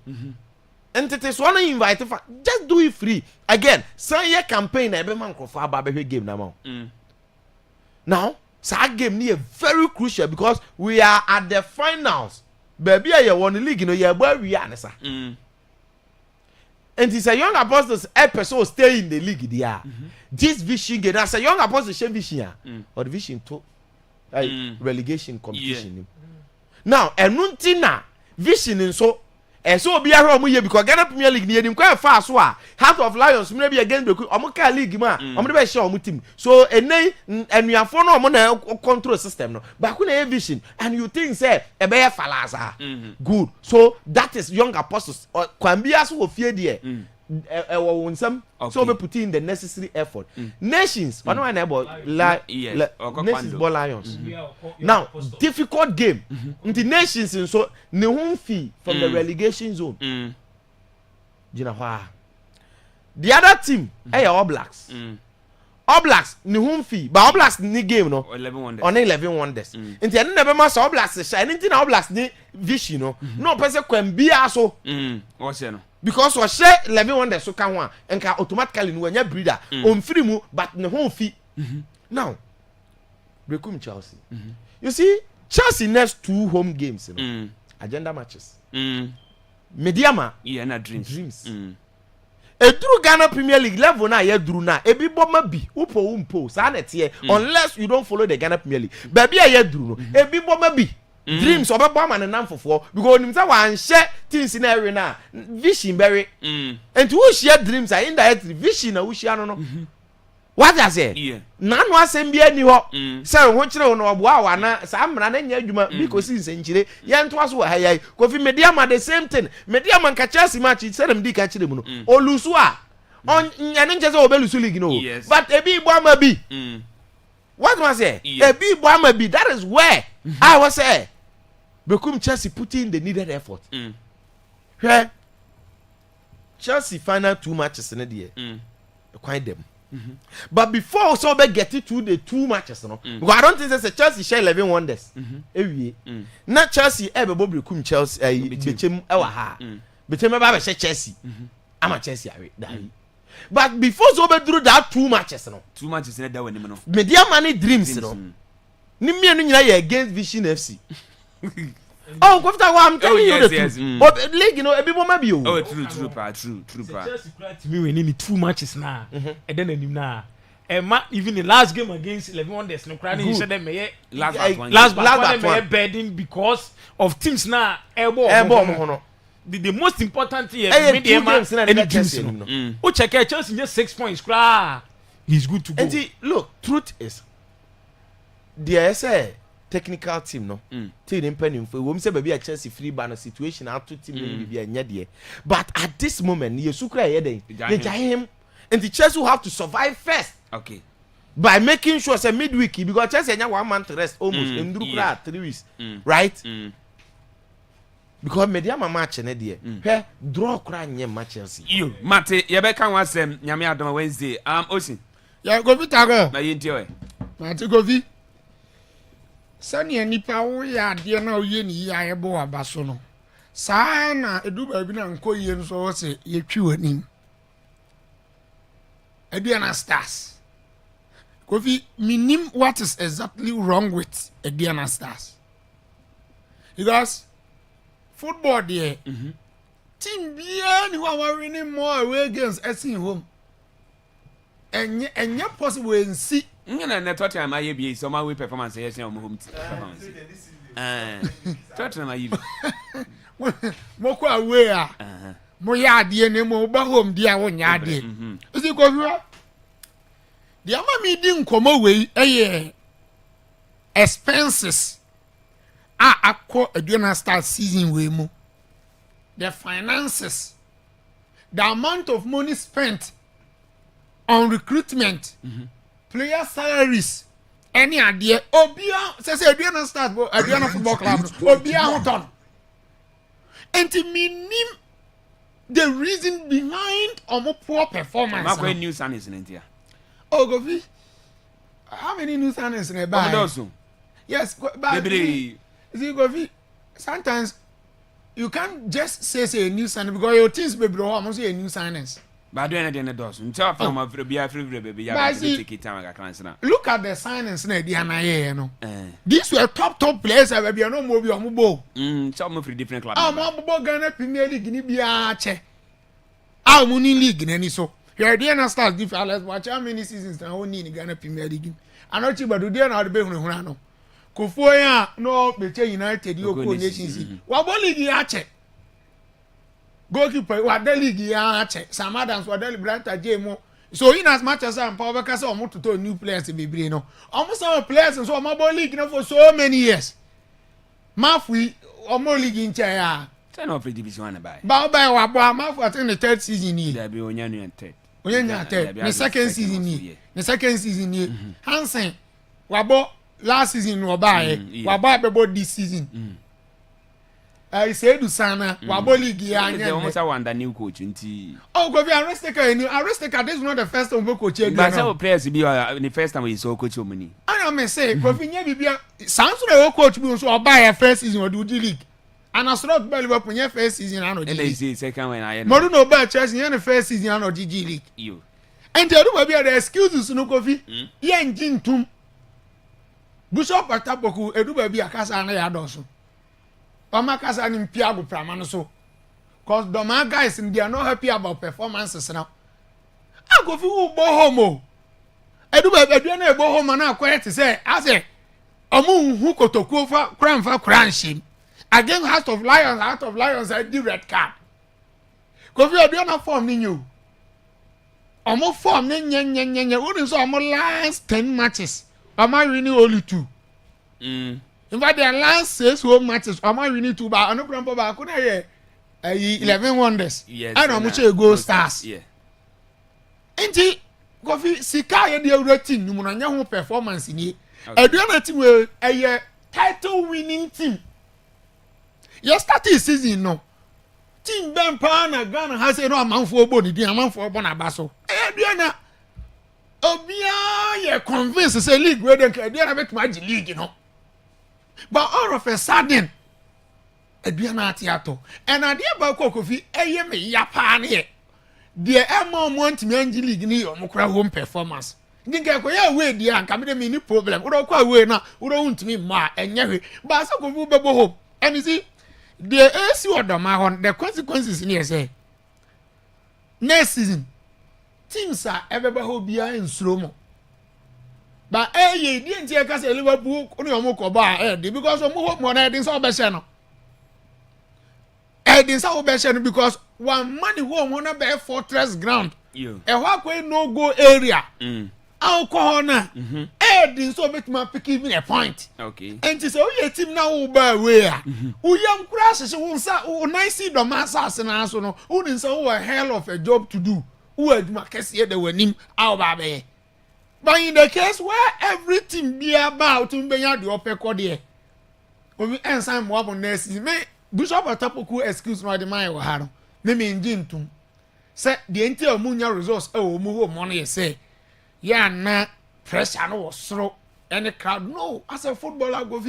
and tete so na invite fan just do it free again say your campaign na be man crofo aba be game na ma now sa game ni very crucial because we are at the finals baby you won the league no you gba wi anesa and it's a Young Apostles episode stay in the league there. This Vision game as a Young Apostles share Vision or the Vision to relegation competition. Now enunti Vision in so so be a here because Ghana Premier League near him quite fast so Heart of Lions maybe against the Omoka League ma omo be share omo team so enen enuafo no omo na control system no but when a Vision and you think say e be falasa good so that is Young Apostles can be as wo fie there so we put in the necessary effort Nations one about Nations ball Lions now difficult game the Nations and so ne home fee from the relegation zone the other team All Blacks All Blacks ni home fee but All Blacks ni game no 11 wonders nti ene never ma All Blacks shine nti na All Blacks ni Vision no person can be aso what's no because we share 11 wonders so can one and can automatically no nya breeder on free mu but the home fee now Brekum Chelsea you see Chelsea next 2 home games agenda matches Mediama na dreams Edru Ghana Premier League level na ye dru na ebi boma bi upo sa na tie unless you don't follow the Ghana Premier League baby ye dru no ebi boma bi dreams obebo ma ne namfofo because onim say wan share things na area na Vision berry and who share dreams are indirectly Vision na who share no what I say na no asem bia ni ho say ho kire no oboa wa na sa mra na nya adwuma because nsenchire ye nto aso wa hayai kofi Mediama the same thing Mediama nka Chelsea match say dem di ka kire mu no olusu a on nyane nche say obelusu league no but ebi igbo ama bi what I say ebi igbo ama bi that is where I was say Brekum Chelsea put in the needed effort where Chelsea final 2 matches in the year quite them but before also be get it to the 2 matches no because I don't think say Chelsea share 11 wonders ewie na Chelsea be Brekum Chelsea bechem e wa ha bechem ba be Chelsea ama Chelsea awe dai but before so be through that 2 matches no 2 matches na da wani no Mediama ni dreams no ni mienu nyina ye against Vision FC oh go after I'm telling you the truth but league you know ebi boma bi o true pa Chelsea to me when in 2 matches na and then him na even the last game against 11 wonders no cry you said them last but bedding because of teams na elbow the most important thing is any dreams no o check Chelsea just 6 points cry he's good to go and look truth is there say technical team no till them penny for we say baby a Chelsea free ban situation out to team be anya there but at this moment you sukra here then they him and the Chelsea will have to survive first okay by making sure say midweek because Chelsea anya 1 month rest almost nduru kra 3 weeks right because Mediama match na there he draw kra nya match Chelsea you mate ye be kan wasem nyame adoma Wednesday osin ya go vitago na yenti o mate go vi sani nipa wo ya de na oye ni ya ebo abaso no saa na edu ba bi na nkoye nso wo se yetwi wanim Ediana Stars Kofi minim what is exactly wrong with Ediana Stars because football there team bia ni wa winning more away games as in home enye possible en si ngena na Tottenham aye bi so ma we performance yes na home performance Tottenham aye mo kwa we a mo ya ade ne mo ba home dia wo nya ade isi ko hwa dia ma mi di nkomo we eye expenses akọ aduana start season we mu the finances the amount of money spent on recruitment player salaries any idea obia say aduana start aduana football club obia hoton enti minim the reason behind poor performance ma new signings in India Govi how many new signings in a buy yes but see Govi sometimes you can't just say a new signing because your teams be bro almost a new signings but do anything that does until from a free baby ya take it time na look at the signings na dia na here no these were top players that be no more be omubo some free different clubs omubo Ghana Premier League ni bia che muni league na ni so here dia na start different let's watch how many seasons na only in Ghana Premier League anochi badu dia na be hunu no kofo ya no Beche United yo ko nations wa bo league ya che goalkeeper wa the league ya che Sam Adams wa the Branta Jemo so in as much as am power ka say omo to new players be bre no omo some players so omo bo league no for so many years mafi omo league in cha ya turn off division 1 by ba wa bo mafi at in the third season here there be onyanyan third the second season here the second season here Hansen wa bo last season no buy wa buy be this season I say do sana wa bo league ya anya almost wonder new coach nti go be Aristeka this is not the first time we coach again but some players be the first time we saw coach omuni I me say go fi nya bibia sounds no coach bi so buy first season of the league and as not be Liverpool nya first season and the league say second when I mo do no buy Chelsea nya the first season and the league you and they do be the excuses no go fi ye njintum Bishop Atapoku eduba bi akasa na ya doso. Oma kasa ni mpia go prama no so. Cause the man guys they are not happy about performances now. I go fi wo homo. Eduba bi na ebo homo na quiet say ase omu hu kotoku fa kranshim. Again Heart of Lions I the red card. Go fi obi na form ni nyu. Omo form ni nyenyenyenye. Who so omo last 10 matches. Ama winning only 2. In fact, their last 6 home matches, Ama winning 2. But I know Grandpa back on 11 wonders. Yes. I know much goal stars. Yeah. Enti, Kofi Sika ye the rating no na nya ho performance ni. Eduana team we a title winning team. Your starting season no. Team Ben na Ghana has no amanfo obo ni din amanfo obo na baso. Eduana Obia ye convinced say league where they can bet match league no. But all of a sudden Adriana Tiato and idea about Kofi eye me yapa ne the amount want me angi league ni omukra home performance. Dinka ko ya we dia anka me ni problem. We don't kwa we na we don't want me ma enye hwe. But so Kofi bebo home. And you see the AC odoma hon the consequences in here say next season teams are everybody who be in slow mo. But ye didn't take us a Liverpool only a moko bar because of more money than so best no. Didn't so best because one money home on a fortress ground. You a walkway no go area. Alcohol na. Didn't so make my pick even a point. Okay. And to say oh team now by where who young crashes won't say oh nice see the massas and also no who didn't say a hell of a job to do. Who had Marcus here the winning our baby. But in the case where everything be about to be the upper cordier, when we answer more on this, may Bishop Atapoku excuse my demand or Haro. Name in Jim to say the entire Munya resource oh move money say, yeah, na pressure no throw any crowd. No, as a footballer go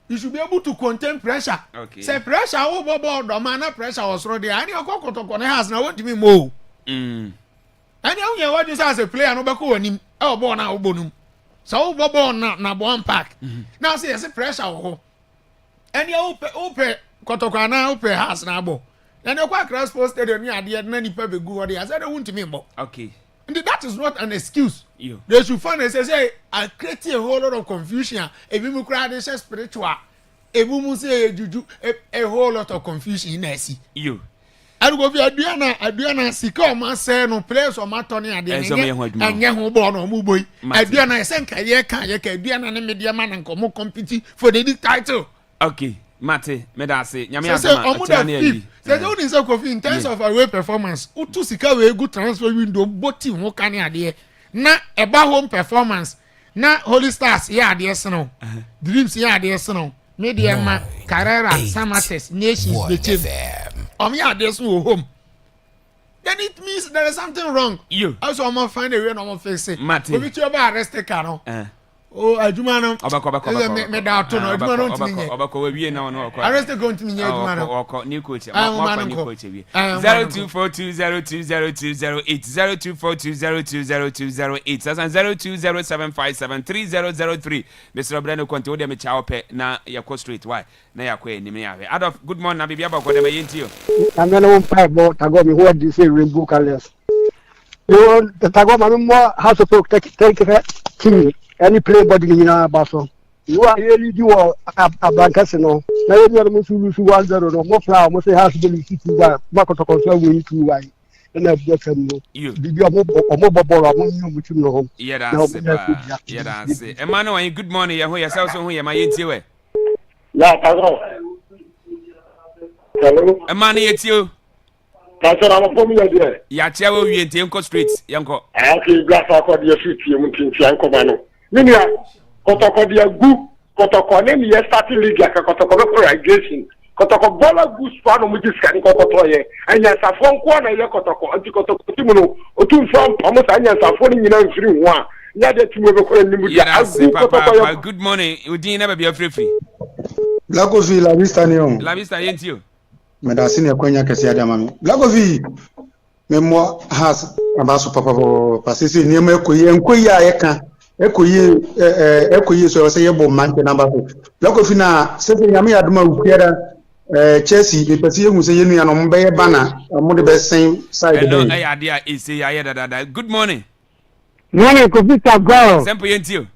you should be able to contain pressure. Okay. Say pressure over board the man pressure was throw there. And your cocoa to has now want to be more. And you what you say as a player no be ko anim e ball na obonum so ball na bon pack now say as pressure ho and you ope kotokwa na ope has na ball and you kwa cross post stadium ni ade na nipa be gu ho dey as they want me mo okay And that is not an excuse. They should find and say, I create a whole lot of confusion. If you cry, they say spiritual. If you say juju, a whole lot of confusion in SC. I go be Adriana Sika man say no place or matoni and young born or muboy. Adriana Senka yeka Adriana and media man and come compete for the title. Okay, Mate, Medase, Yamia say in terms of away performance, Utu Sika we good transfer window, both team who can idea. Na eba home performance, na Holy Stars, yeah, dear son. Dreams, yeah, dear son. Media man, Carrera, Samates, Nations, the chief. Yeah, there's no home. Then it means there is something wrong. You also I'm gonna find a way no face it. Mate. We you about arrested car. Oh, Ajumano. Me da to no. Ajumano to me. Obako we wie na no. Arrested going to me Ajumano. Oko new coach. New coach we. 0242020208 0242020208 0207573003. Mr. Breno Conte de me chawo pe na yakọ straight why na yakọ enim ya we. Adolf good morning na bibia bako de me yentio. I'm gonna one five more tago me what they say rainbow colors. You the tago ma mo how to take king any play body in baso. You are really do a blankets no. Na you are mo sulu 1-0 no mo flower mo say has been 2-1. Mark to control win 2-1. And I've just you. Did you mo boboro mo you much no. Yeah that's it. Emmanuel good morning. Ya ho yourself so ho ya ma yentio we. Yeah, tago. Hello. Emmanuel yetio. That's what I'm from here. Ya chewe wi enti enko street yanko. Okay, glass akọ de street mu tinti yanko ba no. Minia kotoko de gu kotoko ne ni starting league akotoko be corrigation. Kotoko bola gu spa no mu diskan kokoto ye. Anya safo nko na ye kotoko anti kotoko timu no otu from omo sa anya safo ni nyina mfiri ho a. Nya de timu be ko nimu dia agu kotoko. Good morning. Udin na be free. Blagovi la vista ni on. La vista yentio. Medasini ya kwenya kesi ya damami. Blagovi memo has abaso papa pasisi ni mo ekoyi ayeka ekoyi so say yebo man ke number 4. Blagovi na sese nyame aduma ukiera Chelsea be pesi ehun say yenu ya no mbe ye bana mo de be sen side hello ayade ise ya dada. Good morning. Morning Kofi Tago. Sempo yentio.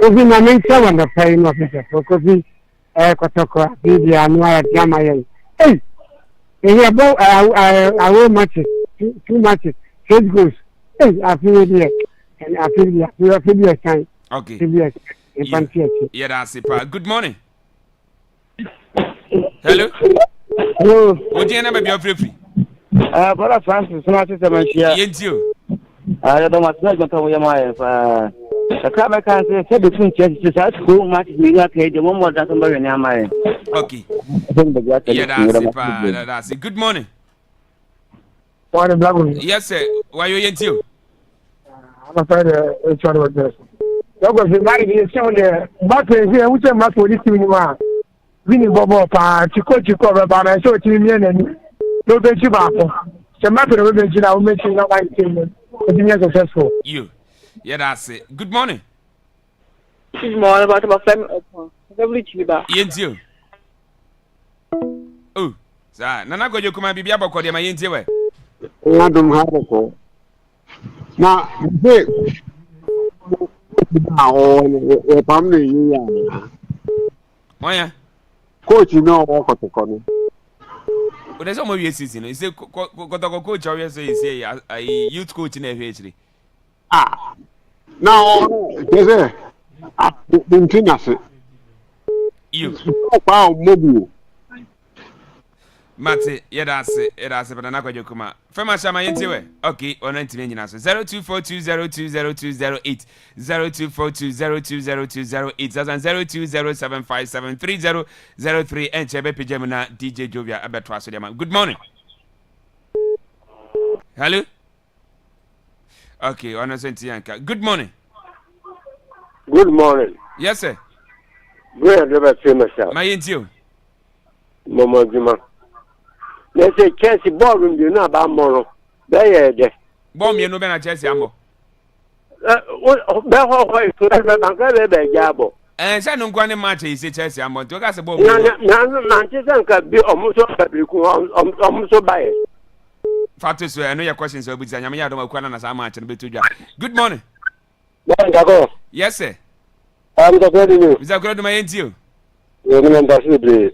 Kofi na mention on the pain officer. Kofi kotoko bibi anwa jama ye. Hey. Yeah, about our matches, two matches, 8 goals. Hey, I feel here, and I feel here time. Okay. Yeah, that's it. Good morning. Hello. Hello. What do you know about free? Brother Francis, no matter the man here. Yentio. I don't want to go to my the club can say between Chelsea at school match we got paid the one more than somebody near my. Okay. Yeah, that's it. Good morning. Morning, Blackwood. Yes, sir. Why you yentio? I'm afraid it's one of this. Because the marriage is shown there. But here, which I'm not for this team. Winning Bobo, Chico, but I saw it in the end. No, bet you back. The matter of religion, I will mention now. I came successful. You. Yeah, that's it. Good morning. Good morning, about family. Yentio. Oh, sir. Nana go you come and be able to my yentio. I don't have a call. Now, now, family. Why? Coach, you know, walk to corner. But there's some of your season. You say, coach, or say, a youth coach in a Ah, now, there's been finished. You. Wow, mobile. Mate, yeah, that's it. That's it. But I'm not going to come out. From my shama into okay, on 19 minutes. 0242020208 0242020208 0207573003 and Chebe Pijamana DJ Jovia Abatwas. Good morning. Hello. Okay, on Yanka. Good morning. Good morning. Yes, sir. Where never famous. My into Momo Juma. They say Chelsea ballroom, you know about Moro. There, there. Bomb, you know, Ben Chelsea Ambo. And I don't go any match, he said Chelsea Ambo. To us about Manchester can be almost so bad. Fatu so I know your questions so but nyame ya do makwana na sama ache no betu dwa. Good morning. Morning, Gago. Yes sir. I'm the good news. Mr. Kurodu mayenti o. Yo ni mbasi bre.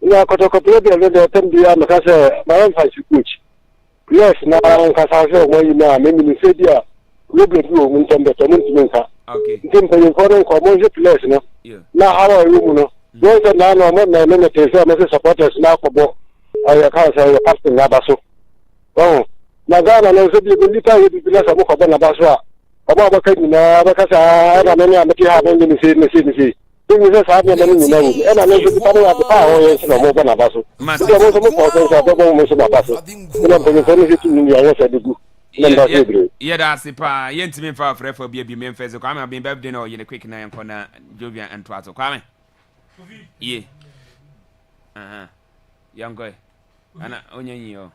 Ina kotoko plebe le tem dia makase my own fight coach. Yes, na nkasa se mo yi na me mi se dia. We ble bi o mun tembe to mun timenka. Okay. Ntim pe ko ren ko mo je place no. Na hawa yu mu no. Yo se na no mo na me te se mo se supporters na ko bo. Ayo ka se captain na baso. Oh. Na gana no se bi bi ta yi bi na sa mo ko na baso a. Aba ba kai na ba ka sa na me na me ti ha ben ni se. Thing is sa me na ni na wu. E na no se ta na ba ho ye se no mo ba na baso. Mo so mo ko se sa ba mo se ba baso. Ina pe ko ni se tu ni ya se de gu. Yeah, that's it. Yentimi fa frefo bia bi memfeze kwa me bin birthday no ye quick na yanko na Jovian and Twato kwa me. Yeah. Yango. Ana onyanyi yo.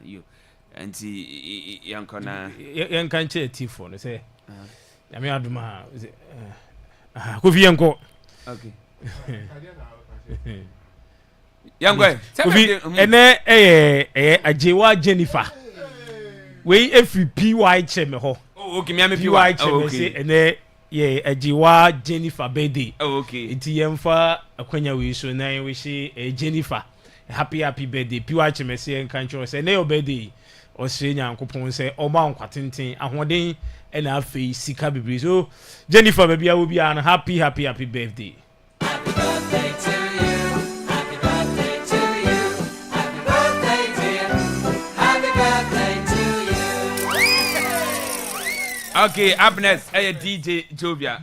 You. Anti yanko na yankan che tifo no say. Ya me aduma Kofi yanko. Okay. Yango. Ene ajewa Jennifer. We every PY cheme ho. Oh okay, me am PY cheme say ene ye ajewa Jennifer birthday. Oh okay. Iti yemfa akwanya we so na we she Jennifer. Happy birthday. PY cheme say enkan cho say na your birthday. O se nyankopon say o ma nkwatenten ahoden ena afei sika bibiri. So Jennifer baby a wo bia na happy birthday. Okay, up next, DJ Jovia.